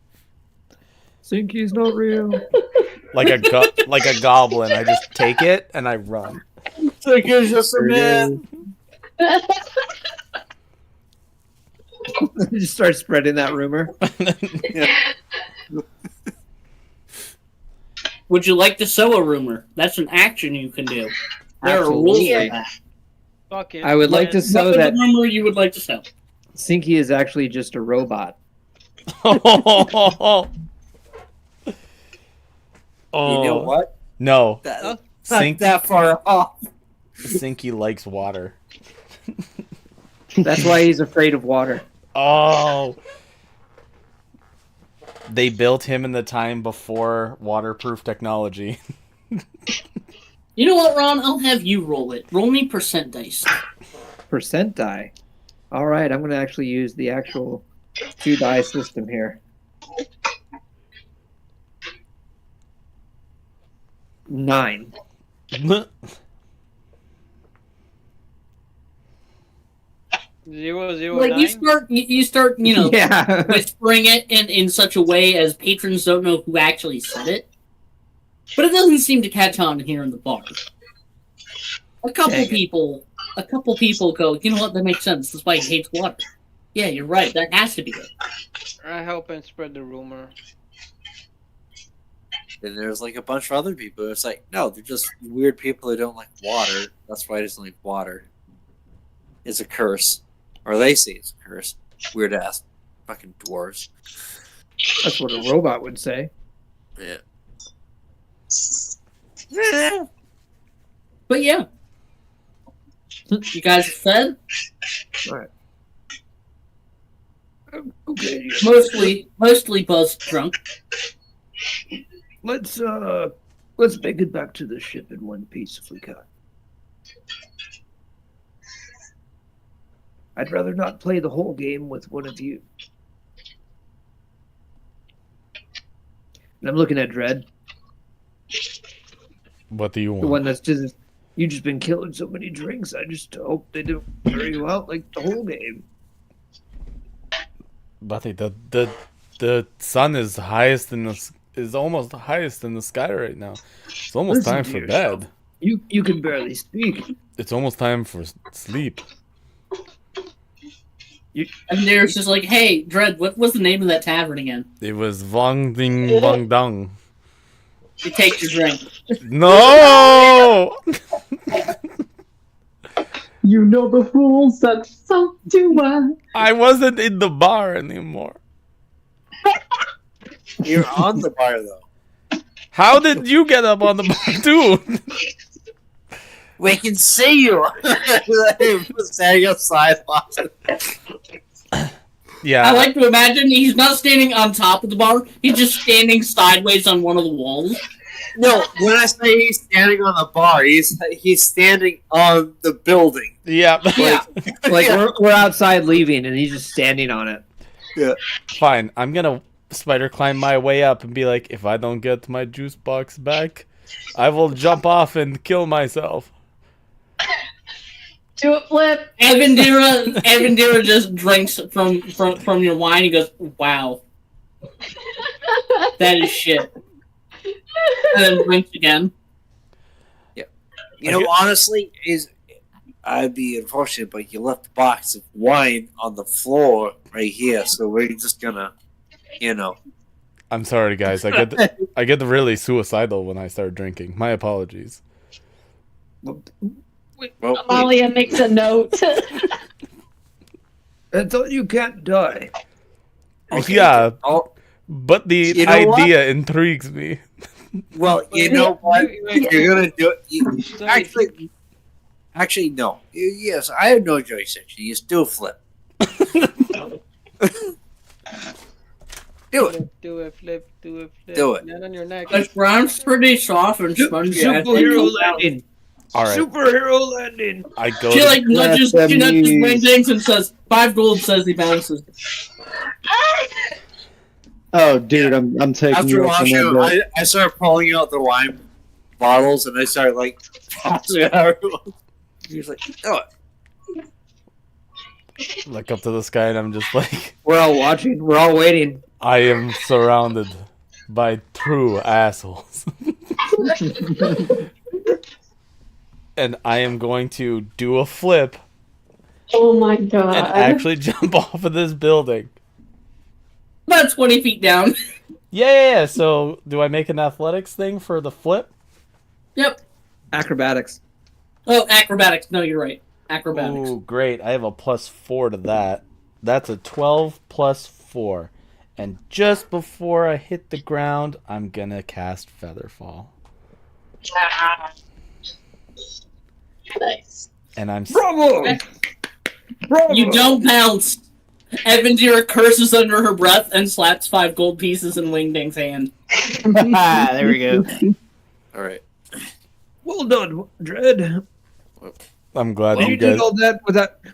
Sinky's not real. like a goblin. I just take it and I run. Sinky's just a man. Just start spreading that rumor. Would you like to sow a rumor? That's an action you can do. There are rules for Absolutely. that. Fucking I would like to What sow would that the rumor you would like to sow? Sinky is actually just a robot. Oh, You know what? No, Not Sink- that far off. Sinky likes water. That's why he's afraid of water. Oh. They built him in the time before waterproof technology. You know what, Ron? I'll have you roll it. Roll me percent dice. Percent die. All right, I'm going to actually use the actual 2-die system here. 9. 009. Like you start, Yeah. whispering it in such a way as patrons don't know who actually said it. But it doesn't seem to catch on here in the bar. A couple Dang it. people go, you know what? That makes sense. That's why he hates water. Yeah, you're right. That has to be it. I help and spread the rumor. Then there's like a bunch of other people. It's like, no, they're just weird people that don't like water. That's why he doesn't like water. It's a curse. Or they say it's a curse. Weird ass fucking dwarves. That's what a robot would say. Yeah. But yeah. You guys are fed? Okay, Mostly buzzed drunk. let's make it back to the ship in one piece if we can. I'd rather not play the whole game with one of you. And I'm looking at Dredd, What do you the want? one that's just you've just been killing so many drinks. I just hope they don't wear you out like the whole game. Buddy, the sun is almost highest in the sky right now. It's almost Listen time to for yourself. bed. You can barely speak. It's almost time for sleep. And there's just like, hey, Dredd, what was the name of that tavern again? It was Wang Ding Wang Dang. You take your drink. No! You know the rules, and so do I. I wasn't in the bar anymore. You're on the bar though. How did you get up on the bar too? We can see you. Standing outside. Yeah. I like to imagine he's not standing on top of the bar, he's just standing sideways on one of the walls. No, when I say he's standing on the bar, he's standing on the building. Yeah. Yeah. Like we're outside leaving, and he's just standing on it. Fine. I'm gonna spider climb my way up and be like, if I don't get my juice box back, I will jump off and kill myself. Do it, Flip. Avendira just drinks from your wine. He goes, "Wow, that is shit," and then drinks again. You know, honestly, I'd be unfortunate, but you left the box of wine on the floor right here, so we're just gonna, you know. I'm sorry, guys. I get really suicidal when I start drinking. My apologies. Well, Amalia makes a note. I thought you can't die. okay, Yeah, oh, but the You know what? idea intrigues me. well, you know what? If you're gonna do it, actually, no. Yes, I have no jurisdiction. You still flip. Do it. Do it, Flip. Do it, Flip. Do it. Land on your neck. The ground's pretty soft and spongy. I think. Superhero landing. All right, Superhero landing. I go. She To, like nudges SMEs. Wing Dings and says, 5 gold says he bounces. Oh, dude, I'm taking After you up on watching, that. I started pulling out the wine bottles and I started like passing it out. He was like, "Do it." look up to the sky and I'm just like, We're all watching. We're all waiting. I am surrounded by true assholes. And I am going to do a flip Oh my god. and actually jump off of this building. About 20 feet down. Yeah. So, do I make an athletics thing for the flip? Yep. Acrobatics. Oh, acrobatics. No, you're right. Acrobatics. Ooh, great. I have a +4 to that. That's a 12 plus 4. And just before I hit the ground, I'm gonna cast Featherfall. Nice. And I'm Bravo! Bravo! You don't bounce. Avendira curses under her breath and slaps 5 gold pieces in Wingding's hand. There we go. All right. Well done, Dread. I'm glad You you did guys. all that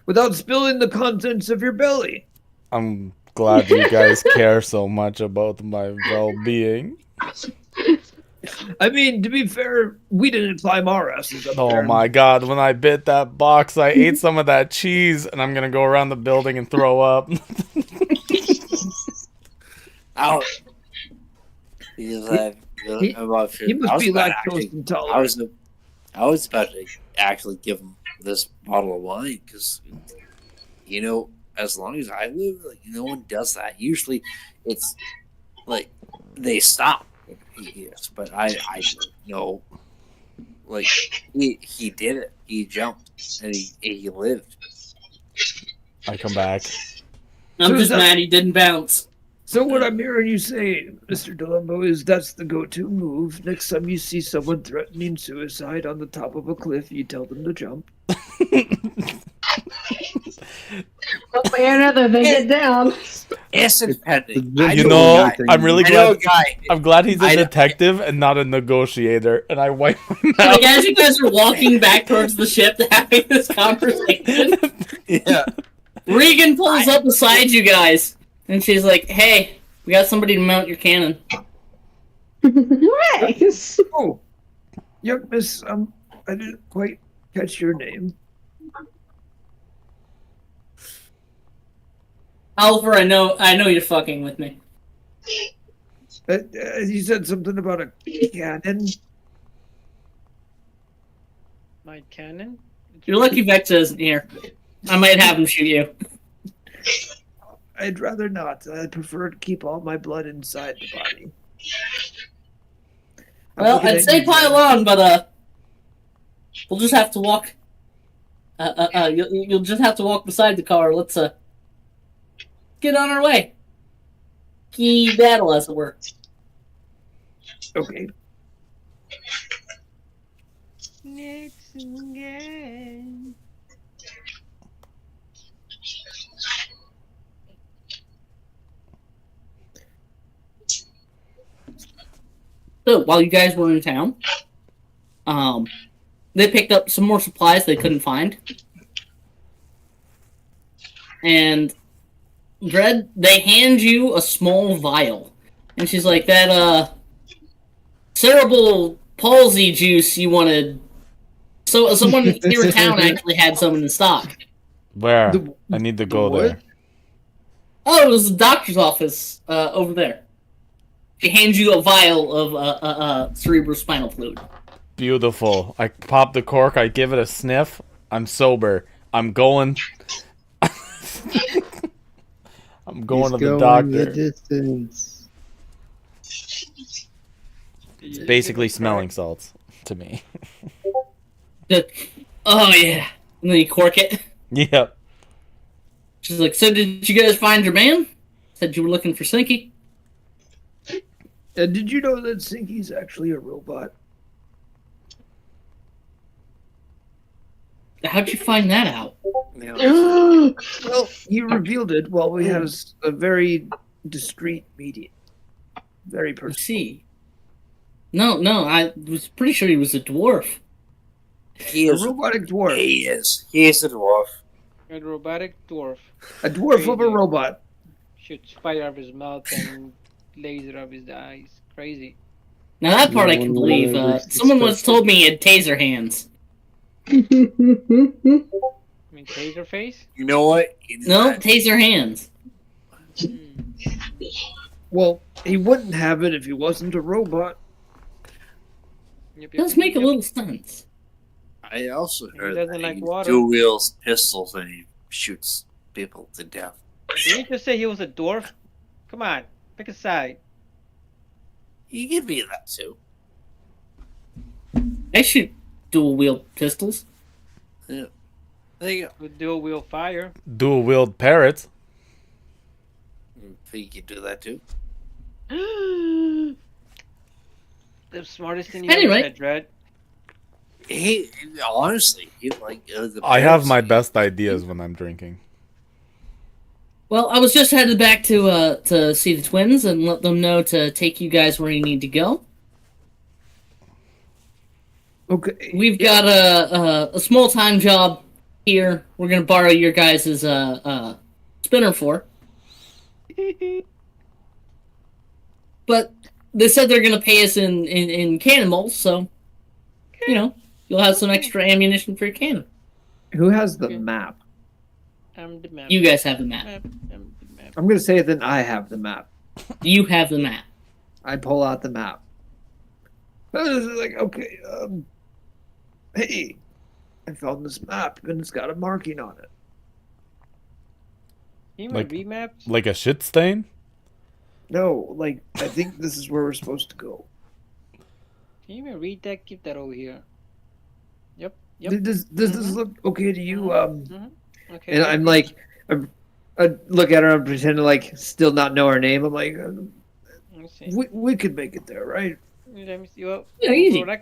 without spilling the contents of your belly. I'm glad you guys care so much about my well-being. I mean, to be fair, we didn't climb our asses up Oh there. my god, when I bit that box, I ate some of that cheese, and I'm gonna go around the building and throw up. Out. Because He must be lactose intolerant. I was about to actually give him this bottle of wine because, you know, as long as I live, like, no one does that. Usually, it's like they stop. Yes, but I didn't know. Like he did it. He jumped and he lived. I come back. I'm So just is that- mad he didn't bounce. So what I'm hearing you say, Mr. Delambo, is that's the go-to move. Next time you see someone threatening suicide on the top of a cliff, you tell them to jump. One way or another, they get down. It's independent. I You know a know, guy. I'm really I know a glad. guy. I'm glad he's a I- detective and not a negotiator. And I wipe my mouth. Like, as you guys are walking back towards the ship having this conversation, Yeah. Regan pulls up beside you guys. And she's like, hey, we got somebody to mount your cannon. Nice. Oh, young miss, I didn't quite catch your name. Oliver, I know you're fucking with me. You said something about a cannon. My cannon? You're lucky Vex isn't here. I might have him shoot you. I'd rather not. I prefer to keep all my blood inside the body. I'm Well, looking I'd at say you, pile Dread. on, but we'll just have to walk. You'll just have to walk beside the car. Let's get on our way. Key battle, as it were. Okay. Next again. So while you guys were in town, they picked up some more supplies they couldn't find, and Dread, they hand you a small vial, and she's like, "That cerebral palsy juice you wanted." So someone here in town actually had some in the stock. Where? The- I need to the go what? there. Oh, it was the doctor's office over there. She hands you a vial of cerebrospinal fluid. Beautiful. I pop the cork. I give it a sniff. I'm sober. I'm going. I'm going He's to the going the doctor. distance. It's basically smelling salts to me. Oh yeah, and then you cork it. Yep. She's like, "So did you guys find your man? Said you were looking for Sinky." Did you know that Sinky's actually a robot? How'd you find that out? Well, he revealed it while we had a very discreet meeting. Very I personal. see. No, I was pretty sure he was a dwarf. He A is. robotic dwarf. He is. He is a dwarf. A robotic dwarf A dwarf of a robot. shoots fire out of his mouth and laser out of his eyes. Crazy. Now that part I can No one believe. will ever Someone once suspect told me he had taser hands. I mean, taser face? You know what? It is No, not- taser hands. Well, he wouldn't have it if he wasn't a robot. Yep, It does make a little sense. I also He heard doesn't that like he water. dual wields pistols and he shoots people to death. Did you just say he was a dwarf? Come on, pick a side. You can be that too. I shoot dual wield pistols. There you go. With dual wheel fire. Dual wield parrots. You can do that too. The smartest thing you Anyway. ever said, Dread. He honestly, he like the I have parents- my best ideas when I'm drinking. Well, I was just headed back to see the twins and let them know to take you guys where you need to go. Okay. We've got a small time job here. We're gonna borrow your guys' spinner for. But they said they're gonna pay us in cannonballs, so you know you'll have some extra ammunition for your cannon. Who has the Okay. map? I'm the map. You guys have the map. I'm the map. I'm gonna say then I have the map. You have the map. I pull out the map. Like, okay, hey, I found this map and it's got a marking on it. Can you Like- read maps? Like a shit stain? No, like, I think this is where we're supposed to go. Can you even read that? Keep that over here. Yep. Does this look okay to you? Okay. And I'm like, I look at her and pretend to like still not know her name. I'm like, Let me see. we could make it there, right? Let me see. Well, Yeah, easy. What I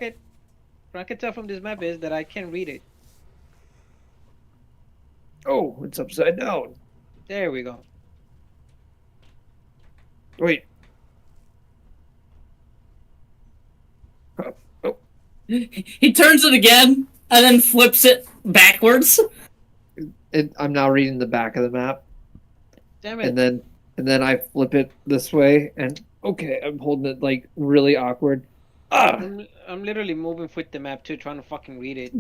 can tell from this map is that I can read it. Oh, it's upside down. There we go. Wait, He turns it again and then flips it backwards. I'm now reading the back of the map, Damn it. and then I flip it this way, and okay, I'm holding it like really awkward. I'm literally moving with the map too, trying to fucking read it.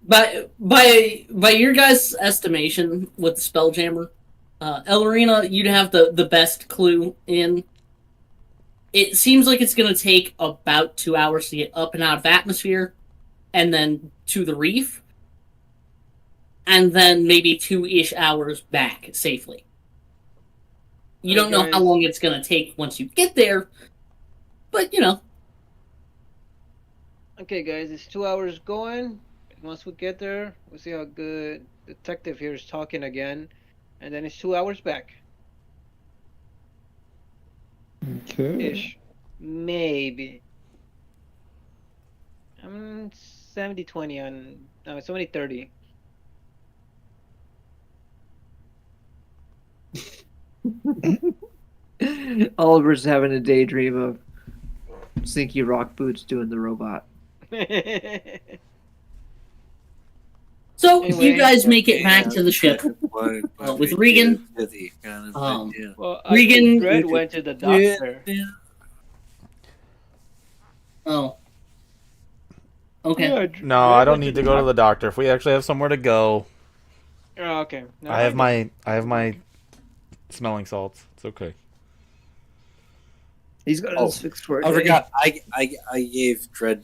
By your guys' estimation with the Spelljammer, Ellerina, you'd have the best clue in. It seems like it's going to take about 2 hours to get up and out of atmosphere, and then to the reef, and then maybe 2-ish hours back safely. You don't know how long it's going to take once you get there, but you know. Okay, guys, it's 2 hours going. Once we get there, we'll see how good detective here is talking again, and then it's 2 hours back. Okay. Ish. Maybe. I'm 70-20 on. No, it's only 30. Oliver's having a daydream of Slinky Rock Boots doing the robot. So Anyway, you guys make it back to the ship with Regan. well, Regan- I think Dredd went to the doctor. Oh. Okay. Yeah, No, I don't need to go to the doctor. If we actually have somewhere to go, Oh, okay. No, I have my smelling salts. It's okay. He's got his fixed for a I day. forgot. I gave Dredd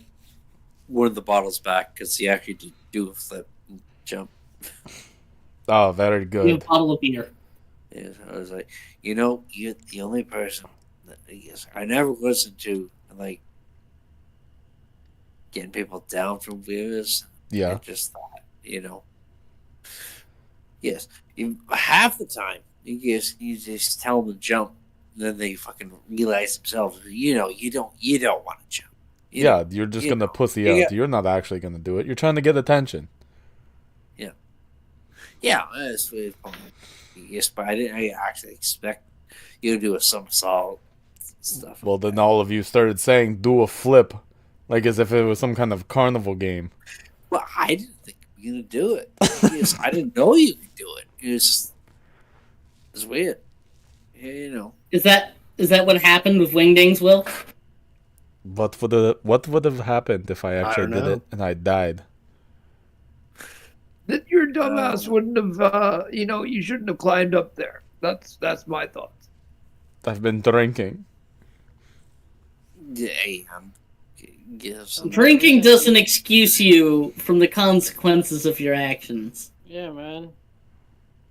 one of the bottles back because he actually did do a flip and jump. Oh, very You have good. a bottle of beer. Yeah, I was like, you're the only person that I never listened to like getting people down from beers. Yeah. I just thought, yes, half the time you just tell them to jump, and then they fucking realize themselves, you don't want to jump. Yeah, you're just gonna pussy you out. You're not actually gonna do it. You're trying to get attention. Yeah, that's what it's fun. Yes, but I didn't actually expect you to do a somersault stuff. Well, then all of you started saying "do a flip," like as if it was some kind of carnival game. Well, I didn't think you were gonna do it. I didn't know you could do it. It's weird. Is that what happened with Wingdings, Will? What would have happened if I actually did it and I died? That your dumbass wouldn't have, you shouldn't have climbed up there. That's my thoughts. I've been drinking. Drinking doesn't excuse you from the consequences of your actions. Yeah, man.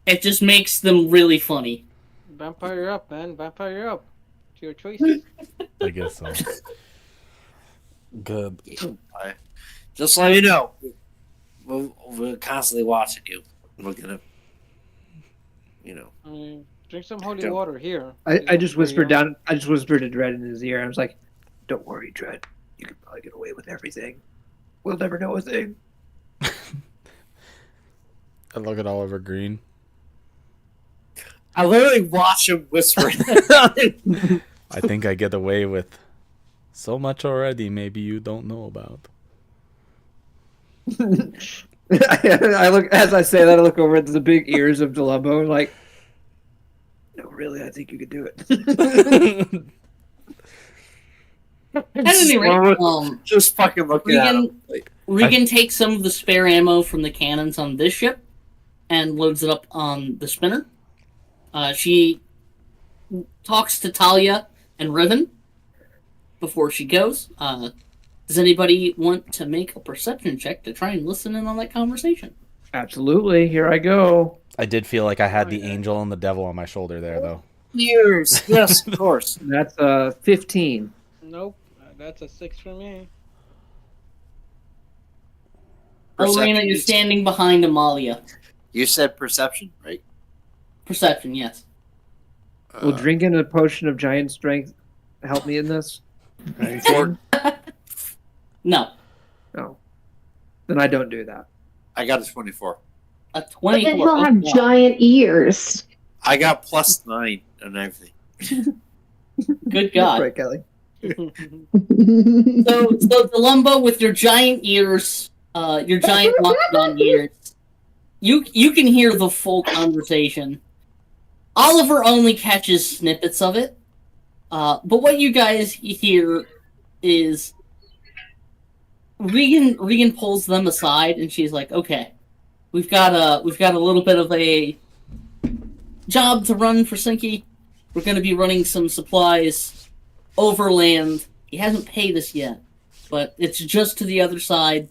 It just makes them really funny. Vampire up, man. Vampire up. It's your choices. I guess so. Good. Just so you know, we're constantly watching you. We're gonna, I mean, drink some holy Don't- water here. I just whispered down. I just whispered to Dredd in his ear. I was like, Don't worry, Dredd. You can probably get away with everything. We'll never know a thing. I look at Oliver Green. I literally watch him whisper. I think I get away with so much already. Maybe you don't know about. I look as I say that. I look over at the big ears of Delumbo, like, No, really, I think you could do it. At any rate, Just fucking looking at him. Regan takes some of the spare ammo from the cannons on this ship and loads it up on the spinner. She talks to Talia and Riven before she goes. Does anybody want to make a perception check to try and listen in on that conversation? absolutely. Here I go. I did feel like I had the angel and the devil on my shoulder there, though. Years, yes, of course. That's 15. Nope. That's a 6 for me. Lorena, you're standing behind Amalia. You said perception, right? Perception, yes. Will drinking a potion of giant strength help me in this? No. No. Then I don't do that. I got a 24. A But 24. then he'll have wow. giant ears. I got +9 on everything. Good God. Right, Kelly. So Delumbo, with your giant ears, your giant lockdown ears, you can hear the full conversation. Oliver only catches snippets of it, but what you guys hear is Regan pulls them aside, and she's like, "Okay, we've got a little bit of a job to run for Sinky. We're going to be running some supplies overland. He hasn't paid us yet, but it's just to the other side.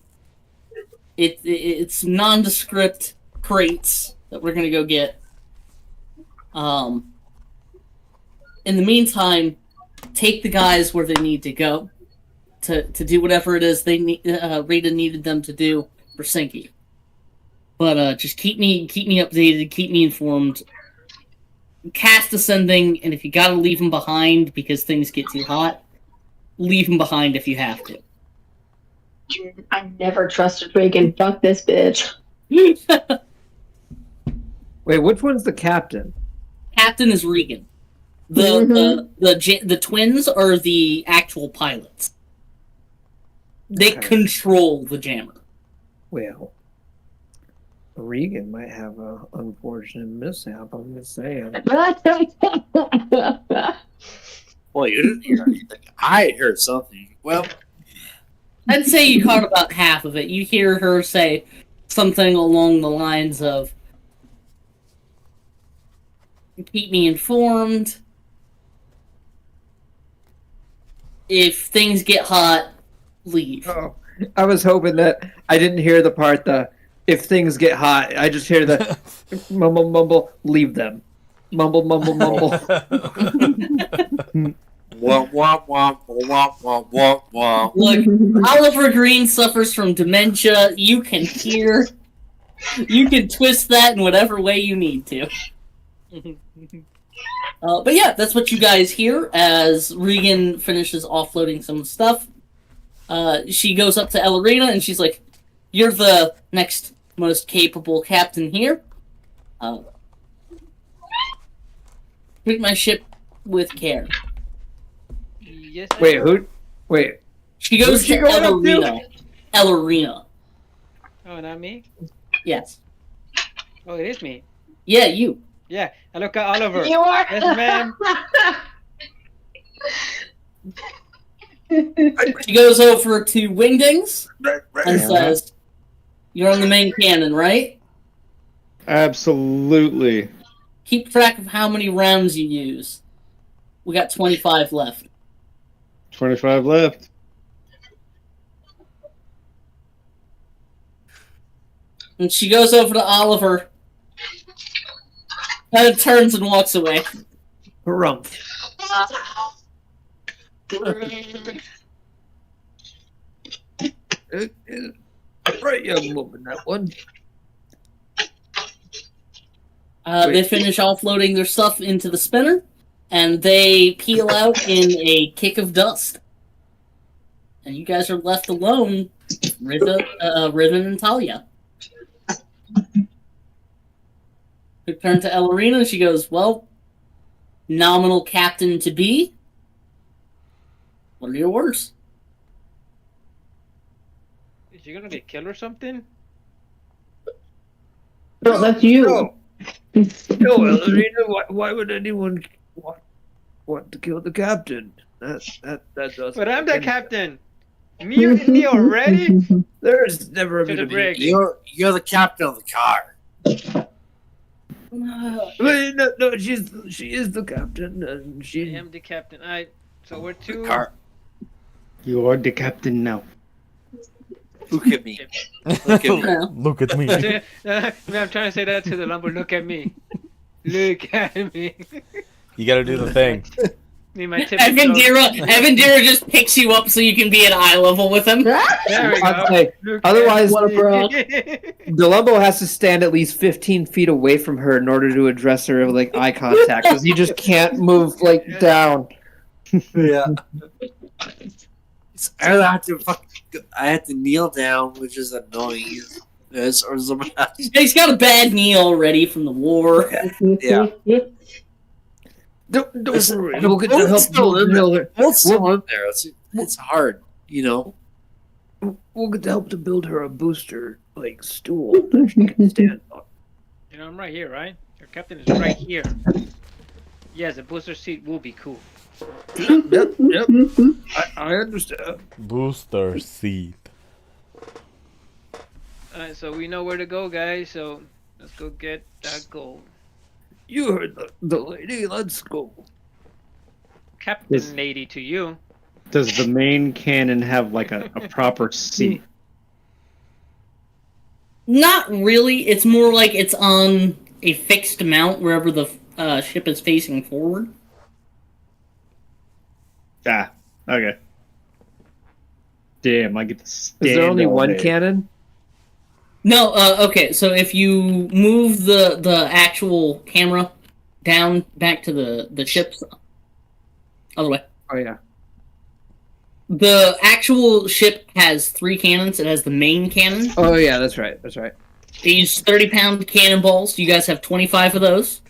It's nondescript crates that we're going to go get. In the meantime, take the guys where they need to go to do whatever it is they need. Rita needed them to do for Sinky. But just keep me updated, keep me informed. Cast ascending, and if you gotta leave them behind because things get too hot, leave them behind if you have to." I never trusted Reagan. Fuck this bitch. Wait, which one's the captain? Captain is Regan. The twins are the actual pilots. They Okay. control the jammer. Well, Regan might have a unfortunate mishap. I'm just saying. Well, you didn't hear anything. I heard something. Well, I'd say you caught about half of it. You hear her say something along the lines of, keep me informed. If things get hot, leave. Oh, I was hoping that I didn't hear the part if things get hot. I just hear the mumble mumble. Leave them. Mumble mumble mumble. womp womp womp womp womp womp womp. Look, Oliver Green suffers from dementia. You can hear. You can twist that in whatever way you need to. But yeah, that's what you guys hear as Regan finishes offloading some stuff. She goes up to Ellerina and she's like, "You're the next most capable captain here. Treat my ship with care." Yes. Wait, who? Wait. She goes Who's she to going up to? Ellerina. Ellerina. Oh, not me. Yes. Oh, it is me. Yeah, you. Yeah. I look at Oliver. You are. Yes, ma'am. She goes over to Wingdings and says, "You're on the main cannon, right? Absolutely. Keep track of how many rounds you use. We got 25 left." 25 left. And she goes over to Oliver, kind of turns and walks away. Harumph. Right, young woman, that one. They finish offloading their stuff into the spinner, and they peel out in a kick of dust. And you guys are left alone, Riven and Talia. We turn to Ellerina, and she goes, "Well, nominal captain to be. What are your orders?" Is she gonna get killed or something? No, that's you. No, Ellerina, why would anyone want to kill the captain? That doesn't. But I'm the captain. Mutiny already? There's never To the been a brig. You're the captain of the car. Wait, no, she is the captain, and I she. am the captain. So we're The two. car. You are the captain now. Look at me. Look at me. Look at me. I'm trying to say that to the lumber. Look at me. Look at me. You gotta do the thing. Need my tip. Evandira just picks you up so you can be at eye level with him. There we I'd go. say, Look otherwise, What a bro. Delumbo has to stand at least 15 feet away from her in order to address her with like eye contact, because you just can't move like down. Yeah. I had to kneel down, which is annoying. Yes, or something. He's got a bad knee already from the war. Yeah. Don't Listen, worry. the We'll get to boat's help still in build her. It's still in there. It's hard, you know. We'll get to help to build her a booster like stool that she can stand on. You know, I'm right here, right? Your captain is right here. Yes, a booster seat will be cool. Yep. I understand. Booster seat. Alright, so we know where to go, guys. So let's go get that gold. You heard the lady. Let's go. Captain Yes. lady to you. Does the main cannon have like a proper seat? Not really. It's more like it's on a fixed mount wherever the ship is facing forward. Ah, okay. Damn, I get to stand. Is there only all one day. cannon? No, okay, so if you move the actual camera down back to the ship's other way. Oh yeah. The actual ship has 3 cannons. It has the main cannon. Oh yeah, that's right. That's right. They use 30-pound cannonballs. You guys have 25 of those.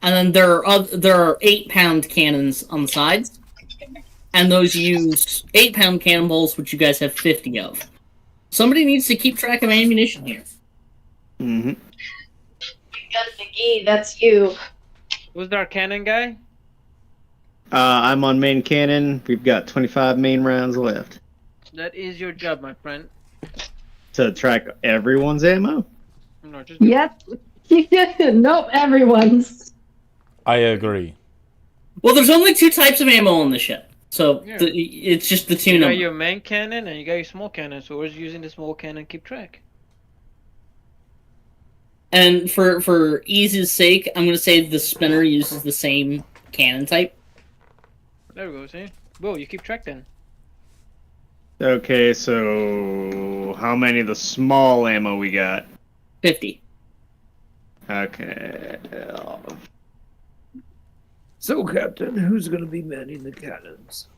And then there are 8-pound cannons on the sides, and those use 8-pound cannonballs, which you guys have 50 of. Somebody needs to keep track of ammunition here. Mm-hmm. McGee, that's you. Who's our cannon guy? I'm on main cannon. We've got 25 main rounds left. That is your job, my friend. To track everyone's ammo? No, just Yep. Nope, everyone's. I agree. Well, there's only 2 types of ammo on the ship, so Yeah. it's just the 2 you got number. your main cannon and you got your small cannon. So who's using the small cannon? Keep track. And for ease's sake, I'm going to say the spinner uses the same cannon type. There we go. See, whoa, you keep track then. Okay, so how many of the small ammo we got? 50. Okay. So, Captain, who's going to be manning the cannons?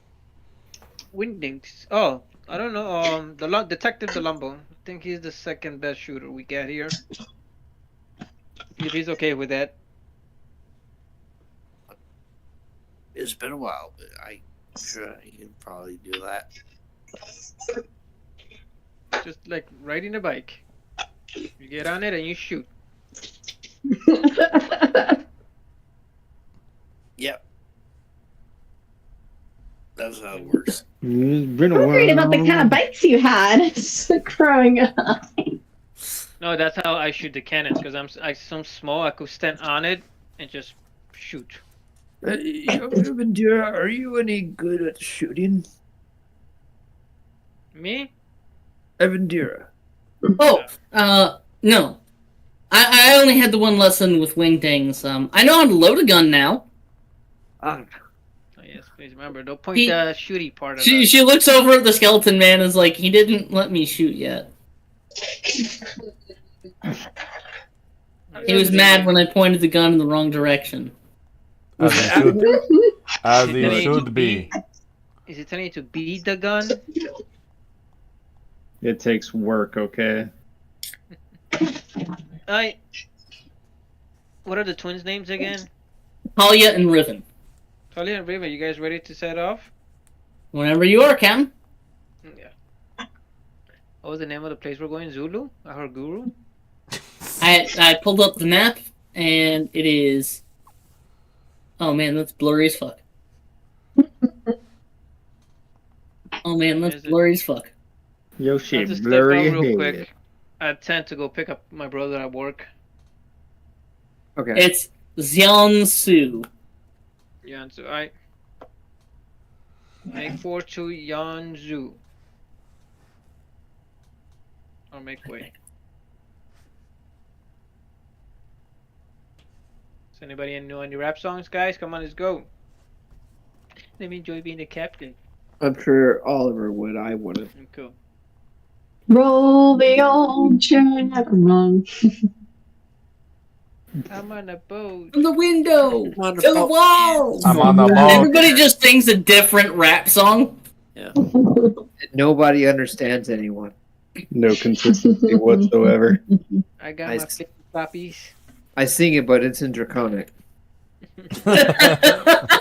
Wingdings. Oh, I don't know. Detective Delumbo. I think he's the second best shooter we get here. If he's okay with that. It's been a while, but I'm sure you can probably do that. Just like riding a bike. You get on it and you shoot. Yep. That's how it works. It's been a I'm worried about the while. kind of bikes you had growing up. No, that's how I shoot the cannons because I'm small. I could stand on it and just shoot. Young Bandura, are you any good at shooting? Me? Evandira. Oh, no. I only had the one lesson with wingdings. I know how to load a gun now. Ah, Oh, yes, please remember. Don't point He- the shooty part of She that. she looks over at the skeleton man and is like, he didn't let me shoot yet. He was mad when I pointed the gun in the wrong direction. As he should, as he Is it should be. Is it telling you to beat the gun? It takes work, okay? What are the twins' names again? Talia and Riven. Talia and Riva, you guys ready to set off? Whenever you are, Cam. Yeah. What was the name of the place we're going? Zulu? Our guru? I pulled up the map, and it is... Oh man, that's blurry as fuck. Oh man, that's Is it- blurry as fuck. Yoshi, I'll just step blurry out real head. quick. I tend to go pick up my brother at work. Okay. It's Xiansu. Yanzu, I make 4 to Yanzu. I'll make way. Does anybody know any rap songs, guys? Come on, let's go. Let me enjoy being the captain. I'm sure Oliver would. I wouldn't. Cool. Roll the old chaperone. I'm on a boat. From the window! I'm on To the the boat. walls! I'm on the boat. Everybody just sings a different rap song. Nobody understands anyone. No consistency whatsoever. I got I my see. flip floppies. I sing it, but it's in Draconic. I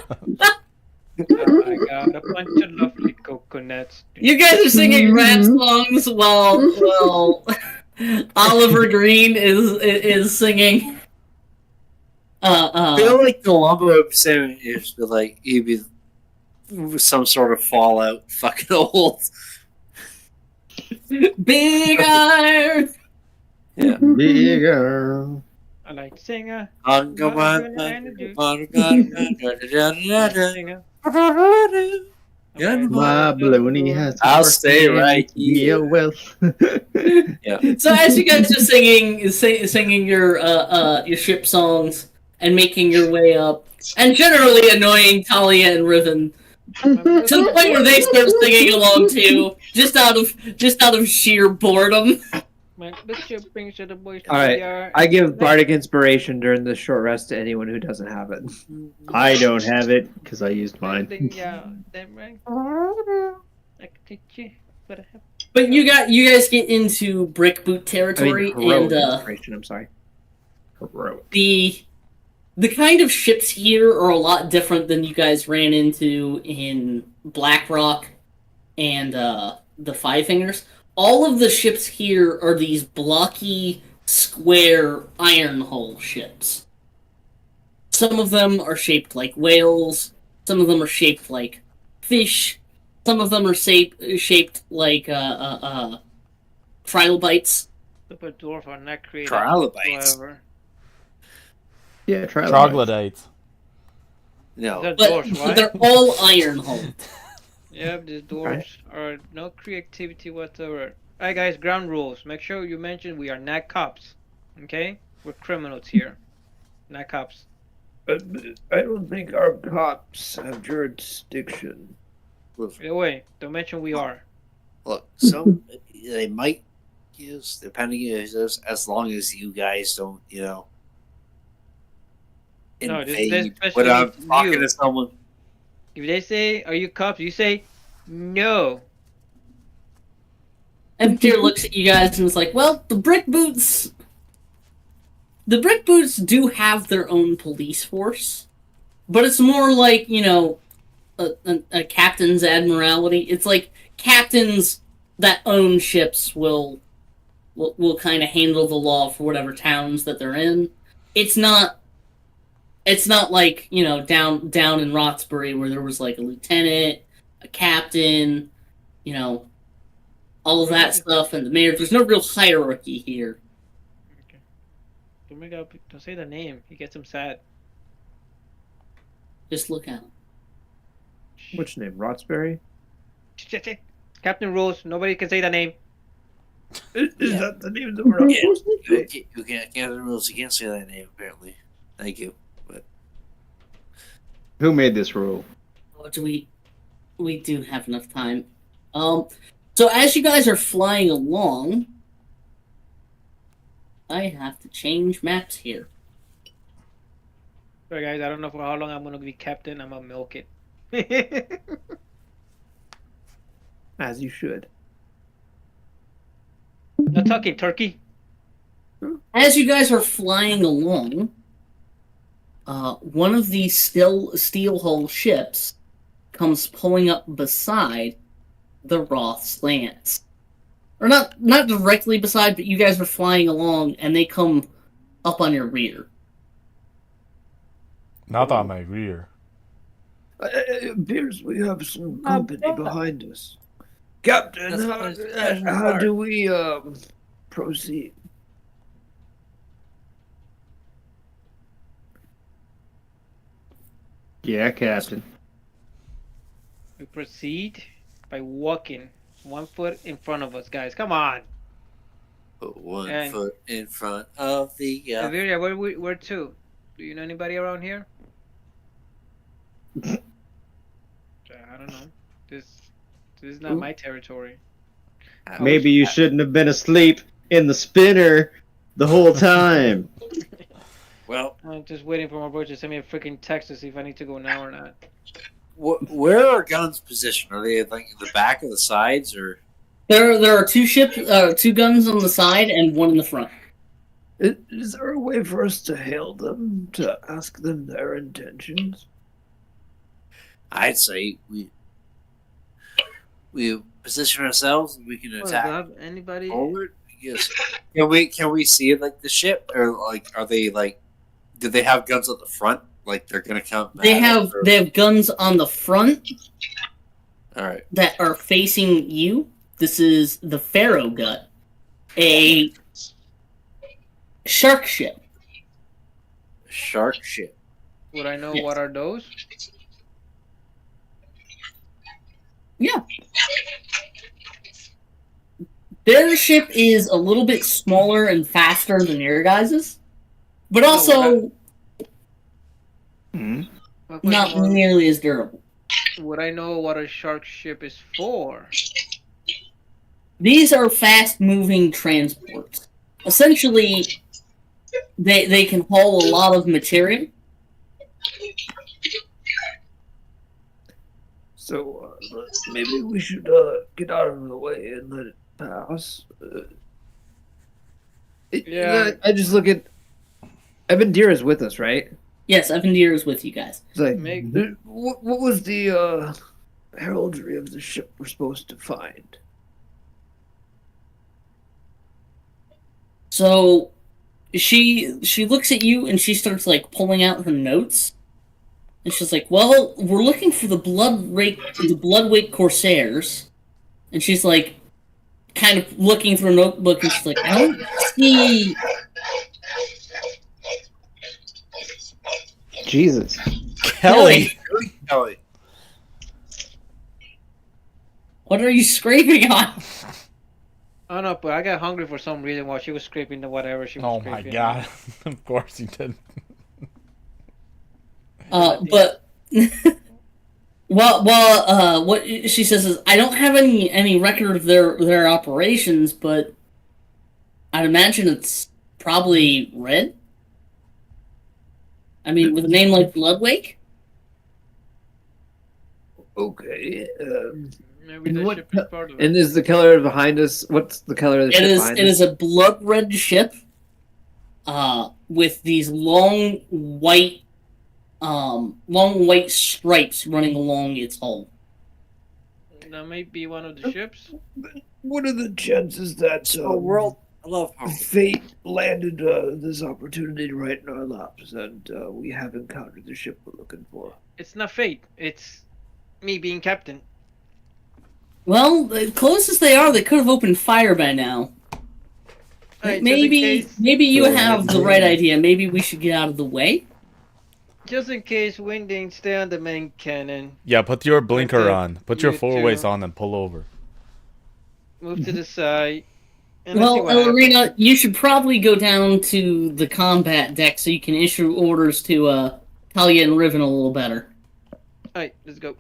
got a bunch of lovely coconuts. You guys are singing rap songs while Oliver Green is singing. I feel like Columbo would say it'd be like he'd be some sort of Fallout fucking old. Big Iron. Yeah. Bigger. I like singer. Yeah. My baloney has. I'll stay right here. Yeah, well. So as you guys are singing your ship songs and making your way up, and generally annoying Talia and Riven to the point where they start singing along too, just out of sheer boredom. My bishop brings the boys to All right. the yard. I give bardic inspiration during this short rest to anyone who doesn't have it. I don't have it because I used mine. That right? I can teach you, but I have. But you guys get into brick boot I territory, mean, heroic and inspiration. I'm sorry. Heroic. the the kind of ships here are a lot different than you guys ran into in BlackRock and the Five Fingers. All of the ships here are these blocky, square, iron hull ships. Some of them are shaped like whales. Some of them are shaped like fish. Some of them are shaped like trilobites. Super dwarf are not created. Trilobites. Whatever. Yeah, try Troglodytes. No. They're But dwarfs, right? they're all iron hulled. Yep, these dwarves are no creativity whatsoever. Alright guys, ground rules. Make sure you mention we are not cops. Okay? We're criminals here. Not cops. I don't think our cops have jurisdiction. Either way, don't mention we are. Look, some they might use depending as long as you guys don't, No, this invade especially without with talking you. to someone. If they say, are you cops? You say, no. And Pierre looks at you guys and is like, well, the brick boots do have their own police force, but it's more like, a captain's admiralty. It's like captains that own ships will kind of handle the law for whatever towns that they're in. It's not like, down in Roxbury where there was like a lieutenant, a captain, all of that stuff, and the mayor. There's no real hierarchy here. Okay. Don't say the name. He gets him sad. Just look out. Which name? Rotsbury? Captain rules. Nobody can say the name. Is that the name that we're not supposed to say? You can't the rules. You can't say that name. Apparently, thank you. But Who made this rule? Oh, we do have enough time. So as you guys are flying along, I have to change maps here. Sorry guys, I don't know for how long I'm gonna be captain. I'm gonna milk it. As you should. No talking, turkey. As you guys are flying along, one of these steel hull ships comes pulling up beside the Roth's Lance. Or not directly beside, but you guys are flying along and they come up on your rear. Not on my rear. It appears we have some company behind us. Captain, how do we proceed? Yeah, Captain. We proceed by walking 1 foot in front of us, guys. Come on. put one And- foot in front of the. Siberia, where to? Do you know anybody around here? I don't know. This is not my territory. Maybe you shouldn't have been asleep in the spinner the whole time. Well, I'm just waiting for my brother to send me a freaking text to see if I need to go now or not. where are guns positioned? Are they like in the back or the sides, or? There are two guns on the side and one in the front. Is there a way for us to hail them, to ask them their intentions? I'd say we position ourselves and we can attack Anybody? forward. Yes. Can we see like the ship, or like are they like? Do they have guns at the front? Like they're gonna come? They have guns on the front All right. that are facing you. This is the Pharaoh Gut, a shark ship. Shark ship. Would I know Yes. what are those? Yeah. Their ship is a little bit smaller and faster than your guys's, but also Hmm? My not question was, nearly as durable. would I know what a shark ship is for? These are fast-moving transports. Essentially, they can haul a lot of material. So maybe we should get out of the way and let it pass. Yeah. I just look at. Evan Deer is with us, right? Yes, Evandir is with you guys. It's like, Make What was the heraldry of the ship we're supposed to find? So she looks at you and she starts like pulling out her notes. And she's like, "Well, we're looking for the Bloodwake Corsairs." And she's like kind of looking through a notebook and she's like, "I don't see Jesus. Kelly. Kelly. What are you scraping on?" I don't know, but I got hungry for some reason while she was scraping the whatever she was Oh scraping. my god. Of course you did. But what she says is, "I don't have any record of their operations, but I'd imagine it's probably red. I mean, with a name like Bloodwake." Okay. Maybe And the what ship is part of it. and is the color behind us? What's the color of the It ship is behind it us? is a blood red ship, with these long white stripes running along its hull. That might be one of the ships. What are the chances that So world, I love how fate landed this opportunity right in our laps, and we have encountered the ship we're looking for? It's not fate. It's me being captain. Well, the closest they are, they could have opened fire by now. Alright, Maybe you have the right idea. Maybe we should get out of the way. Just in case Wingding stay on the main cannon. Yeah, put your blinker Okay, on. Put your you four-ways too. on and pull over. Move to the side. And let's see Well, what happens. Ellerina, you should probably go down to the combat deck so you can issue orders to Talia and Riven a little better. Alright, let's go.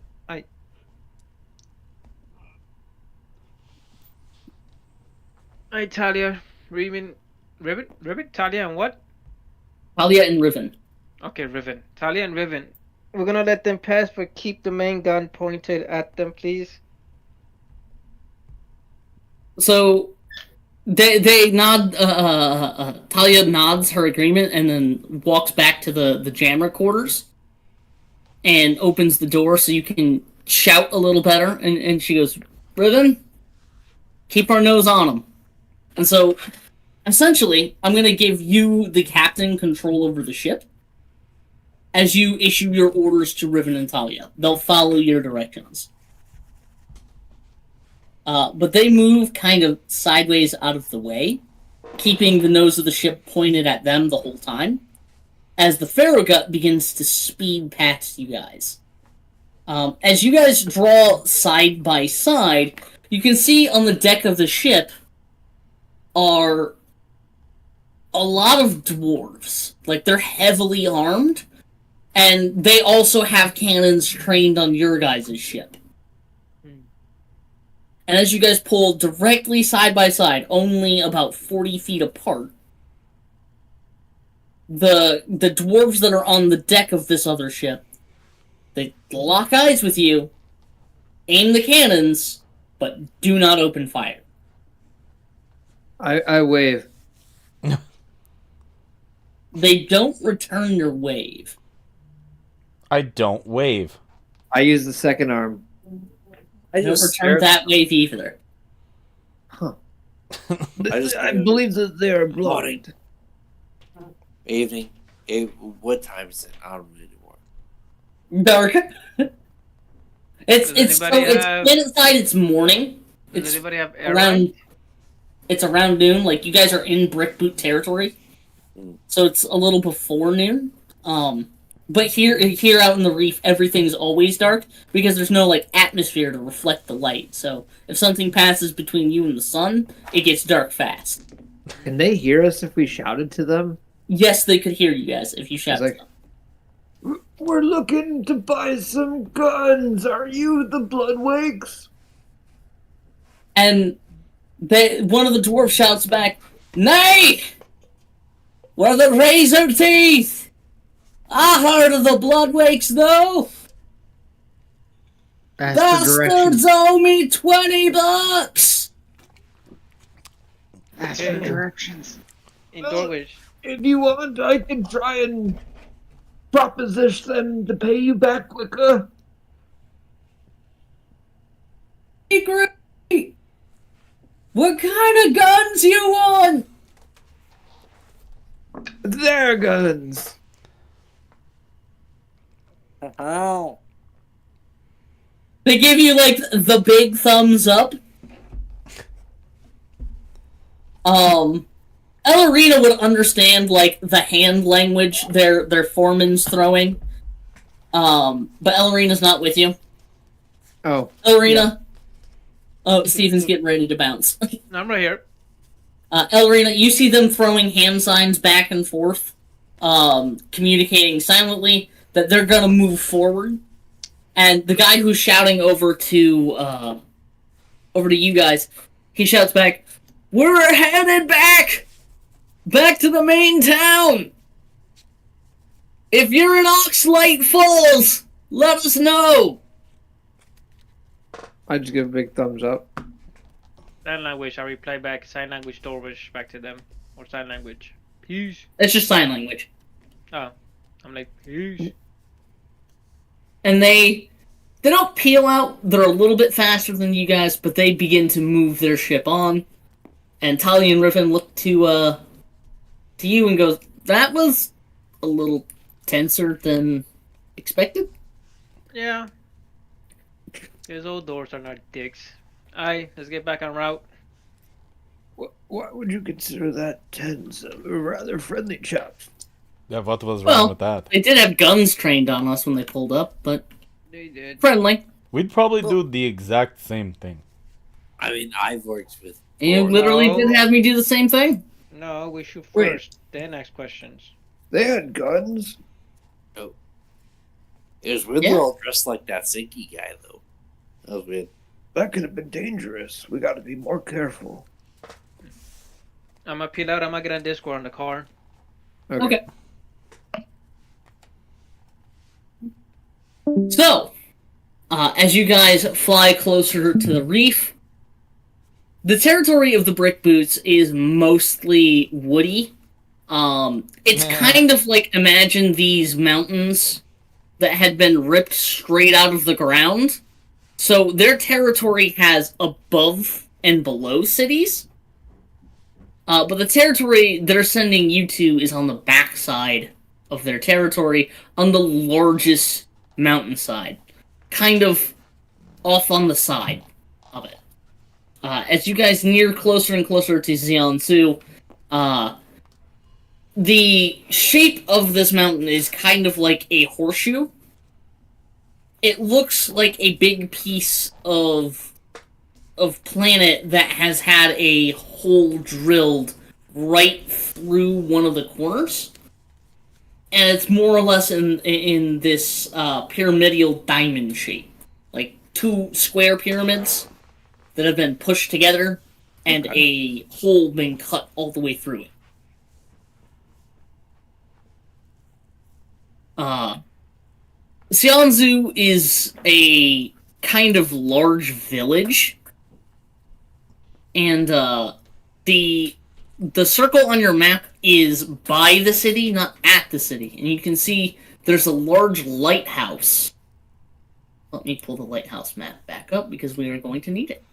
Alright, Talia, Riven, Talia, and what? Talia and Riven. Okay, Riven. Talia and Riven. We're gonna let them pass, but keep the main gun pointed at them, please. So they nod. Talia nods her agreement and then walks back to the jammer quarters and opens the door so you can shout a little better. And she goes, "Riven, keep our nose on them." And so, essentially, I'm going to give you the captain control over the ship as you issue your orders to Riven and Talia. They'll follow your directions. But they move kind of sideways out of the way, keeping the nose of the ship pointed at them the whole time, as the Farragut begins to speed past you guys. As you guys draw side by side, you can see on the deck of the ship are a lot of dwarves. Like, they're heavily armed, and they also have cannons trained on your guys' ship. And as you guys pull directly side by side, only about 40 feet apart, the dwarves that are on the deck of this other ship, they lock eyes with you, aim the cannons, but do not open fire. I wave. They don't return your wave. I don't wave. I use the second arm. They don't return that wave either. I believe that they are blind. evening. What time is it? I don't really know. Dark. It's anybody have- inside. It's morning. Does It's anybody have air around. rifle? It's around noon. Like, you guys are in brick boot territory, so it's a little before noon. But here out in the reef, everything's always dark because there's no like atmosphere to reflect the light. So if something passes between you and the sun, it gets dark fast. Can they hear us if we shouted to them? Yes, they could hear you guys if you shout. It's like- We're looking to buy some guns. Are you the Bloodwakes? And one of the dwarves shouts back, "Nay! We're the Razor Teeth! I heard of the Bloodwakes, though! Ask for Bastards directions. owe me $20! Ask for directions. In doorways. If you want, I can try and proposition to pay you back quicker. Hey, great! What kind of guns you want? Their guns. Oh. They give you, like, the big thumbs up. Ellerina would understand, like, the hand language their foreman's throwing. But Ellerina's not with you. Oh. Ellerina. Oh, Steven's getting ready to bounce. I'm right here. Ellerina, you see them throwing hand signs back and forth, communicating silently that they're gonna move forward. And the guy who's shouting over to you guys, he shouts back, "We're headed back to the main town. If you're in Oxlight Falls, let us know." I just give a big thumbs up. Sign language. I reply back. Sign language Dwarvish back to them. Or sign language. Peace. It's just sign language. Oh. I'm like, peace. And they don't peel out. They're a little bit faster than you guys, but they begin to move their ship on. And Talia and Riffin look to you and goes, "That was a little tenser than expected." Yeah. These old doors are not dicks. Aye, let's get back en route. Why would you consider that tense? Rather friendly chaps. Yeah, what was Well, wrong with that? They did have guns trained on us when they pulled up, but They did. friendly. We'd probably do the exact same thing. I mean, I've worked with. You Or- literally no. did have me do the same thing. No, we shoot Wait. first, then ask questions. They had guns. It was weird Yeah. they're all dressed like that Zinky guy, though. That was weird. That could have been dangerous. We got to be more careful. I'm gonna peel out. I'm gonna get on Discord on the car. Okay. So, as you guys fly closer to the reef, the territory of the Brick Boots is mostly woody. It's kind of like, imagine these mountains that had been ripped straight out of the ground. So their territory has above and below cities. But the territory they're sending you to is on the backside of their territory, on the largest mountainside. Kind of off on the side of it. As you guys near closer and closer to Jiangsu, the shape of this mountain is kind of like a horseshoe. It looks like a big piece of planet that has had a hole drilled right through one of the corners. And it's more or less in this pyramidal diamond shape. Like two square pyramids that have been pushed together and a hole been cut all the way through it. Xianzhu is a kind of large village, and the circle on your map is by the city, not at the city, and you can see there's a large lighthouse. Let me pull the lighthouse map back up because we are going to need it.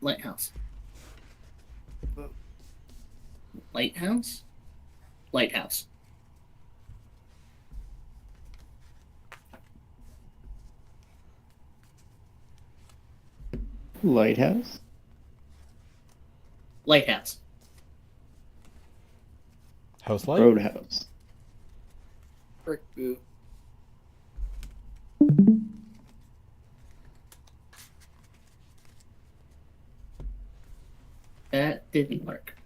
Lighthouse. Lighthouse? Lighthouse. Lighthouse? Lighthouse. House light? Roadhouse. Brick boot. That didn't work.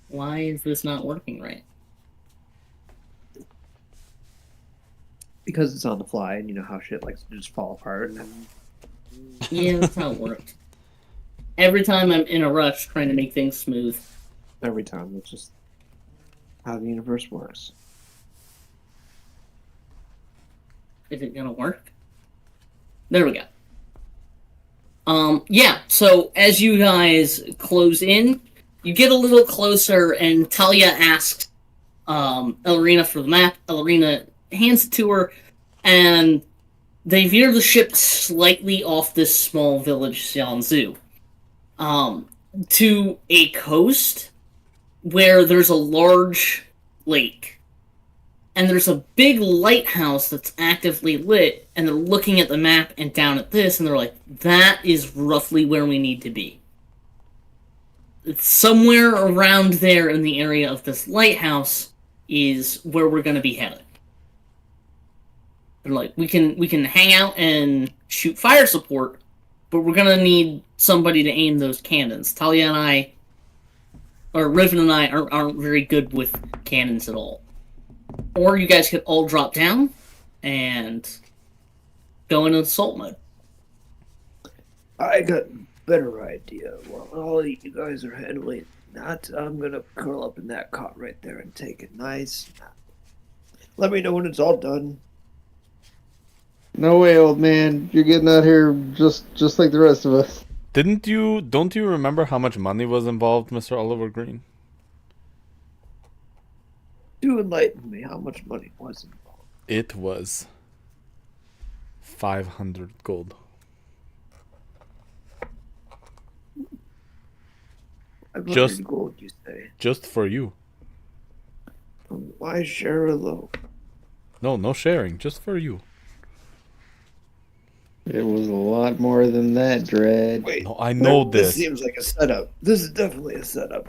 Why is this not working right? Because it's on the fly, and you know how shit likes to just fall apart. Yeah, that's how it worked. Every time I'm in a rush trying to make things smooth. Every time, it's just how the universe works. Is it gonna work? There we go. Yeah, so as you guys close in, you get a little closer, and Talia asks Elrina for the map. Elrina hands it to her, and they veer the ship slightly off this small village, Xianzhu, to a coast where there's a large lake. And there's a big lighthouse that's actively lit, and they're looking at the map and down at this, and they're like, that is roughly where we need to be. It's somewhere around there in the area of this lighthouse is where we're going to be headed. They're like, we can hang out and shoot fire support, but we're going to need somebody to aim those cannons. Talia and I, or Riven and I, aren't very good with cannons at all. Or you guys could all drop down and go into assault mode. I got a better idea. While all of you guys are handling that, I'm gonna curl up in that cot right there and take a nice nap. Let me know when it's all done. No way, old man. You're getting out here just like the rest of us. Don't you remember how much money was involved, Mr. Oliver Green? Do enlighten me. How much money was involved? It was 500 gold. Just gold, you say? Just for you. From my share alone. No sharing. Just for you. It was a lot more than that, Dread. Wait, No, I know This this. seems like a setup. This is definitely a setup.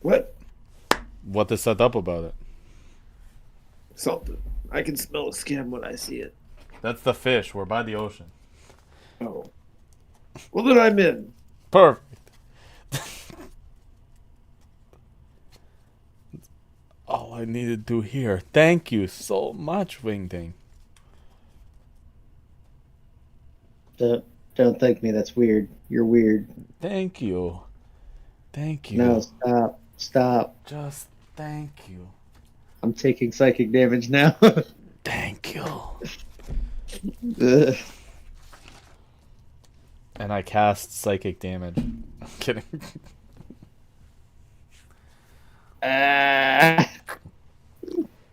What? What is set up about it? Something. I can smell a scam when I see it. That's the fish. We're by the ocean. Oh. Well, then I'm in. Perfect. All I needed to hear. Thank you so much, Wingding. Don't thank me. That's weird. You're weird. Thank you. Thank you. No, stop. Just thank you. I'm taking psychic damage now. Thank you. Ugh. And I cast psychic damage. I'm kidding.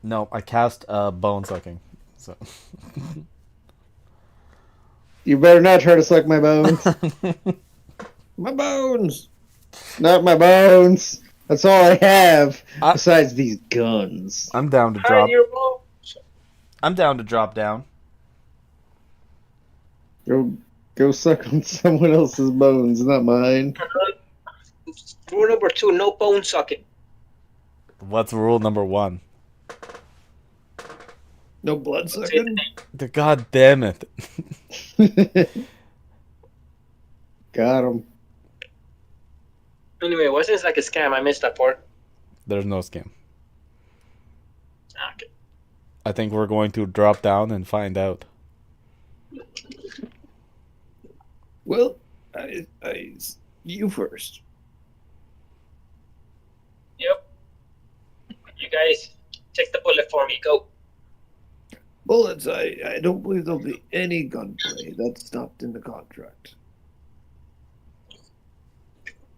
No, I cast bone sucking. So You better not try to suck my bones. My bones! Not my bones. That's all I have. Besides these guns. I'm down to drop. I'm down to drop down. Go suck on someone else's bones, not mine. Rule number 2, no bone sucking. What's rule number 1? No blood sucking? God damn it. Got him. Anyway, wasn't this like a scam? I missed that part. There's no scam. Okay. I think we're going to drop down and find out. Well, you first. Yep. You guys take the bullet for me. Go. Bullets, I don't believe there'll be any gunplay. That's not in the contract.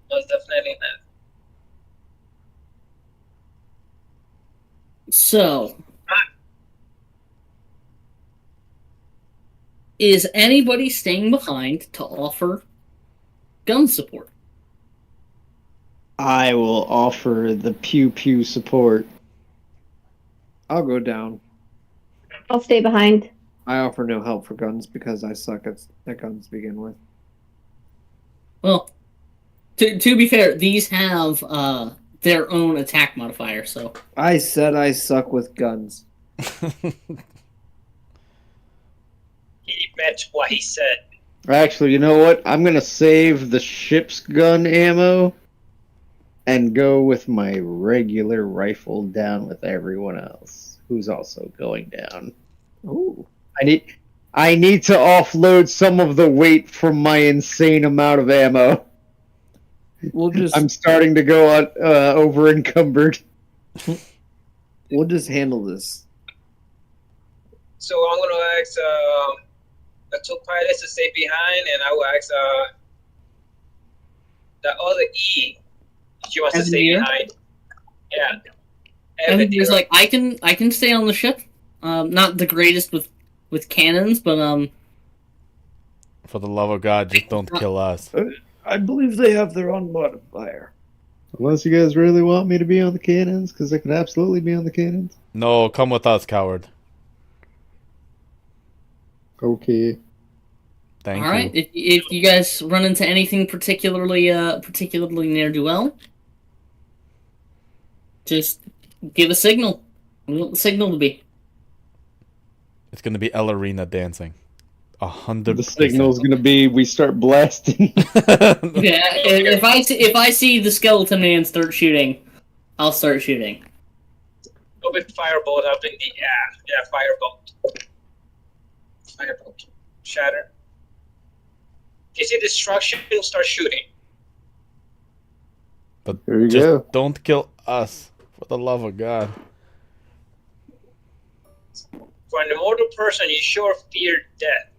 Most definitely not. So, is anybody staying behind to offer gun support? I will offer the pew support. I'll go down. I'll stay behind. I offer no help for guns because I suck at guns to begin with. Well, to be fair, these have their own attack modifier, so... I said I suck with guns. He meant what he said. Actually, you know what? I'm going to save the ship's gun ammo and go with my regular rifle down with everyone else who's also going down. Ooh. I need to offload some of the weight from my insane amount of ammo. I'm starting to go on over encumbered. We'll just handle this. So I'm gonna ask the two pilots to stay behind, and I will ask the other E. She wants to stay Evan, behind. Yeah. and Evan, there's like I can stay on the ship. Not the greatest with cannons, but For the love of God, just don't kill us. I believe they have their own modifier. Unless you guys really want me to be on the cannons, because I could absolutely be on the cannons. No, come with us, coward. Okay. Thank all right. you. If you guys run into anything particularly near do well, just give a signal. We want the signal to be. It's gonna be El Arena dancing. 100%. The signal's gonna be we start blasting. Yeah, if I see the skeleton man start shooting, I'll start shooting. go with firebolt up in the air. Yeah, firebolt. Firebolt. Shatter. If you see destruction, you'll start shooting. But There you just go. don't kill us. For the love of God. For an immortal person, you sure fear death.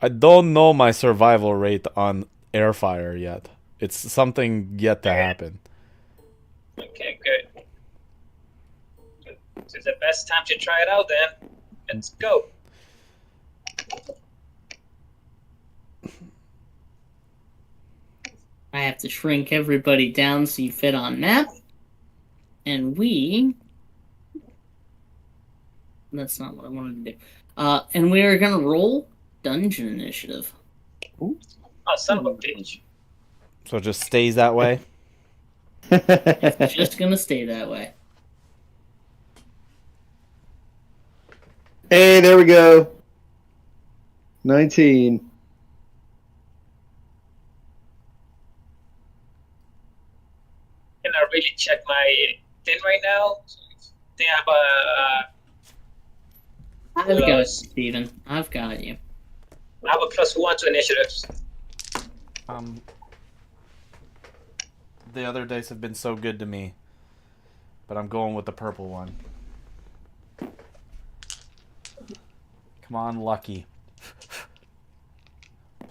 I don't know my survival rate on air fire yet. It's something yet to happen. Okay, good. This is the best time to try it out then. Let's go. I have to shrink everybody down so you fit on map. And that's not what I wanted to do. And we are gonna roll dungeon initiative. Oh, son of a bitch. So it just stays that way. It's just gonna stay that way. Hey, there we go. 19. Can I really check my thing right now? I think I have I've got you, Plus. Steven. I've got you. I have a +1 to initiatives. The other dice have been so good to me, but I'm going with the purple one. Come on, Lucky.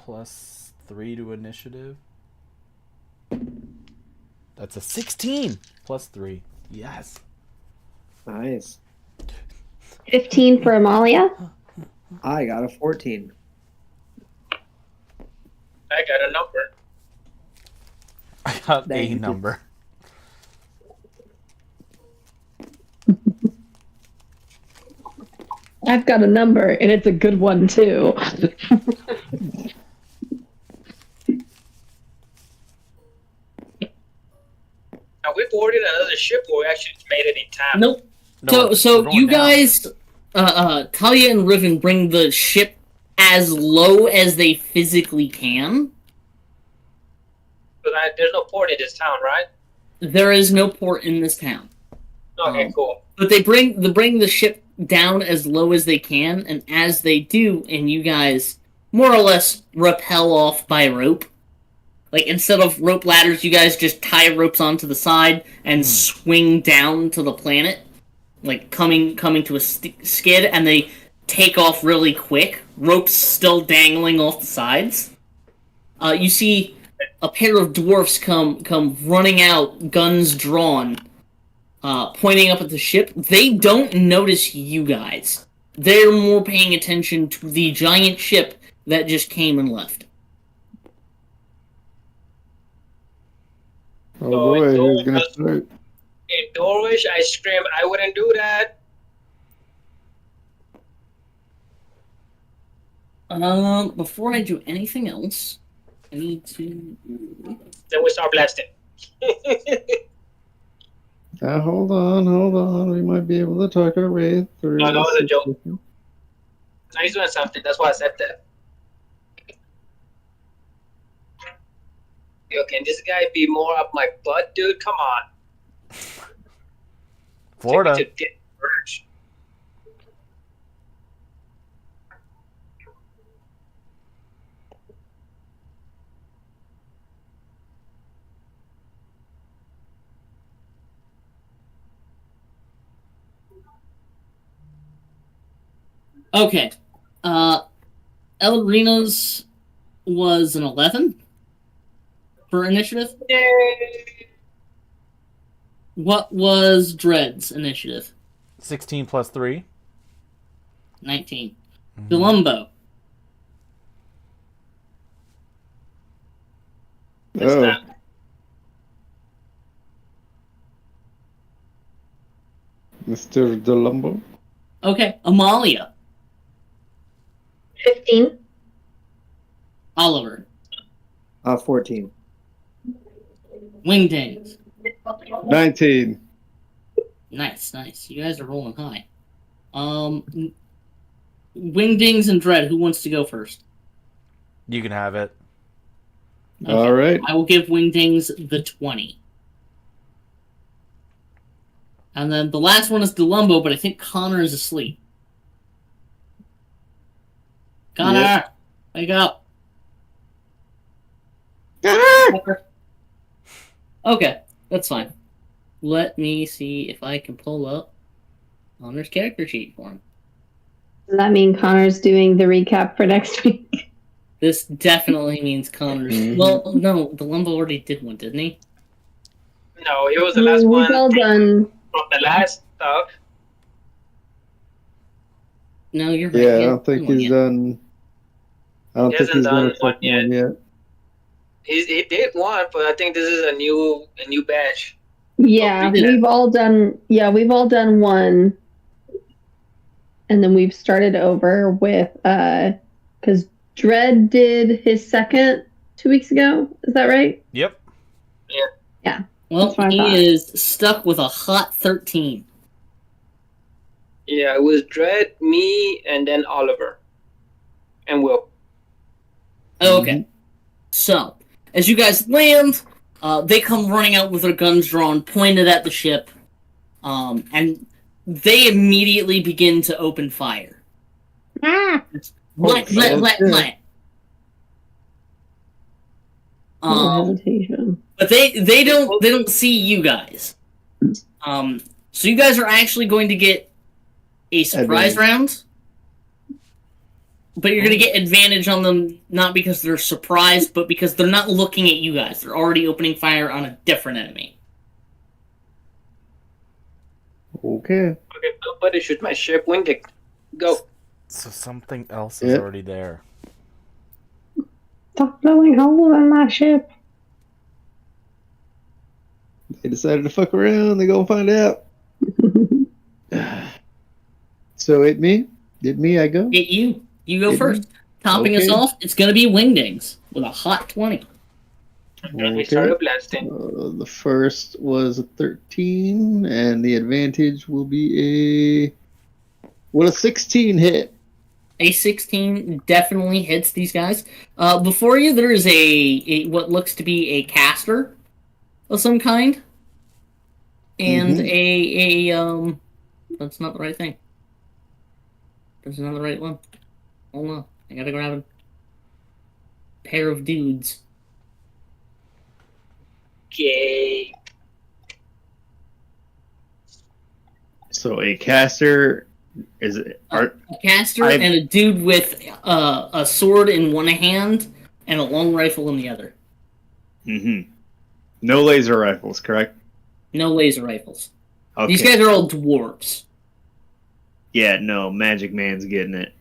+3 to initiative. That's a 16. +3. Yes. Nice. 15 for Amalia. I got a 14. I got a number. I got Thank a you. number. I've got a number, and it's a good one too. Now we boarded another ship, or we actually made it in time. Nope. No, we're So going you down. guys, Talia and Riven bring the ship as low as they physically can. But there's no port in this town, right? There is no port in this town. Okay, cool. But they bring the ship down as low as they can, and as they do, and you guys more or less rappel off by rope. Like, instead of rope ladders, you guys just tie ropes onto the side and swing down to the planet. Like, coming to a skid, and they take off really quick. Ropes still dangling off the sides. You see a pair of dwarfs come running out, guns drawn, pointing up at the ship. They don't notice you guys. They're more paying attention to the giant ship that just came and left. Oh boy, who's gonna start? In Norwich, I scream, I wouldn't do that. Before I do anything else, I need to... Then we start blasting. Hold on. We might be able to talk our way through. No, that was a this joke. situation. Now he's doing something. That's why I said that. Yo, can this guy be more up my butt, dude? Come on. Florida. Take me to Verge. Okay. Elrina's was an 11 for initiative. Yay! What was Dread's initiative? 16 plus 3. 19. Mm-hmm. Delumbo. What's that? Mr. Delumbo. Okay. Amalia. 15. Oliver. 14. Wingdings. 19. Nice, nice. You guys are rolling high. Wingdings and Dread, who wants to go first? You can have it. Okay. All right. I will give Wingdings the 20. And then the last one is Delumbo, but I think Connor is asleep. Connor, Yep. wake up. Okay, that's fine. Let me see if I can pull up Connor's character sheet for him. Does that mean Connor's doing the recap for next week? This definitely means Connor's. Mhm. Well, no, Delumbo already did one, didn't he? No, it was the last one We've all done. from the last stuff. No, you're right. Yeah, I he don't think hasn't done he's one yet. done. I don't He think hasn't he's done done a one second one yet. yet. He did one, but I think this is a new batch. Yeah, we did. we've all done. Yeah, we've all done one, and then we've started over with because Dredd did his second 2 weeks ago. Is that right? Yep. Well, That's what I he thought. is stuck with a hot 13. Yeah, it was Dredd, me, and then Oliver, and Will. Oh, okay. So, as you guys land, they come running out with their guns drawn, pointed at the ship, and they immediately begin to open fire. Let. No hesitation. But they don't see you guys. So you guys are actually going to get a surprise round. But you're going to get advantage on them, not because they're surprised, but because they're not looking at you guys. They're already opening fire on a different enemy. Okay. Okay, nobody shoot my ship. Winged, go. So something else is Yep. already there. Stop blowing holes in my ship. They decided to fuck around. They gonna find out. So it me? Did me? I go? Get you. You go Hit me? first. Topping us Okay. off, it's going to be Wingdings with a hot 20. And we Okay. started blasting. The first was a 13, and the advantage will be a 16 hit. A 16 definitely hits these guys. Before you, there is a what looks to be a caster of some kind, and Mhm. That's not the right thing. That's not the right one. Hold on, I gotta grab a pair of dudes. Okay. So a caster is are A caster I- and a dude with a sword in one hand and a long rifle in the other. no laser rifles, correct? No laser rifles. Okay. These guys are all dwarves. Yeah, no, Magic Man's getting it.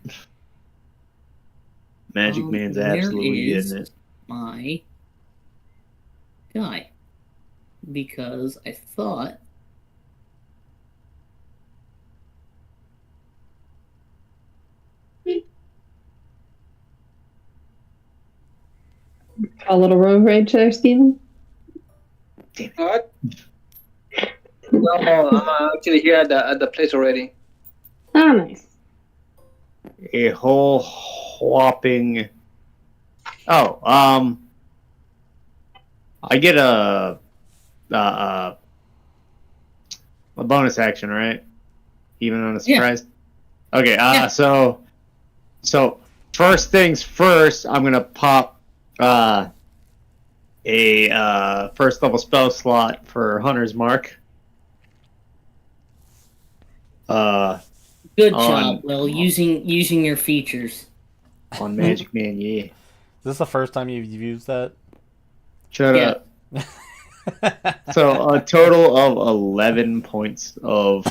Magic Man's Where absolutely is getting it. my guy? Because I thought A little road rage there, Steven. What? No, I'm actually here at the place already. Oh, nice. A whole whopping. Oh, I get a bonus action, right? Even on a Yeah. surprise. Okay. Yeah. So first things first, I'm gonna pop a first level spell slot for Hunter's Mark. Good On- job, Will. Using your features. On Magic Man, yeah. Is this the first time you've used that? Shut Yeah. up. So a total of 11 points of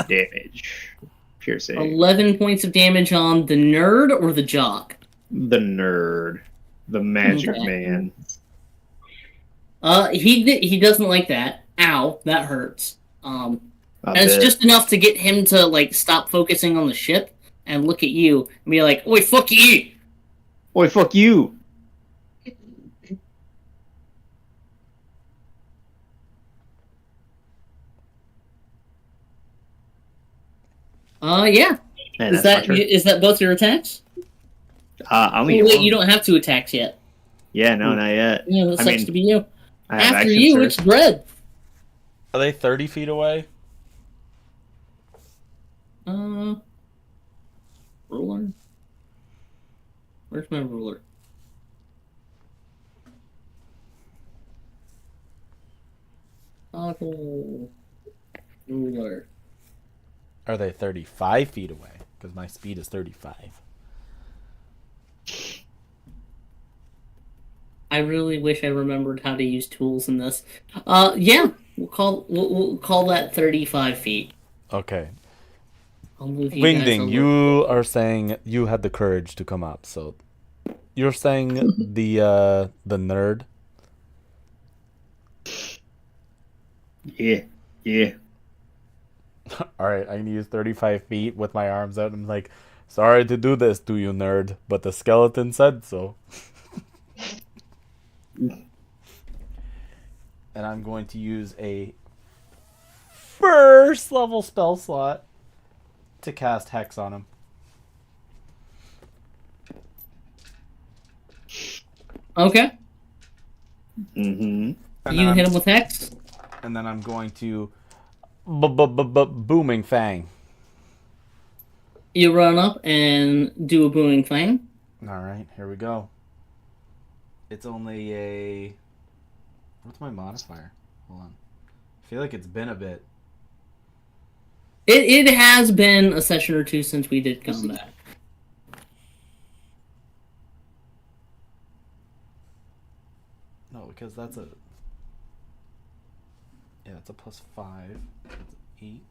damage. Piercing. 11 points of damage on the nerd or the jock. The nerd. The Magic Okay. Man. He doesn't like that. Ow, that hurts. I And it's bet. just enough to get him to like stop focusing on the ship and look at you and be like, "Oi, fuck you!" Oi, fuck you! Yeah. Man, Is that's my turn. is that both your attacks? I'll Oh, leave wait, one. you don't have 2 attacks yet. Yeah, no, not yet. Yeah, that I sucks mean, to be you. I have After action you, surge. it's Dread. Are they 30 feet away? Ruler. Where's my ruler? Toggle ruler. Are they 35 feet away? Because my speed is 35. I really wish I remembered how to use tools in this. Yeah, we'll call that 35 feet. Okay. I'll move you guys a Wingding, little- you are saying you had the courage to come up, so you're saying the nerd. Yeah, yeah. All right, I can use 35 feet with my arms out. I'm like, sorry to do this to you, nerd, but the skeleton said so. And I'm going to use a first level spell slot to cast Hex on him. Okay. Mm-hmm. You hit him with Hex? And then I'm going to booming fang. You run up and do a booming fang. All right, here we go. It's only a... What's my modifier? Hold on. I feel like it's been a bit. It has been a session or two since we did come back. No, because that's a... Yeah, it's a +5. It's 8.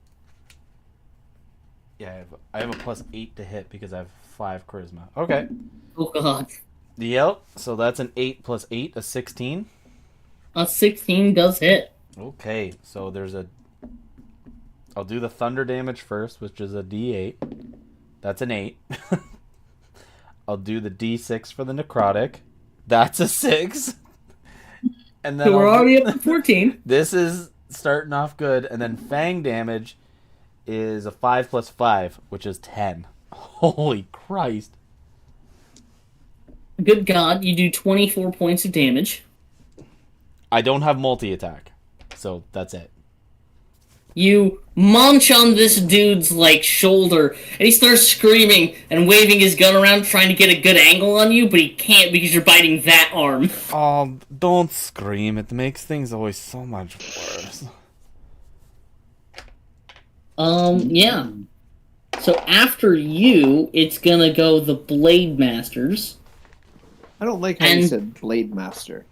Yeah, I have a +8 to hit because I have 5 charisma. Okay. Oh god. Yep. So that's an 8 + 8, a 16. A 16 does hit. Okay, so there's a... I'll do the thunder damage first, which is a D8. That's an 8. I'll do the D6 for the necrotic. That's a 6. And then So we're I'll already up to 14. This is starting off good, and then fang damage is a 5 + 5, which is 10. Holy Christ. Good god, you do 24 points of damage. I don't have multi-attack, so that's it. You munch on this dude's, like, shoulder, and he starts screaming and waving his gun around trying to get a good angle on you, but he can't because you're biting that arm. Oh, don't scream. It makes things always so much worse. Yeah. So after you, it's gonna go the Blade Masters. I don't like how you And- said Blade Master.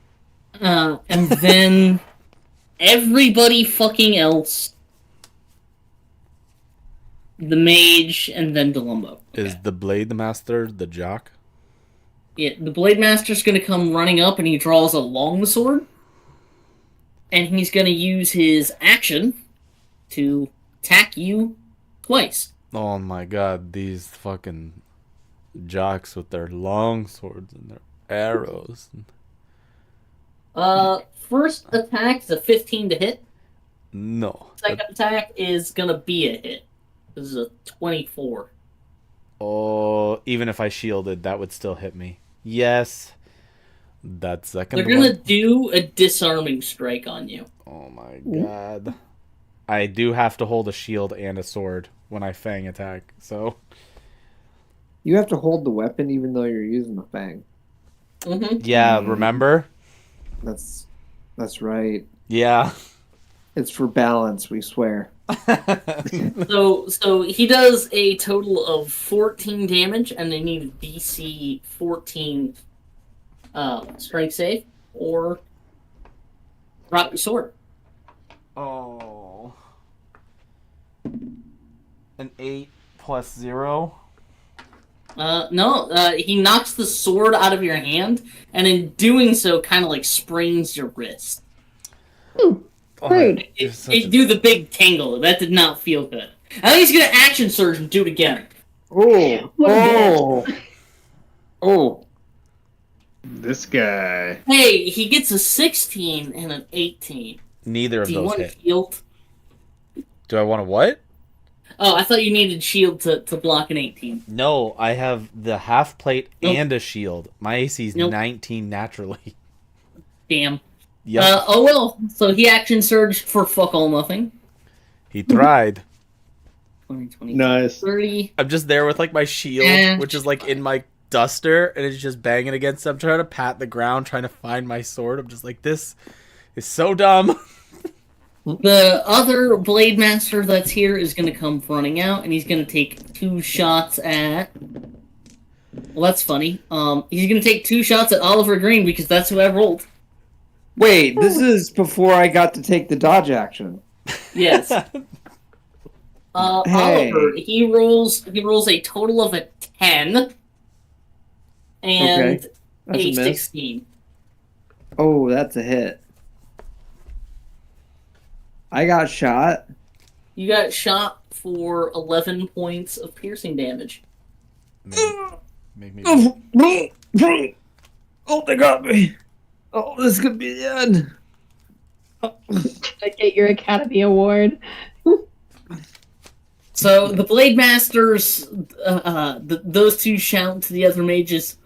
And then everybody fucking else. The Mage, and then Delumbo. Is the Blade Master the jock? Yeah, the Blade Master's gonna come running up and he draws a longsword. And he's gonna use his action to attack you twice. Oh my god, these fucking jocks with their long swords and their arrows. First attack is a 15 to hit. No. Second attack is gonna be a hit. This is a 24. Oh, even if I shielded, that would still hit me. Yes. That second They're gonna one. do a disarming strike on you. Oh my god. I do have to hold a shield and a sword when I fang attack, so... You have to hold the weapon even though you're using the fang. Mm-hmm. Yeah, remember? That's right. Yeah. It's for balance, we swear. So he does a total of 14 damage, and they need a DC 14 strike save or drop your sword. Oh. An 8 plus 0. No, he knocks the sword out of your hand, and in doing so, kind of like sprains your wrist. Rude. It do the big tangle. That did not feel good. I think he's gonna action surge and do it again. Oh. This guy. Hey, he gets a 16 and an 18. Neither of Do you those want hit. shield? Do I want to what? Oh, I thought you needed shield to block an 18. No, I have the half plate Nope. and a shield. My AC is Nope. 19 naturally. Damn. Yep. Oh well. So he action surged for fuck all nothing. He tried. 20, 20, Nice. 30. I'm just there with like my shield, And- which is like in my duster, and it's just banging against it. I'm trying to pat the ground, trying to find my sword. I'm just like, this is so dumb. The other Blade Master that's here is going to come running out, and he's going to take 2 shots at... Well, that's funny. He's going to take 2 shots at Oliver Green, because that's who I rolled. Wait, this is before I got to take the dodge action. Yes. Hey. Oliver, he rolls a total of a 10 and Okay. That's a a miss. 16. Oh, that's a hit. I got shot. You got shot for 11 points of piercing damage. Make me. Oh, they got me. Oh, this could be the end. I get your Academy Award. So the Blade Masters, those 2 shout to the other mages,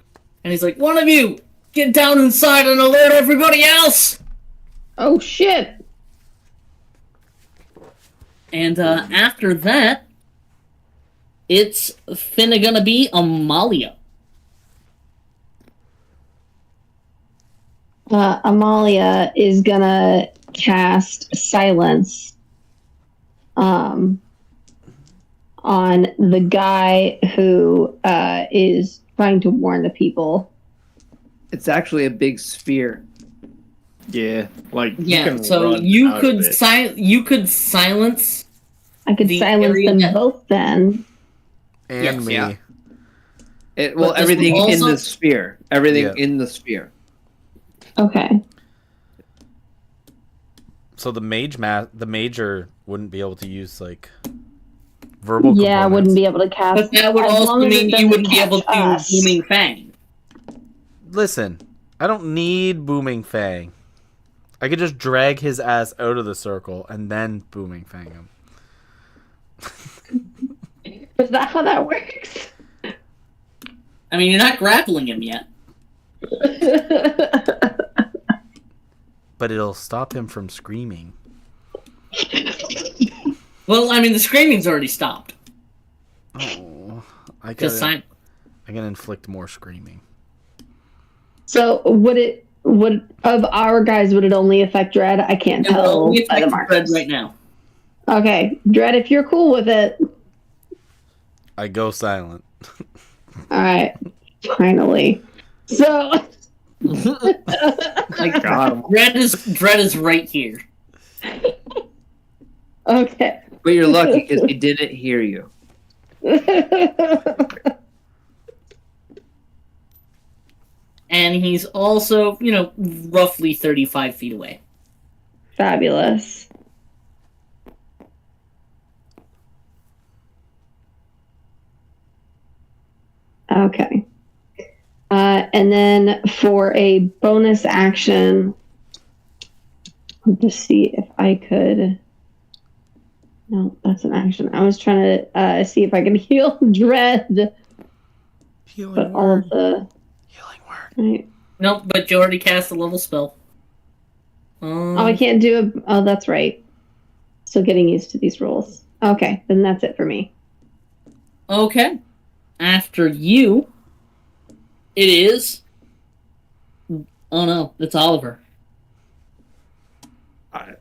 and he's like, "One of you, get down inside and alert everybody else!" Oh shit! And after that, it's finna gonna be Amalia. Amalia is gonna cast Silence on the guy who is trying to warn the people. It's actually a big sphere. Yeah, like you Yeah, can so run you out could of it. you could silence. I could The silence area them that- both then. And Yes. me. Yeah. Well, But this everything would in also- the sphere. Everything Yeah. in the sphere. Okay. So the major wouldn't be able to use like verbal. Yeah, I components. wouldn't be able to cast. But that would as also long as it mean you doesn't wouldn't be able to catch us. Booming Fang. Listen, I don't need Booming Fang. I could just drag his ass out of the circle and then Booming Fang him. Is that how that works? I mean, you're not grappling him yet. But it'll stop him from screaming. Well, I mean, the screaming's already stopped. Oh, I Just can sign. inflict more screaming. So would of our guys would it only affect Dread? I can't It will tell only by the affect Fred markers. right now. Okay, Dread, if you're cool with it, I go silent. all right. Finally, so Like, God. Dread is right here. okay. But you're lucky because he didn't hear you. And he's also, roughly 35 feet away. Fabulous. Okay. And then for a bonus action, I'll just see if I could. No, that's an action. I was trying to see if I could heal Dread, Healing but all of the. Healing word. Right. Nope, but you already cast a level spell. Oh, I can't do it. Oh, that's right. Still getting used to these rules. Okay, then that's it for me. Okay. After you, it is... Oh no, it's Oliver.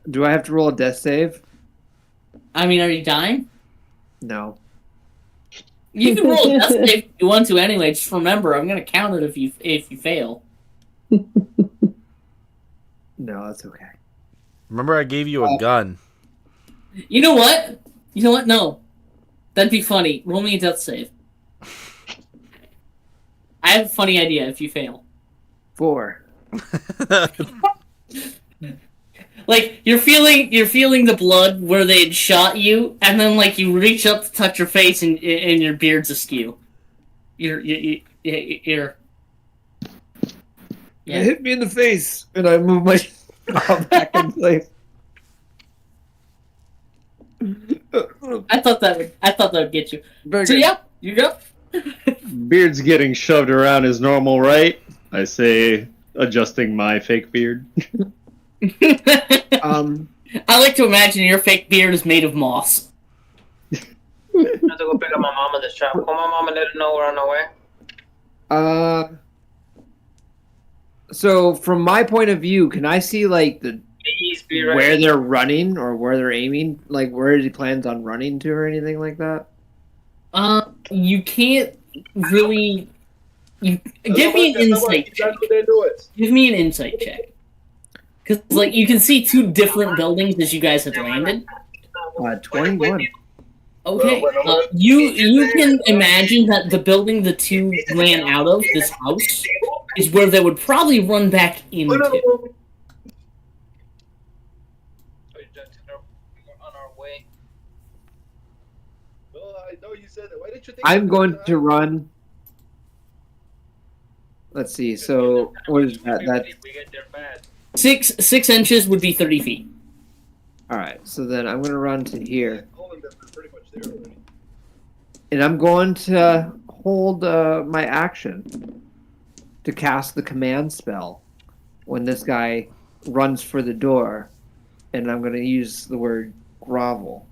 Do I have to roll a death save? I mean, are you dying? No. You can roll a death save if you want to anyway. Just remember, I'm going to count it if you fail. No, that's okay. Remember, I gave you a gun. You know what? No. That'd be funny. Roll me a death save. I have a funny idea if you fail. 4. Like, you're feeling the blood where they had shot you, and then, like, you reach up to touch your face, and your beard's askew. You're It hit me in the face, and I moved my back in place. I thought that would get you. Very So good. yeah, you go. Beard's getting shoved around is normal, right? I say, adjusting my fake beard. I like to imagine your fake beard is made of moss. I have to go pick up my mom in the shop. Call my mom and let her know we're on our way. So from my point of view, can I see like Please be ready. where they're running or where they're aiming? Like where he plans on running to or anything like that? You can't really. Give me an insight check. Give me an insight check. Because like you can see two different buildings as you guys have landed. 21. Okay. You can imagine that the building the two ran out of, this house, is where they would probably run back into. On our way. Well, I know you said that. Why didn't you think? I'm going to run. Let's see. So what is that? That We get there fast. 6 inches would be 30 feet. all right. So then I'm going to run to here, Calling them, they're pretty much there already. and I'm going to hold my action to cast the command spell when this guy runs for the door, and I'm going to use the word grovel.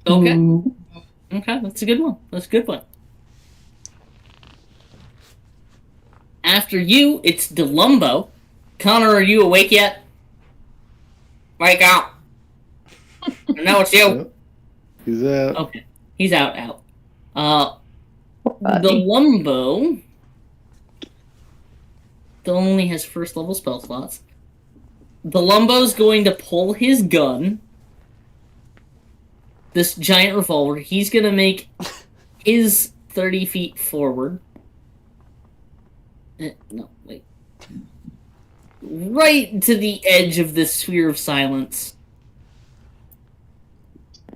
Okay. Okay, that's a good one. That's a good one. After you, it's DeLumbo. Connor, are you awake yet? Wake up. No, it's you. He's out. Okay. He's out. DeLumbo only has first level spell slots. DeLumbo's going to pull his gun. This giant revolver. He's going to make his 30 feet forward. No, wait. Right to the edge of this sphere of silence.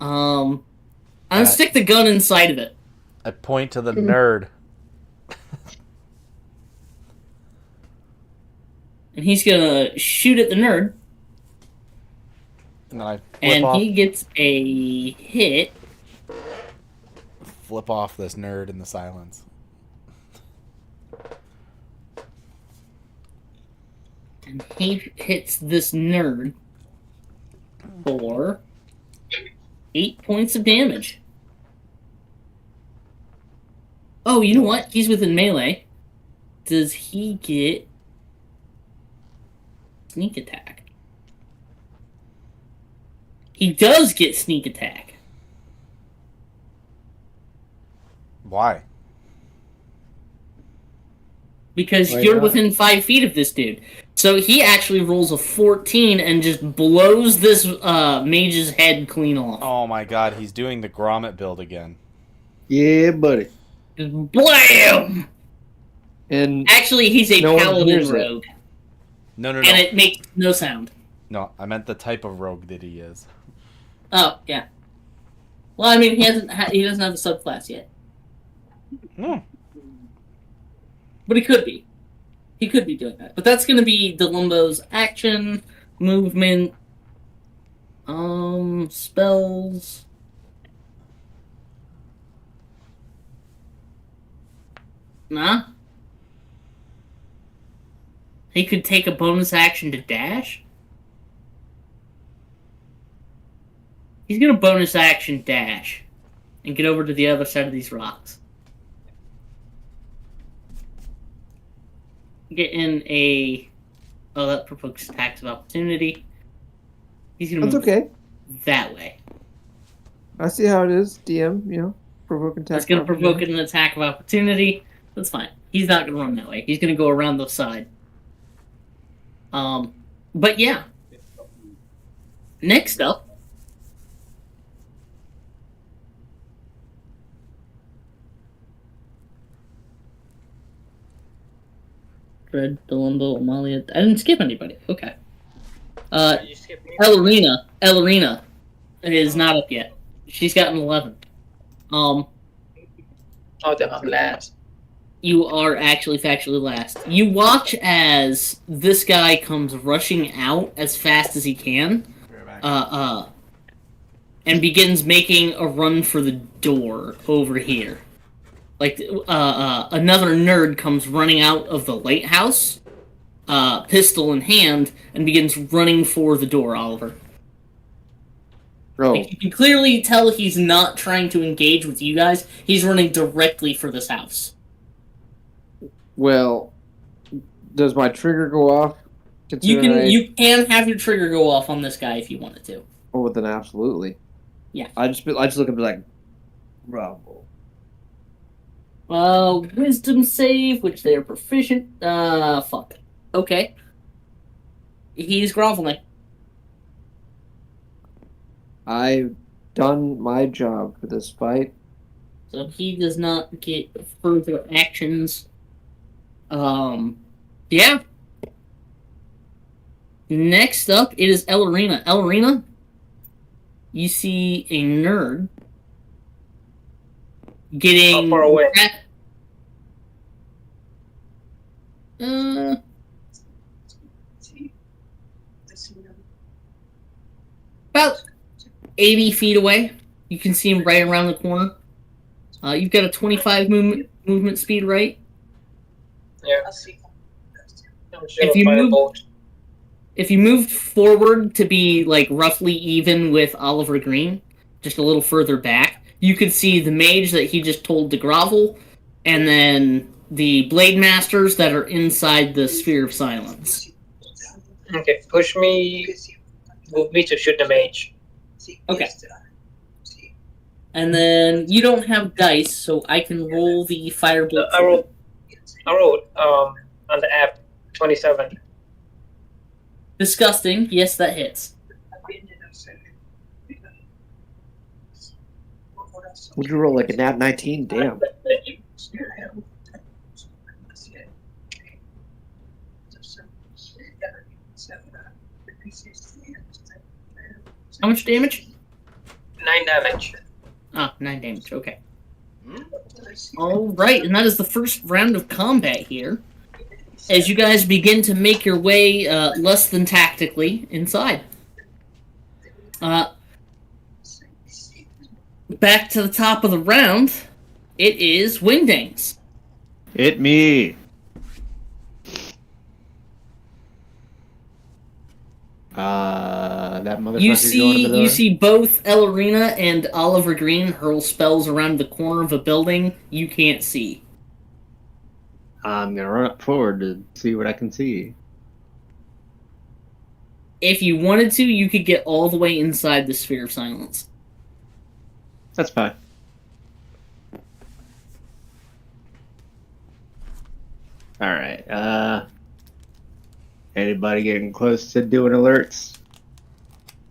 I'm gonna stick the gun inside of it. I point to the nerd. And he's gonna shoot at the nerd. And I And he gets a hit. flip off this nerd in the silence. And he hits this nerd for 8 points of damage. Oh, you know what? He's within melee. Does he get sneak attack? He does get sneak attack. Why? Because Why you're not? within 5 feet of this dude. So he actually rolls a 14 and just blows this mage's head clean off. Oh my god, he's doing the grommet build again. Yeah, buddy. Just blam! And Actually, he's a No one paladin hears it. rogue. No. And it makes no sound. No, I meant the type of rogue that he is. Oh, yeah. Well, I mean, he doesn't have a subclass yet. No. But he could be. He could be doing that. But that's going to be DeLumbo's action, movement, spells. Nah. He could take a bonus action to dash. He's going to bonus action dash and get over to the other side of these rocks. Get in a... Oh, that provokes attacks of opportunity. He's gonna That's move okay. that way. I see how it is, DM. Provoking attack. It's gonna provoke an attack of opportunity. That's fine. He's not gonna run that way. He's gonna go around the side. But yeah. Next up. Fred, Delimbo, Amalia. I didn't skip anybody. Okay. You skip me. Ellerina is not up yet. She's got an 11. Oh, I'm last. You are actually factually last. You watch as this guy comes rushing out as fast as he can, and begins making a run for the door over here. Like, another nerd comes running out of the lighthouse, pistol in hand, and begins running for the door, Oliver. Oh, Like, you can clearly tell he's not trying to engage with you guys. He's running directly for this house. well, does my trigger go off? You can have your trigger go off on this guy if you wanted to. Oh, then absolutely. Yeah. I just look and be like, bravo. Wisdom save, which they are proficient. Fuck. Okay. He's groveling. I've done my job for this fight. So he does not get further actions. Yeah. Next up, it is Ellerina. Ellerina, you see a nerd getting... How far away? About 80 feet away. You can see him right around the corner. You've got a 25 movement speed, right? Yeah. If you moved forward to be like roughly even with Oliver Green, just a little further back, you could see the mage that he just told to grovel, and then the blade masters that are inside the sphere of silence. Okay, move me to shoot the mage. Okay. And then you don't have dice, so I can roll the firebolt. I rolled on the app 27. Disgusting. Yes, that hits. Would you roll like a nat 19? Damn. How much damage? 9 damage. Ah, 9 damage. Okay. Alright, and that is the first round of combat here. As you guys begin to make your way, less than tactically, inside. Back to the top of the round, it is Wingdings. Hit me. That motherfucker You going to the door. see both Ellerina and Oliver Green hurl spells around the corner of a building you can't see. I'm gonna run up forward to see what I can see. If you wanted to, you could get all the way inside the Sphere of Silence. That's fine. Alright, anybody getting close to doing alerts?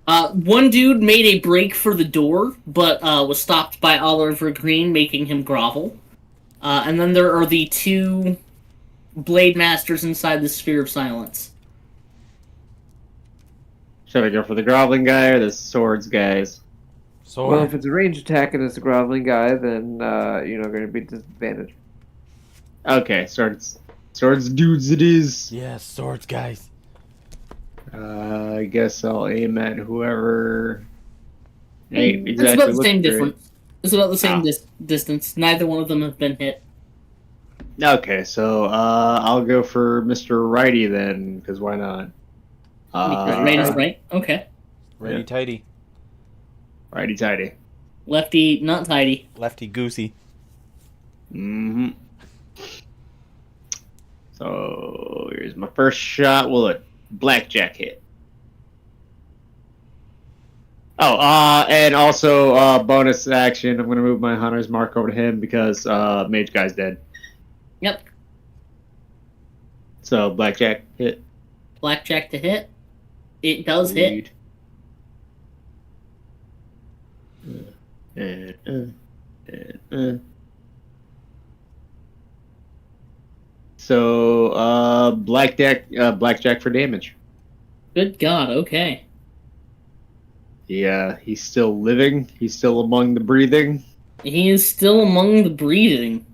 One dude made a break for the door, but was stopped by Oliver Green, making him grovel. And then there are the two Blade Masters inside the Sphere of Silence. Should I go for the groveling guy or the swords guys? Well, if it's a ranged attack and it's a groveling guy, then going to be disadvantaged. Okay, swords dudes it is. Yeah, swords, guys. I guess I'll aim at whoever ain't exactly It's about the same looking great. difference. It's about the same distance. Neither one of them have been hit. Okay, so I'll go for Mr. Righty then, because why not? Right is right. Okay. Righty tighty. Righty tighty. Lefty not tidy. Lefty goosey. Mm-hmm. So here's my first shot. Will it blackjack hit? And also bonus action. I'm gonna move my hunter's mark over to him because mage guy's dead. Yep. So blackjack hit. Blackjack to hit. It does hit. So blackjack for damage. Good God. Okay. Yeah, he's still living. He's still among the breathing. He is still among the breathing.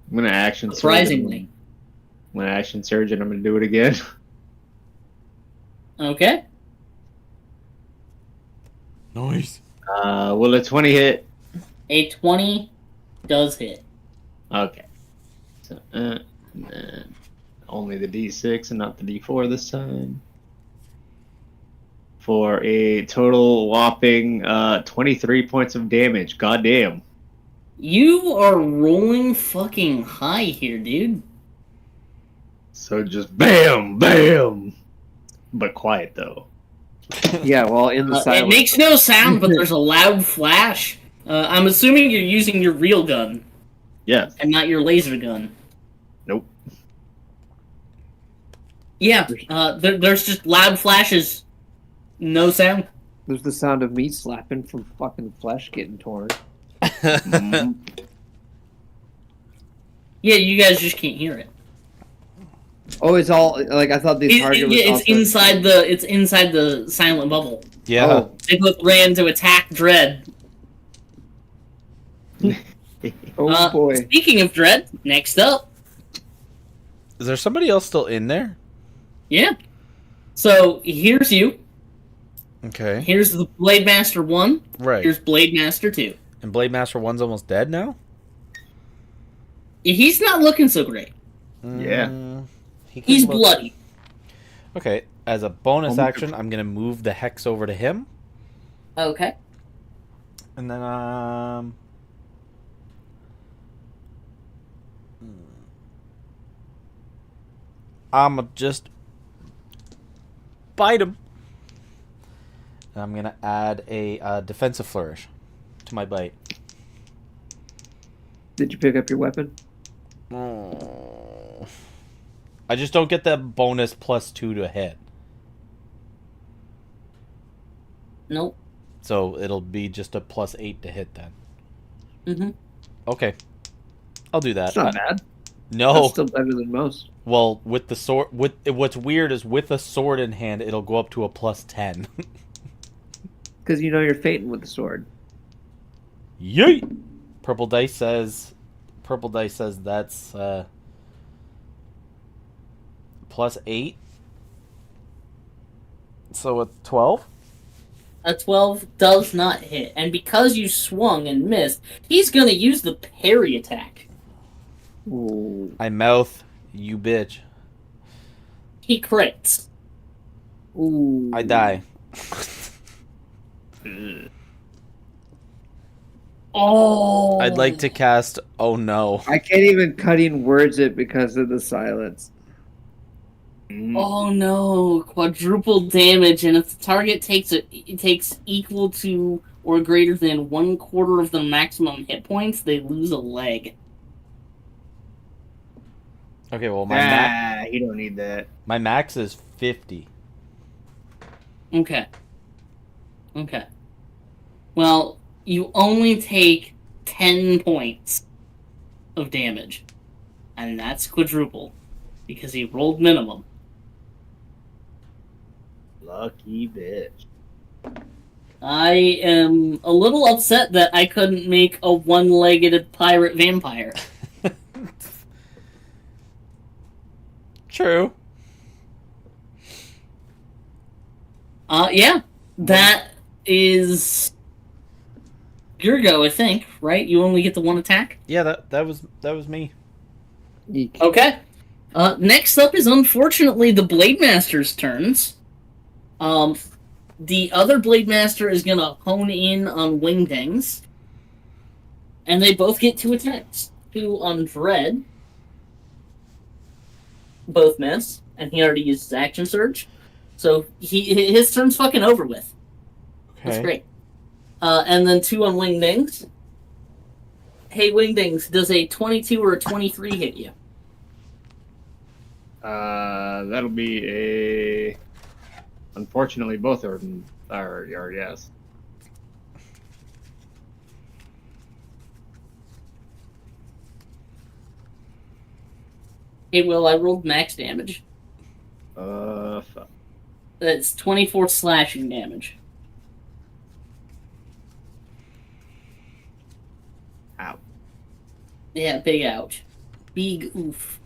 I'm gonna action Surprisingly. I'm gonna action surge and I'm gonna do it again. Okay. Nice. Will a 20 hit? A 20 does hit. Okay. So only the D6 and not the D4 this time. For a total whopping 23 points of damage. Goddamn. You are rolling fucking high here, dude. So just bam, bam. But quiet though. Yeah, well, in the It silence. makes no sound, but there's a loud flash. I'm assuming you're using your real gun Yes. and not your laser gun. Nope. Yeah, there's just loud flashes. No sound. There's the sound of me slapping from fucking flesh getting torn. Yeah, you guys just can't hear it. Oh, it's all like I thought the target was. It's also... inside the silent bubble. Yeah. Oh. They both ran to attack Dread. Oh boy. Speaking of Dread, next up. Is there somebody else still in there? Yeah. So here's you. Okay. Here's the Blade Master 1. Right. Here's Blade Master 2. And Blade Master 1's almost dead now? He's not looking so great. Yeah. He's bloody. Okay. As a bonus action, I'm gonna move the hex over to him. Okay. And then I'm just bite him. And I'm gonna add a defensive flourish to my bite. Did you pick up your weapon? Oh. I just don't get that bonus +2 to hit. Nope. So it'll be just a +8 to hit then. Mm-hmm. Okay. I'll do that. That's not bad. No. That's still better than most. Well, with the sword, what's weird is with a sword in hand, it'll go up to a +10. Because you know you're fainting with the sword. Yeet! Purple dice says that's +8. So a 12. A 12 does not hit. And because you swung and missed, he's going to use the parry attack. Ooh. I mouth, you bitch. He crits. Ooh. I die. Oh. I'd like to cast oh no. I can't even cutting words it because of the silence. Oh no, quadruple damage, and if the target takes equal to or greater than 1/4 of the maximum hit points, they lose a leg. Okay, well my you don't need that. my max is 50. Okay. Well, you only take 10 points of damage, and that's quadruple because he rolled minimum. Lucky bitch. I am a little upset that I couldn't make a one-legged pirate vampire. True. Yeah. That is your go, I think, right? You only get the one attack? Yeah, that was me. Eek. Okay. Next up is unfortunately the Blade Master's turns. The other Blade Master is gonna hone in on Wingdings. And they both get 2 attacks. 2 on Dread. Both miss, and he already used his action surge. So his turn's fucking over with. That's great. And then 2 on Wingdings. Hey, Wingdings, does a 22 or a 23 hit you? That'll be a. Unfortunately, both of them are yes. Hey, Will, I rolled max damage. Fuck. That's 24 slashing damage. Ow. Yeah, big ouch. Big oof.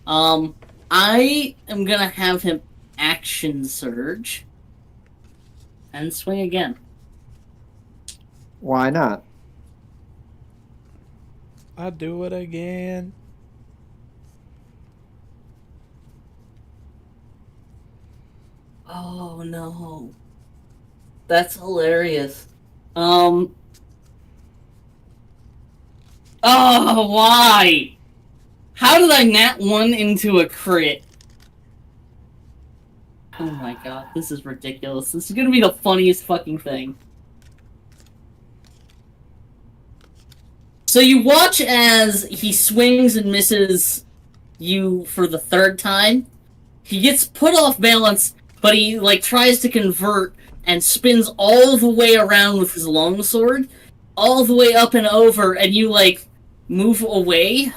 I am gonna have him action surge and swing again. Why not? I'll do it again. Oh no. That's hilarious. Oh, why? How did I nat 1 into a crit? Oh my god, this is ridiculous. This is gonna be the funniest fucking thing. So you watch as he swings and misses you for the 3rd time. He gets put off balance, but he tries to convert and spins all the way around with his longsword, all the way up and over, and you move away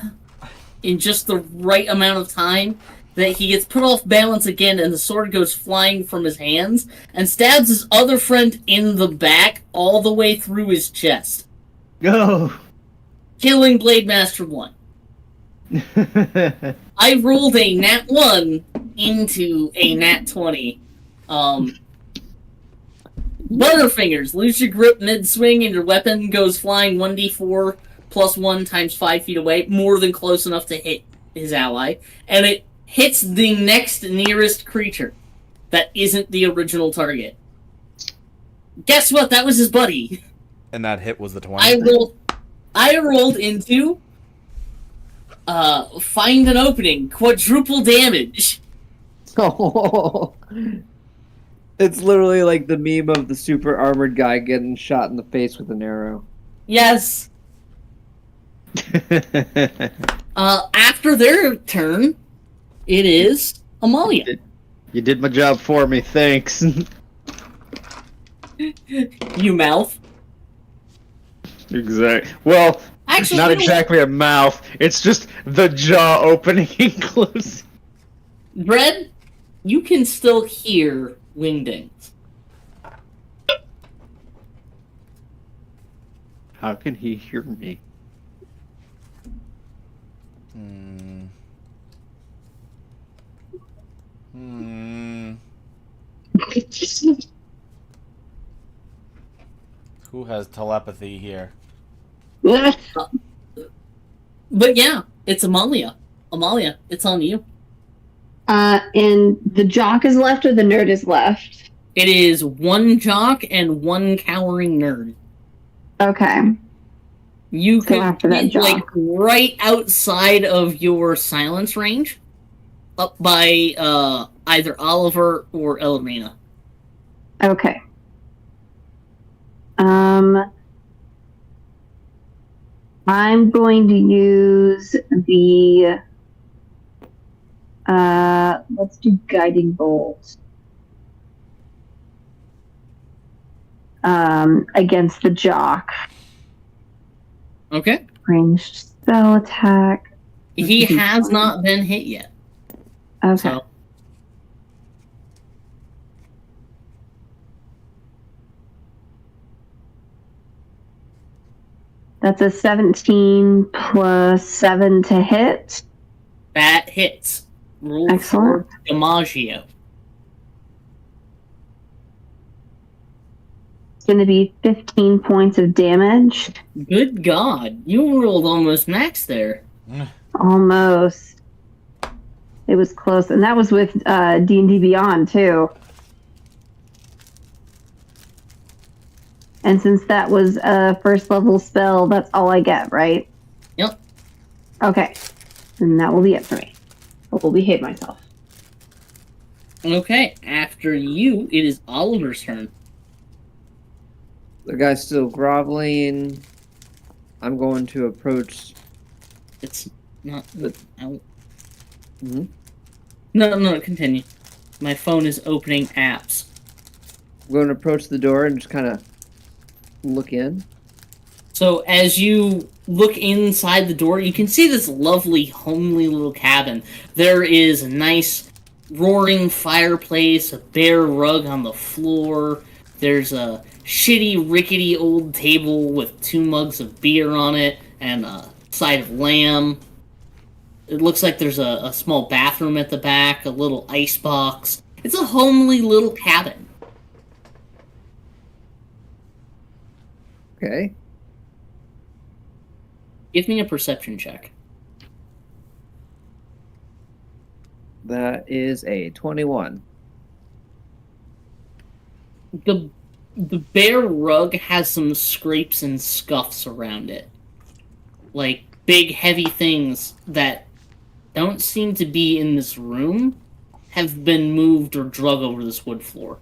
in just the right amount of time that he gets put off balance again, and the sword goes flying from his hands and stabs his other friend in the back all the way through his chest. Go. Killing Blade Master 1. I rolled a nat 1 into a nat 20. Butterfingers. Lose your grip mid-swing and your weapon goes flying 1d4 plus 1 times 5 feet away, more than close enough to hit his ally. And it hits the next nearest creature that isn't the original target. Guess what? That was his buddy. And that hit was the 20. I rolled into find an opening, quadruple damage. Oh, it's literally like the meme of the super armored guy getting shot in the face with an arrow. Yes. After their turn, it is Amalia. You did my job for me, thanks. You mouth. Exactly. Well, Actually, not exactly a mouth. It's just the jaw opening and closing. Bread, you can still hear Wingdings. How can he hear me? Who has telepathy here? But yeah, it's Amalia. Amalia, it's on you. And the jock is left or the nerd is left? It is 1 jock and 1 cowering nerd. Okay. You Go could after that get, jock. right outside of your silence range, up by either Oliver or Elrina. Okay. I'm going to use the let's do guiding bolt against the jock. Okay. Ranged spell attack. He has not been hit yet. Okay. So That's a 17 plus 7 to hit. that hits. Roll Excellent. for DiMaggio. It's going to be 15 points of damage. Good God, you rolled almost max there. Almost. It was close. And that was with D&D Beyond, too. And since that was a first level spell, that's all I get, right? Yep. Okay. And that will be it for me. I will behave myself. Okay, after you, it is Oliver's turn. The guy's still groveling. I'm going to approach. It's not. Mhm. No, continue. My phone is opening apps. I'm going to approach the door and just kind of look in. So as you look inside the door, you can see this lovely, homely little cabin. There is a nice roaring fireplace, a bare rug on the floor. There's a shitty, rickety old table with 2 mugs of beer on it and a side of lamb. It looks like there's a small bathroom at the back, a little ice box. It's a homely little cabin. Okay. Give me a perception check. That is a 21. The bare rug has some scrapes and scuffs around it. Like big, heavy things that don't seem to be in this room have been moved or drug over this wood floor.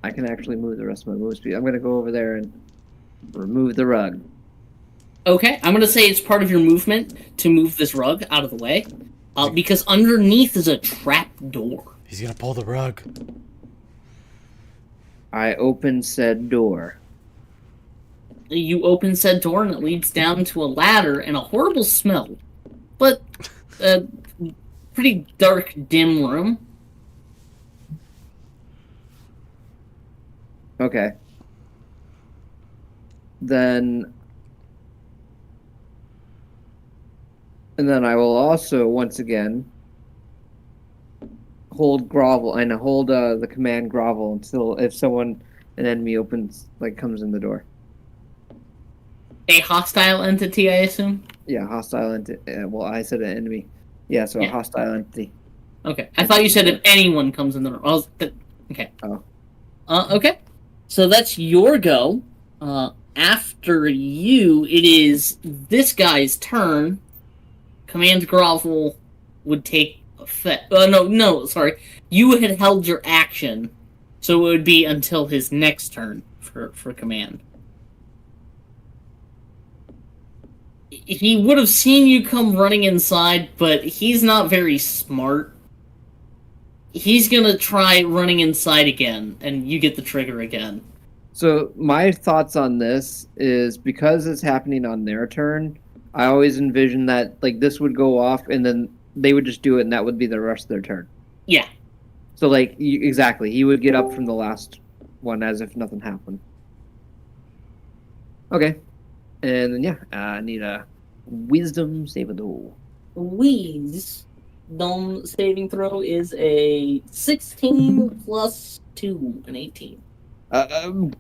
I can actually move the rest of my move speed. I'm going to go over there and remove the rug. Okay, I'm going to say it's part of your movement to move this rug out of the way. Because underneath is a trap door. He's gonna pull the rug. I open said door. You open said door and it leads down to a ladder and a horrible smell. But a pretty dark, dim room. Okay. Then I will also once again hold grovel and hold the command grovel until if an enemy comes in the door. A hostile entity, I assume? Yeah, hostile entity. Well, I said an enemy. Yeah, so Yeah. a hostile entity. Okay. I thought you said if anyone comes in the room. Okay. Oh. Okay. So that's your go. After you, it is this guy's turn. Command grovel would take effect. Sorry. You had held your action, so it would be until his next turn for command. He would have seen you come running inside, but he's not very smart. He's gonna try running inside again, and you get the trigger again. So my thoughts on this is because it's happening on their turn, I always envision that this would go off and then they would just do it and that would be the rest of their turn. Yeah. So exactly, he would get up from the last one as if nothing happened. Okay. And then I need a wisdom save throw. Wisdom saving throw is a 16 plus 2, an 18. It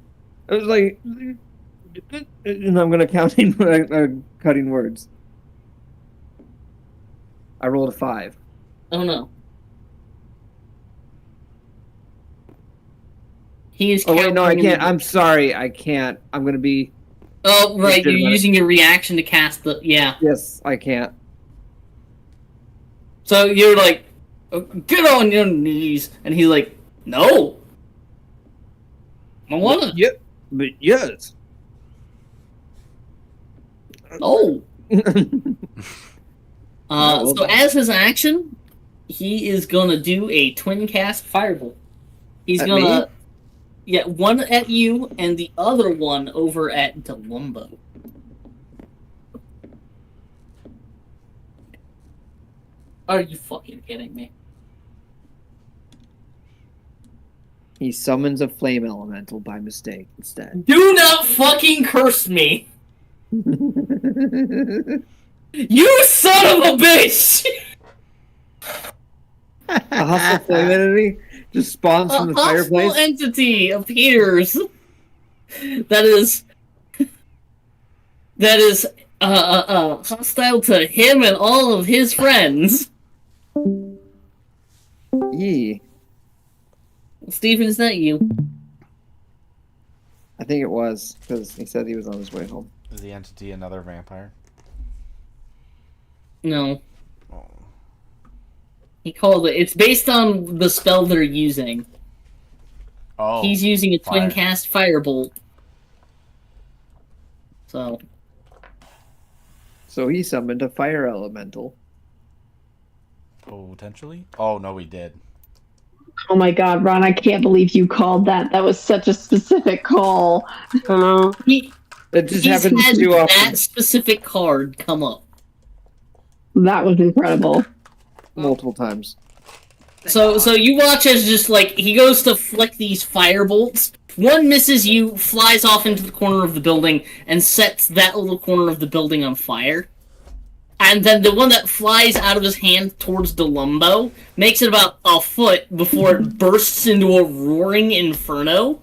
was like, and I'm gonna count in cutting words. I rolled a 5. Oh no. He is. Oh wait, no, I counting- can't. I'm sorry, I can't. I'm gonna be. Oh right, you're legitimate. using your reaction to cast the. Yeah. Yes, I can't. So you're like, "Oh, get on your knees, and he's like, no. I wanna. Yep, but yes. No. well, So as his action, he is gonna do a twin cast firebolt. He's At gonna. me? Yeah, one at you and the other one over at Delumbo. Are you fucking kidding me? He summons a flame elemental by mistake instead. Do not fucking curse me! You son of a bitch! A hostile flame entity just spawns from A the hostile fireplace. entity appears. That is hostile to him and all of his friends. Yee. Steven, is that you? I think it was because he said he was on his way home. Is the entity another vampire? No. Oh. He called it. It's based on the spell they're using. Oh, He's using a twin fire. cast firebolt. So So he summoned a fire elemental. Potentially? Oh, no, we did. Oh my god, Ron, I can't believe you called that. That was such a specific call. Hello. he, It just he's happens had too often. that specific card come up. That was incredible. Multiple times. So you watch as just like he goes to flick these fire bolts. One misses you, flies off into the corner of the building, and sets that little corner of the building on fire. And then the one that flies out of his hand towards Delumbo makes it about a foot before it bursts into a roaring inferno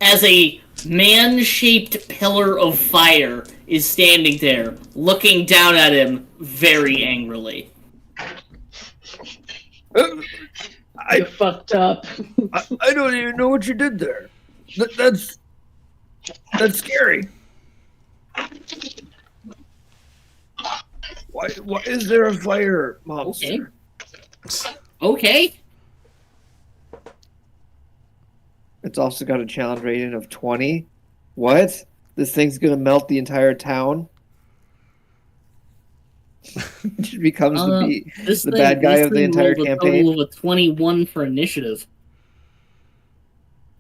as a man-shaped pillar of fire is standing there, looking down at him very angrily. You fucked up. I don't even know what you did there. That's scary. Why is there a fire monster? Okay. It's also got a challenge rating of 20. What? This thing's gonna melt the entire town? It becomes the bad guy of the entire campaign. Total of a 21 for initiative.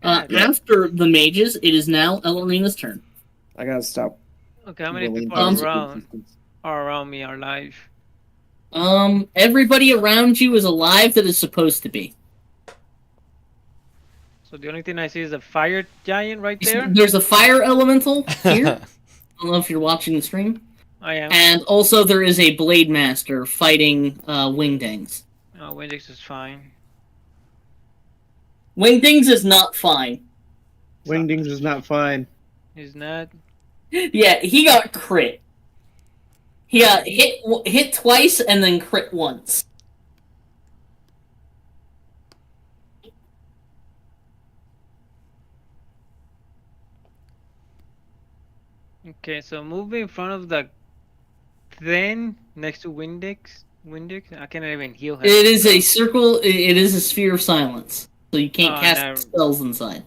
After the mages, it is now Elrena's turn. I gotta stop. Okay, how many willing people to are around me are alive? Everybody around you is alive that is supposed to be. So the only thing I see is a fire giant right there. There's a fire elemental here. I don't know if you're watching the stream. I am. And also there is a blade master fighting Wingdings. Oh, Windix is fine. Wingdings is not fine. Wingdings is not fine. He's not. Yeah, he got crit. He got hit twice and then crit once. Okay, so move in front of the thing next to Windix. I cannot even heal him. It is a circle. It is a sphere of silence, so you can't cast no. spells inside.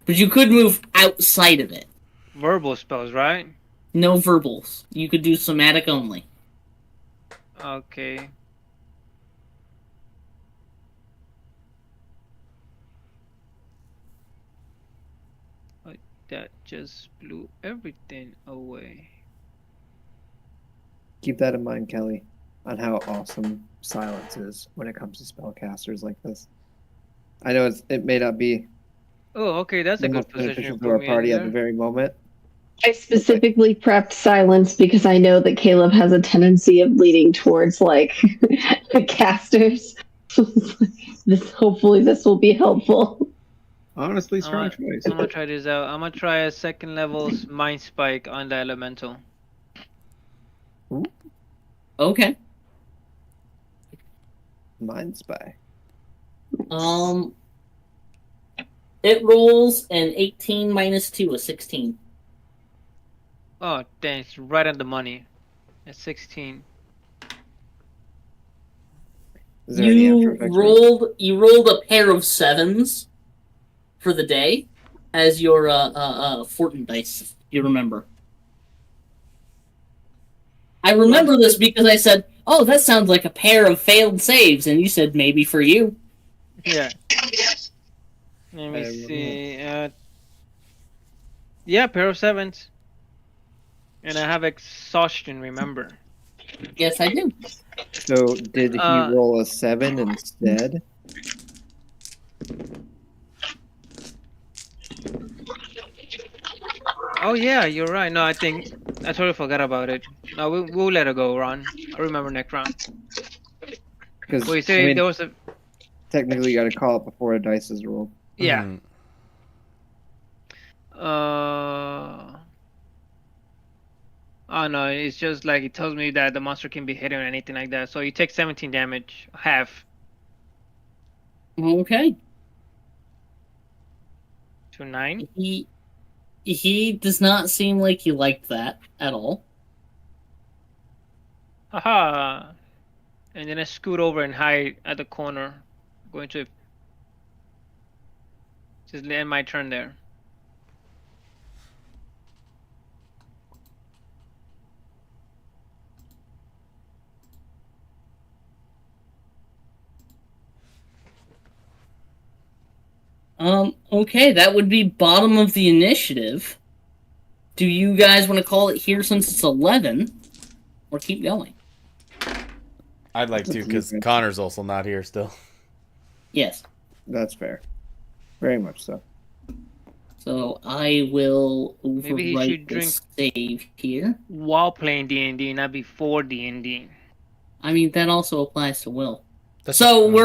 But you could move outside of it. Verbal spells, right? No verbals. You could do somatic only. Okay. Like that just blew everything away. Keep that in mind, Kelly, on how awesome silence is when it comes to spellcasters like this. I know it may not be Oh, okay, that's the a good most position beneficial to for our me. party in at the there. very moment. I specifically prepped silence because I know that Caleb has a tendency of leading towards like the casters. Hopefully this will be helpful. Honestly, strong choice. I'm gonna try this out. I'm gonna try a second level's mind spike on the elemental. Okay. Mind spy. It rolls an 18 minus 2, a 16. Oh, dang, it's right on the money. At 16. Is there any after You effects? rolled a pair of 7s for the day as your Fortin dice, if you remember. I remember this because I said, "Oh, that sounds like a pair of failed saves," and you said maybe for you. Yeah. Let me see. Yeah, pair of 7s. And I have exhaustion, remember. Yes, I do. So did he roll a 7 instead? Oh yeah, you're right. No, I think I totally forgot about it. No, we'll let it go, Ron. I'll remember next round. Because Well, you say there was a technically you got to call it before a dice is rolled. yeah. Mhm. Oh no, it's just like it tells me that the monster can be hit or anything like that. So you take 17 damage, half Okay. to 9. He does not seem like he liked that at all. Haha. And then I scoot over and hide at the corner. Going to just end my turn there. Okay, that would be bottom of the initiative. Do you guys want to call it here since it's 11? Or keep going? I'd like to, because Connor's also not here still. Yes. That's fair. Very much so. So I will Maybe he overwrite should drink this save here. while playing D&D, not before D&D. I mean, that also applies to Will. That's So we're